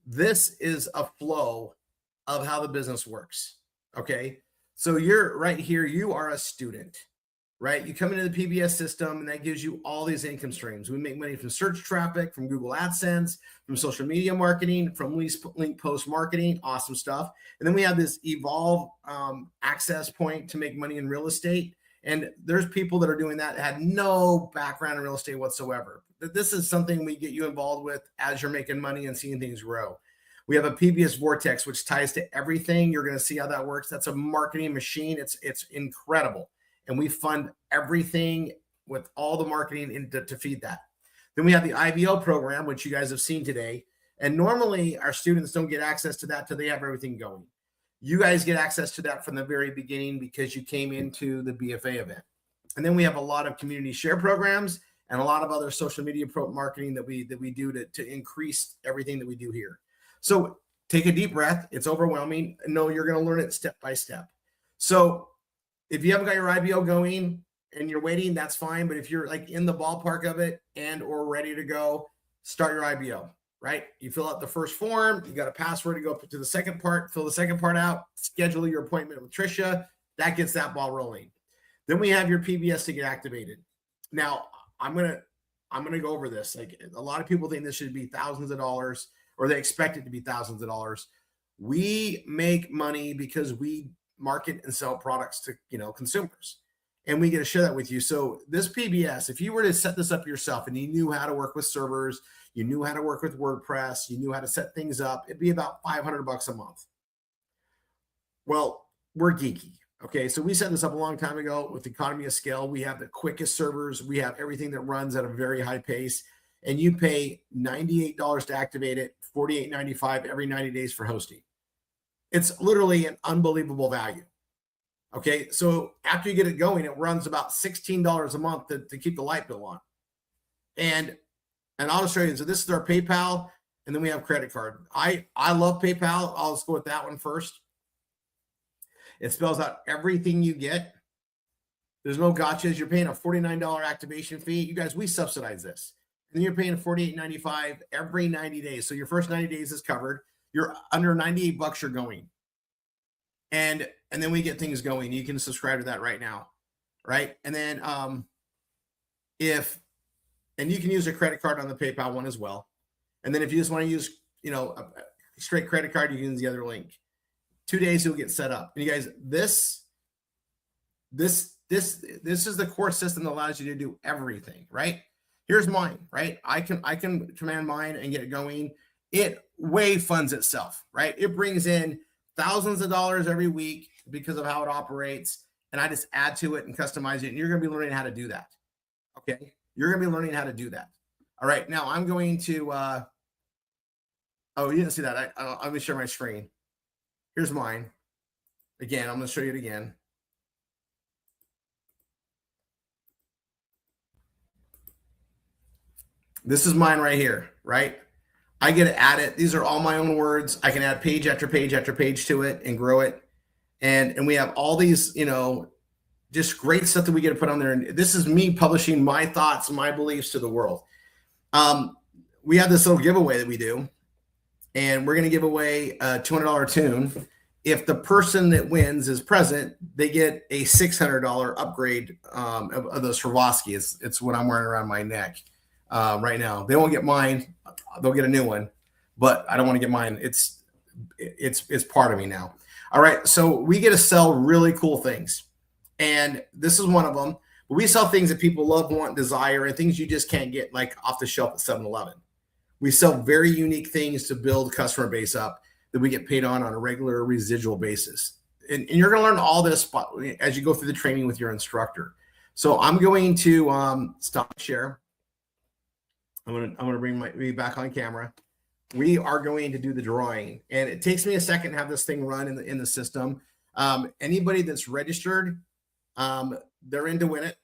This is a flow of how the business works. Okay. So you're right here. You are a student, right? You come into the PBS system and that gives you all these income streams. We make money from search traffic, from Google AdSense, from social media marketing, from link post marketing, awesome stuff. And then we have this Evolve access point to make money in real estate. And there's people that are doing that had no background in real estate whatsoever. This is something we get you involved with as you're making money and seeing things grow. We have a PBS Vortex, which ties to everything. You're going to see how that works. That's a marketing machine. It's incredible. and we fund everything with all the marketing to feed that. Then we have the IBO program, which you guys have seen today. And normally our students don't get access to that till they have everything going. You guys get access to that from the very beginning because you came into the BFA event. And then we have a lot of community share programs and a lot of other social media marketing that we do to increase everything that we do here. So take a deep breath. It's overwhelming. No, you're going to learn it step by step. So if you haven't got your IBO going and you're waiting, that's fine. But if you're like in the ballpark of it and or ready to go, start your IBO, right? You fill out the first form. You got a password to go to the second part, fill the second part out, schedule your appointment with Tricia. That gets that ball rolling. Then we have your PBS to get activated. Now, I'm gonna go over this. Like a lot of people think this should be thousands of dollars, or they expect it to be thousands of dollars. We make money because we market and sell products to consumers, and we get to share that with you. So this PBS, if you were to set this up yourself and you knew how to work with servers, you knew how to work with WordPress, you knew how to set things up, it'd be about $500 a month. Well, we're geeky. Okay, so we set this up a long time ago with economy of scale. We have the quickest servers. We have everything that runs at a very high pace. And you pay $98 to activate it, $48.95 every 90 days for hosting. It's literally an unbelievable value. Okay, so after you get it going, it runs about $16 a month to keep the light bill on. And I'll show you. So this is our PayPal, and then we have credit card. I love PayPal. I'll just go with that one first. It spells out everything you get. There's no gotchas. You're paying a $49 activation fee. You guys, we subsidize this. And then you're paying $48.95 every 90 days. So your first 90 days is covered. You're under $98, you're going. And then we get things going. You can subscribe to that right now. Right. And then and you can use a credit card on the PayPal one as well. And then if you just want to use, a straight credit card, you can use the other link. 2 days you'll get set up. And you guys, this is the core system that allows you to do everything, right? Here's mine, right? I can command mine and get it going. It way funds itself, right? It brings in thousands of dollars every week because of how it operates. And I just add to it and customize it. And you're going to be learning how to do that. Okay. You're going to be learning how to do that. All right. Now I'm going to, oh, you didn't see that. I'm going to share my screen. Here's mine. Again, I'm going to show you it again. This is mine right here, right? I get to add it. These are all my own words. I can add page after page after page to it and grow it. And we have all these, just great stuff that we get to put on there. And this is me publishing my thoughts, my beliefs to the world. We have this little giveaway that we do. And we're going to give away a $200 tune. If the person that wins is present, they get a $600 upgrade of those Swarovski. It's what I'm wearing around my neck right now. They won't get mine. They'll get a new one, but I don't want to get mine. It's part of me now. All right. So we get to sell really cool things. And this is one of them. We sell things that people love, want, desire, and things you just can't get like off the shelf at 7-Eleven. We sell very unique things to build customer base up that we get paid on a regular residual basis. And you're going to learn all this as you go through the training with your instructor. So I'm going to stop share. I'm going to bring me back on camera. We are going to do the drawing, and it takes me a second to have this thing run in the system. Anybody that's registered, they're in to win it,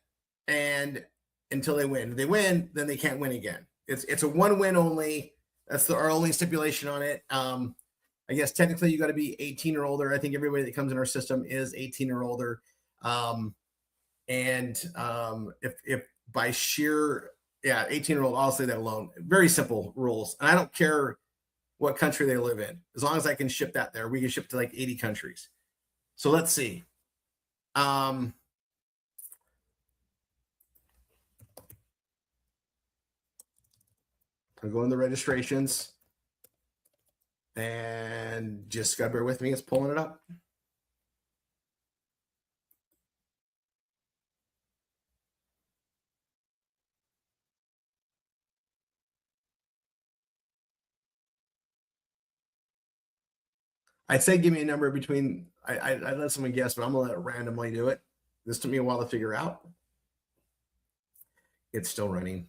and until they win. If they win, then they can't win again. It's a one win only. That's our only stipulation on it. I guess technically you got to be 18 or older. I think everybody that comes in our system is 18 or older. If by sheer 18 or old, I'll say that alone. Very simple rules, and I don't care what country they live in, as long as I can ship that there. We can ship to like 80 countries. So let's see. I go in the registrations, and just gotta bear with me. It's pulling it up. I'd say give me a number between. I let someone guess, but I'm gonna let it randomly do it. This took me a while to figure out. It's still running.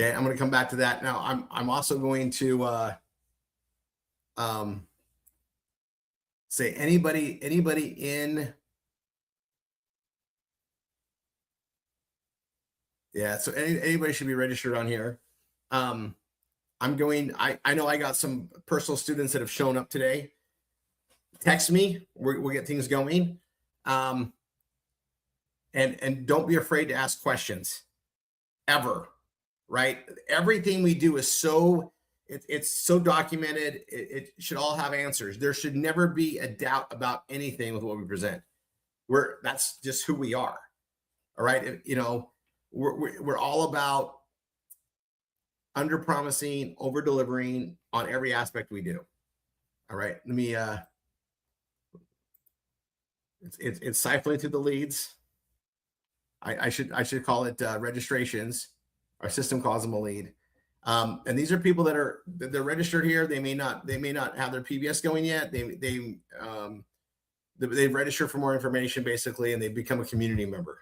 Okay, I'm going to come back to that. Now, I'm also going to say anybody in. Yeah, so anybody should be registered on here. I know I got some personal students that have shown up today. Text me, we'll get things going. And don't be afraid to ask questions ever, right? Everything we do is it's so documented. It should all have answers. There should never be a doubt about anything with what we present. That's just who we are. All right. You know, we're all about under promising, over delivering on every aspect we do. All right. Let me, it's siphoning through the leads. I should call it registrations. Our system calls them a lead. And these are people they're registered here. They may not have their PBS going yet. They've registered for more information basically, and they've become a community member.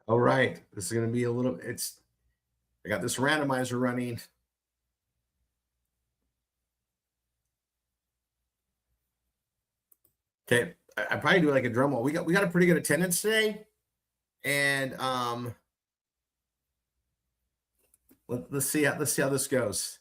All right, this is going to be a little, I got this randomizer running. Okay, I probably do like a drum roll. We got a pretty good attendance today. And let's see how this goes.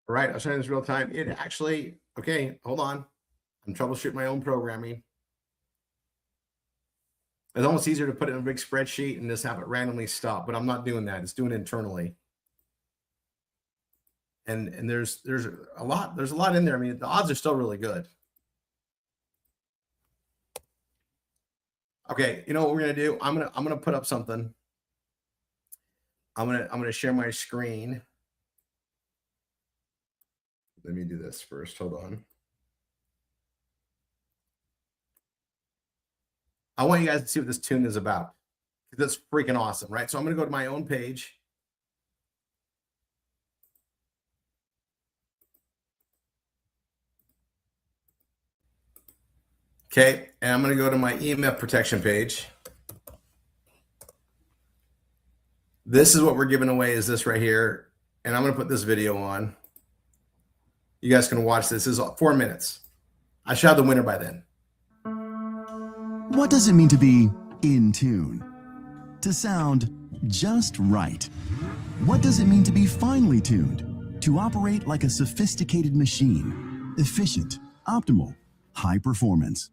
All right, I'll show you this real time. It actually, okay, hold on. I'm troubleshooting my own programming. It's almost easier to put it in a big spreadsheet and just have it randomly stop, but I'm not doing that. It's doing it internally. And there's a lot in there. I mean, the odds are still really good. Okay, you know what we're gonna do? I'm gonna put up something. I'm gonna share my screen. Let me do this first. Hold on. I want you guys to see what this tune is about. That's freaking awesome, right? So I'm going to go to my own page. Okay, and I'm going to go to my EMF protection page. This is what we're giving away, is this right here. And I'm going to put this video on. You guys can watch this. This is 4 minutes. I should have the winner by then. What does it mean to be in tune? To sound just right? What does it mean to be finely tuned? To operate like a sophisticated machine, efficient, optimal, high performance.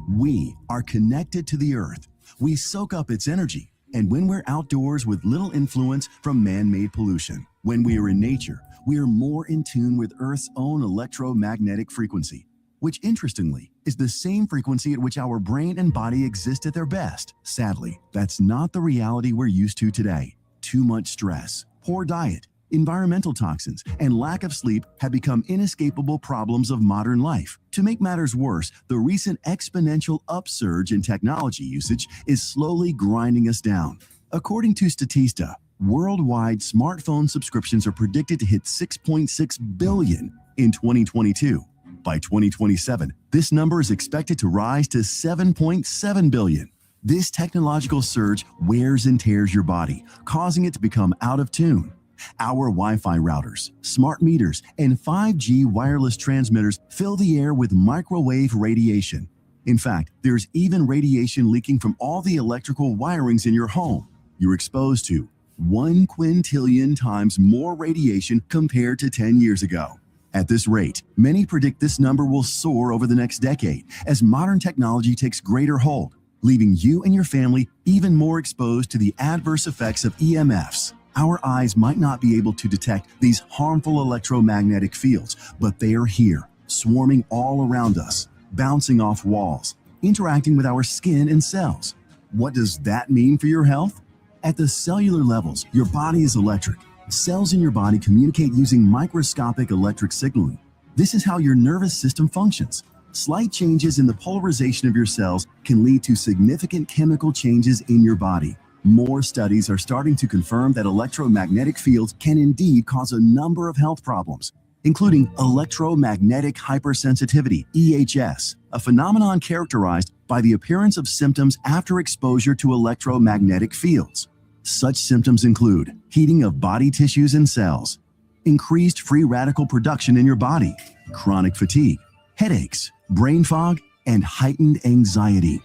We are connected to the earth. We soak up its energy. And when we're outdoors with little influence from man-made pollution, when we are in nature, we are more in tune with Earth's own electromagnetic frequency. which interestingly is the same frequency at which our brain and body exist at their best. Sadly, that's not the reality we're used to today. Too much stress, poor diet, environmental toxins, and lack of sleep have become inescapable problems of modern life. To make matters worse, the recent exponential upsurge in technology usage is slowly grinding us down. According to Statista, worldwide smartphone subscriptions are predicted to hit 6.6 billion in 2022. By 2027, this number is expected to rise to 7.7 billion. This technological surge wears and tears your body, causing it to become out of tune. Our Wi-Fi routers, smart meters, and 5G wireless transmitters fill the air with microwave radiation. In fact, there's even radiation leaking from all the electrical wirings in your home. You're exposed to 1 quintillion times more radiation compared to 10 years ago. At this rate, many predict this number will soar over the next decade as modern technology takes greater hold, leaving you and your family even more exposed to the adverse effects of EMFs. Our eyes might not be able to detect these harmful electromagnetic fields, but they are here, swarming all around us, bouncing off walls, interacting with our skin and cells. What does that mean for your health? At the cellular levels, your body is electric. Cells in your body communicate using microscopic electric signaling. This is how your nervous system functions. Slight changes in the polarization of your cells can lead to significant chemical changes in your body. More studies are starting to confirm that electromagnetic fields can indeed cause a number of health problems, including electromagnetic hypersensitivity, EHS, a phenomenon characterized by the appearance of symptoms after exposure to electromagnetic fields. Such symptoms include heating of body tissues and cells, increased free radical production in your body, chronic fatigue, headaches, brain fog, and heightened anxiety.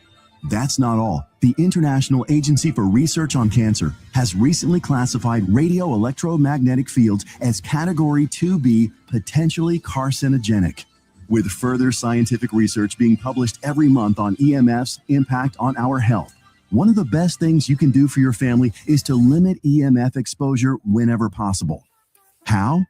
That's not all. The International Agency for Research on Cancer has recently classified radio electromagnetic fields as Category 2B, potentially carcinogenic. With further scientific research being published every month on EMF's impact on our health, one of the best things you can do for your family is to limit EMF exposure whenever possible. How?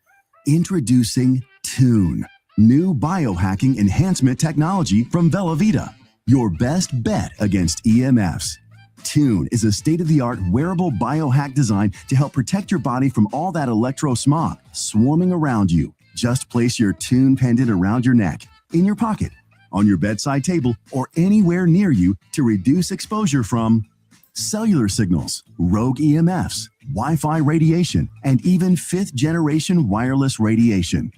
Introducing Tune, new biohacking enhancement technology from Velavita. Your best bet against EMFs. Tune is a state-of-the-art wearable biohack designed to help protect your body from all that electro-smog swarming around you. Just place your Tune pendant around your neck, in your pocket, on your bedside table, or anywhere near you to reduce exposure from cellular signals, rogue EMFs, Wi-Fi radiation, and even fifth-generation wireless radiation.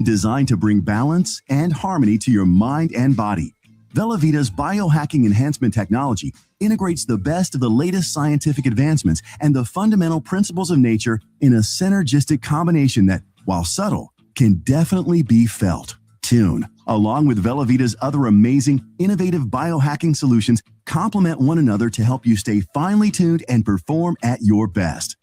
Designed to bring balance and harmony to your mind and body, Velavita's biohacking enhancement technology integrates the best of the latest scientific advancements and the fundamental principles of nature in a synergistic combination that, while subtle, can definitely be felt. Tune, along with Velavita's other amazing, innovative biohacking solutions, complement one another to help you stay finely tuned and perform at your best.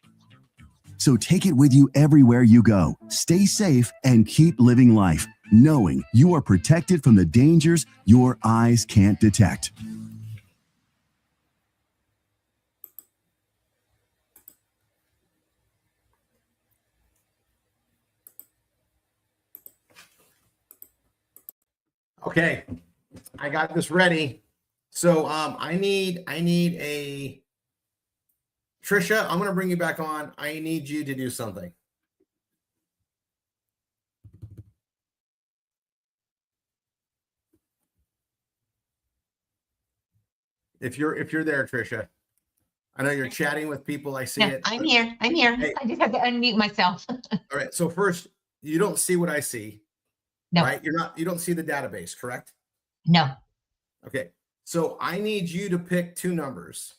So take it with you everywhere you go. Stay safe and keep living life, knowing you are protected from the dangers your eyes can't detect. Okay, I got this ready. So I need a Trisha. I'm gonna bring you back on. I need you to do something. If you're there, Trisha. I know you're chatting with people. I see it. I'm here. I'm here. Hey. I just have to unmute myself. All right. So first, you don't see what I see. No. Right? You don't see the database, correct? No. Okay. So I need you to pick two numbers.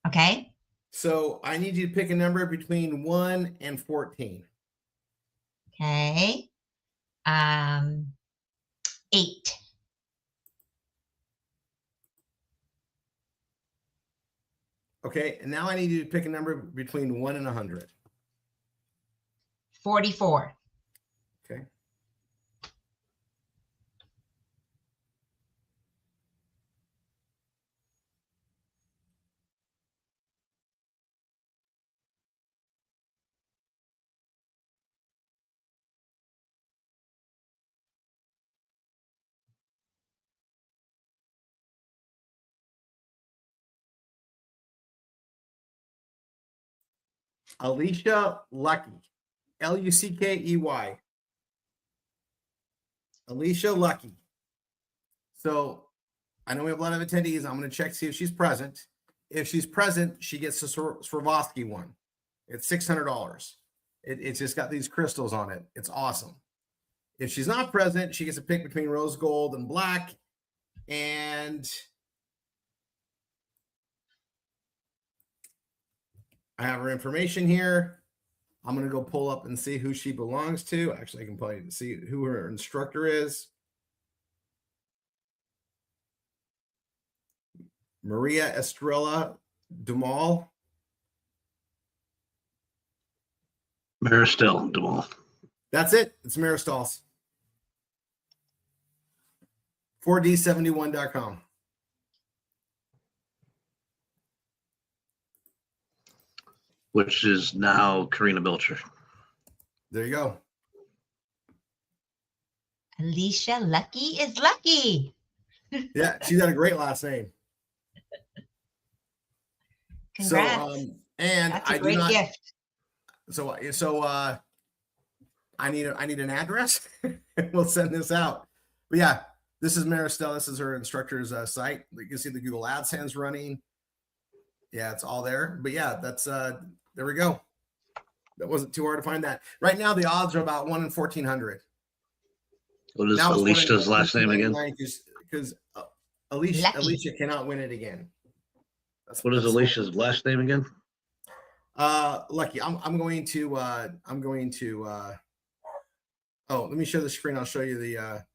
Okay. So I need you to pick a number between 1 and 14. Okay. 8. Okay. And now I need you to pick a number between 1 and 100. 44. Okay. Alicia Lucky, Luckey. Alicia Lucky. So I know we have a lot of attendees. I'm going to check to see if she's present. If she's present, she gets the Swarovski one. It's $600. It's just got these crystals on it. It's awesome. If she's not present, she gets a pick between rose gold and black. And I have her information here. I'm going to go pull up and see who she belongs to. Actually, I can probably see who her instructor is. Maria Estrella Dumal. Maristel Dumal. That's it. It's Maristel's. 4D71.com. Which is now Karina Belcher. There you go. Alicia Lucky is lucky. Yeah, she's got a great last name. Congrats. So, and That's a I great do not. gift. So I need an address. We'll send this out. But yeah, this is Maristel. This is her instructor's site. You can see the Google AdSense running. Yeah, it's all there. But yeah, that's there we go. That wasn't too hard to find that. Right now, the odds are about 1 in 1,400. What is Now it's 1 in Alicia's last name again? Because Alicia cannot win it again. What is Alicia's last name again? Lucky. I'm going to oh, let me share the screen. I'll show you the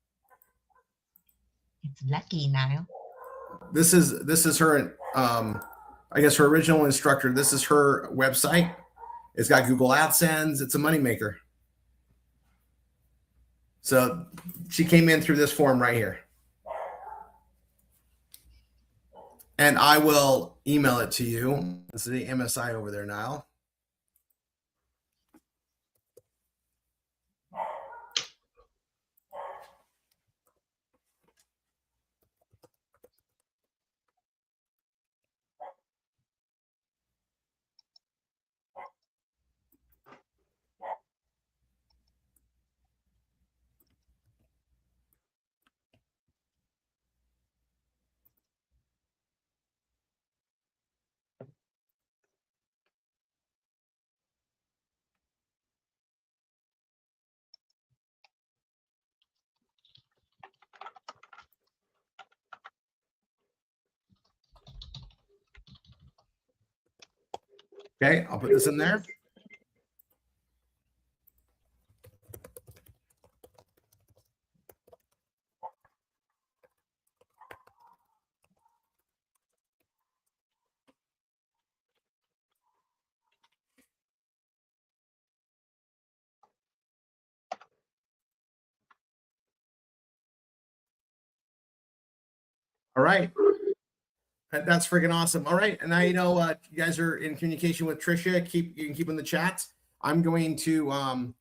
It's lucky, Niall. this is her I guess her original instructor. This is her website. It's got Google AdSense. It's a moneymaker. So she came in through this form right here. And I will email it to you. This is the MSI over there now. Okay, I'll put this in there. All right. That's freaking awesome. All right. And now you know you guys are in communication with Trisha. You can keep in the chats. I'm going to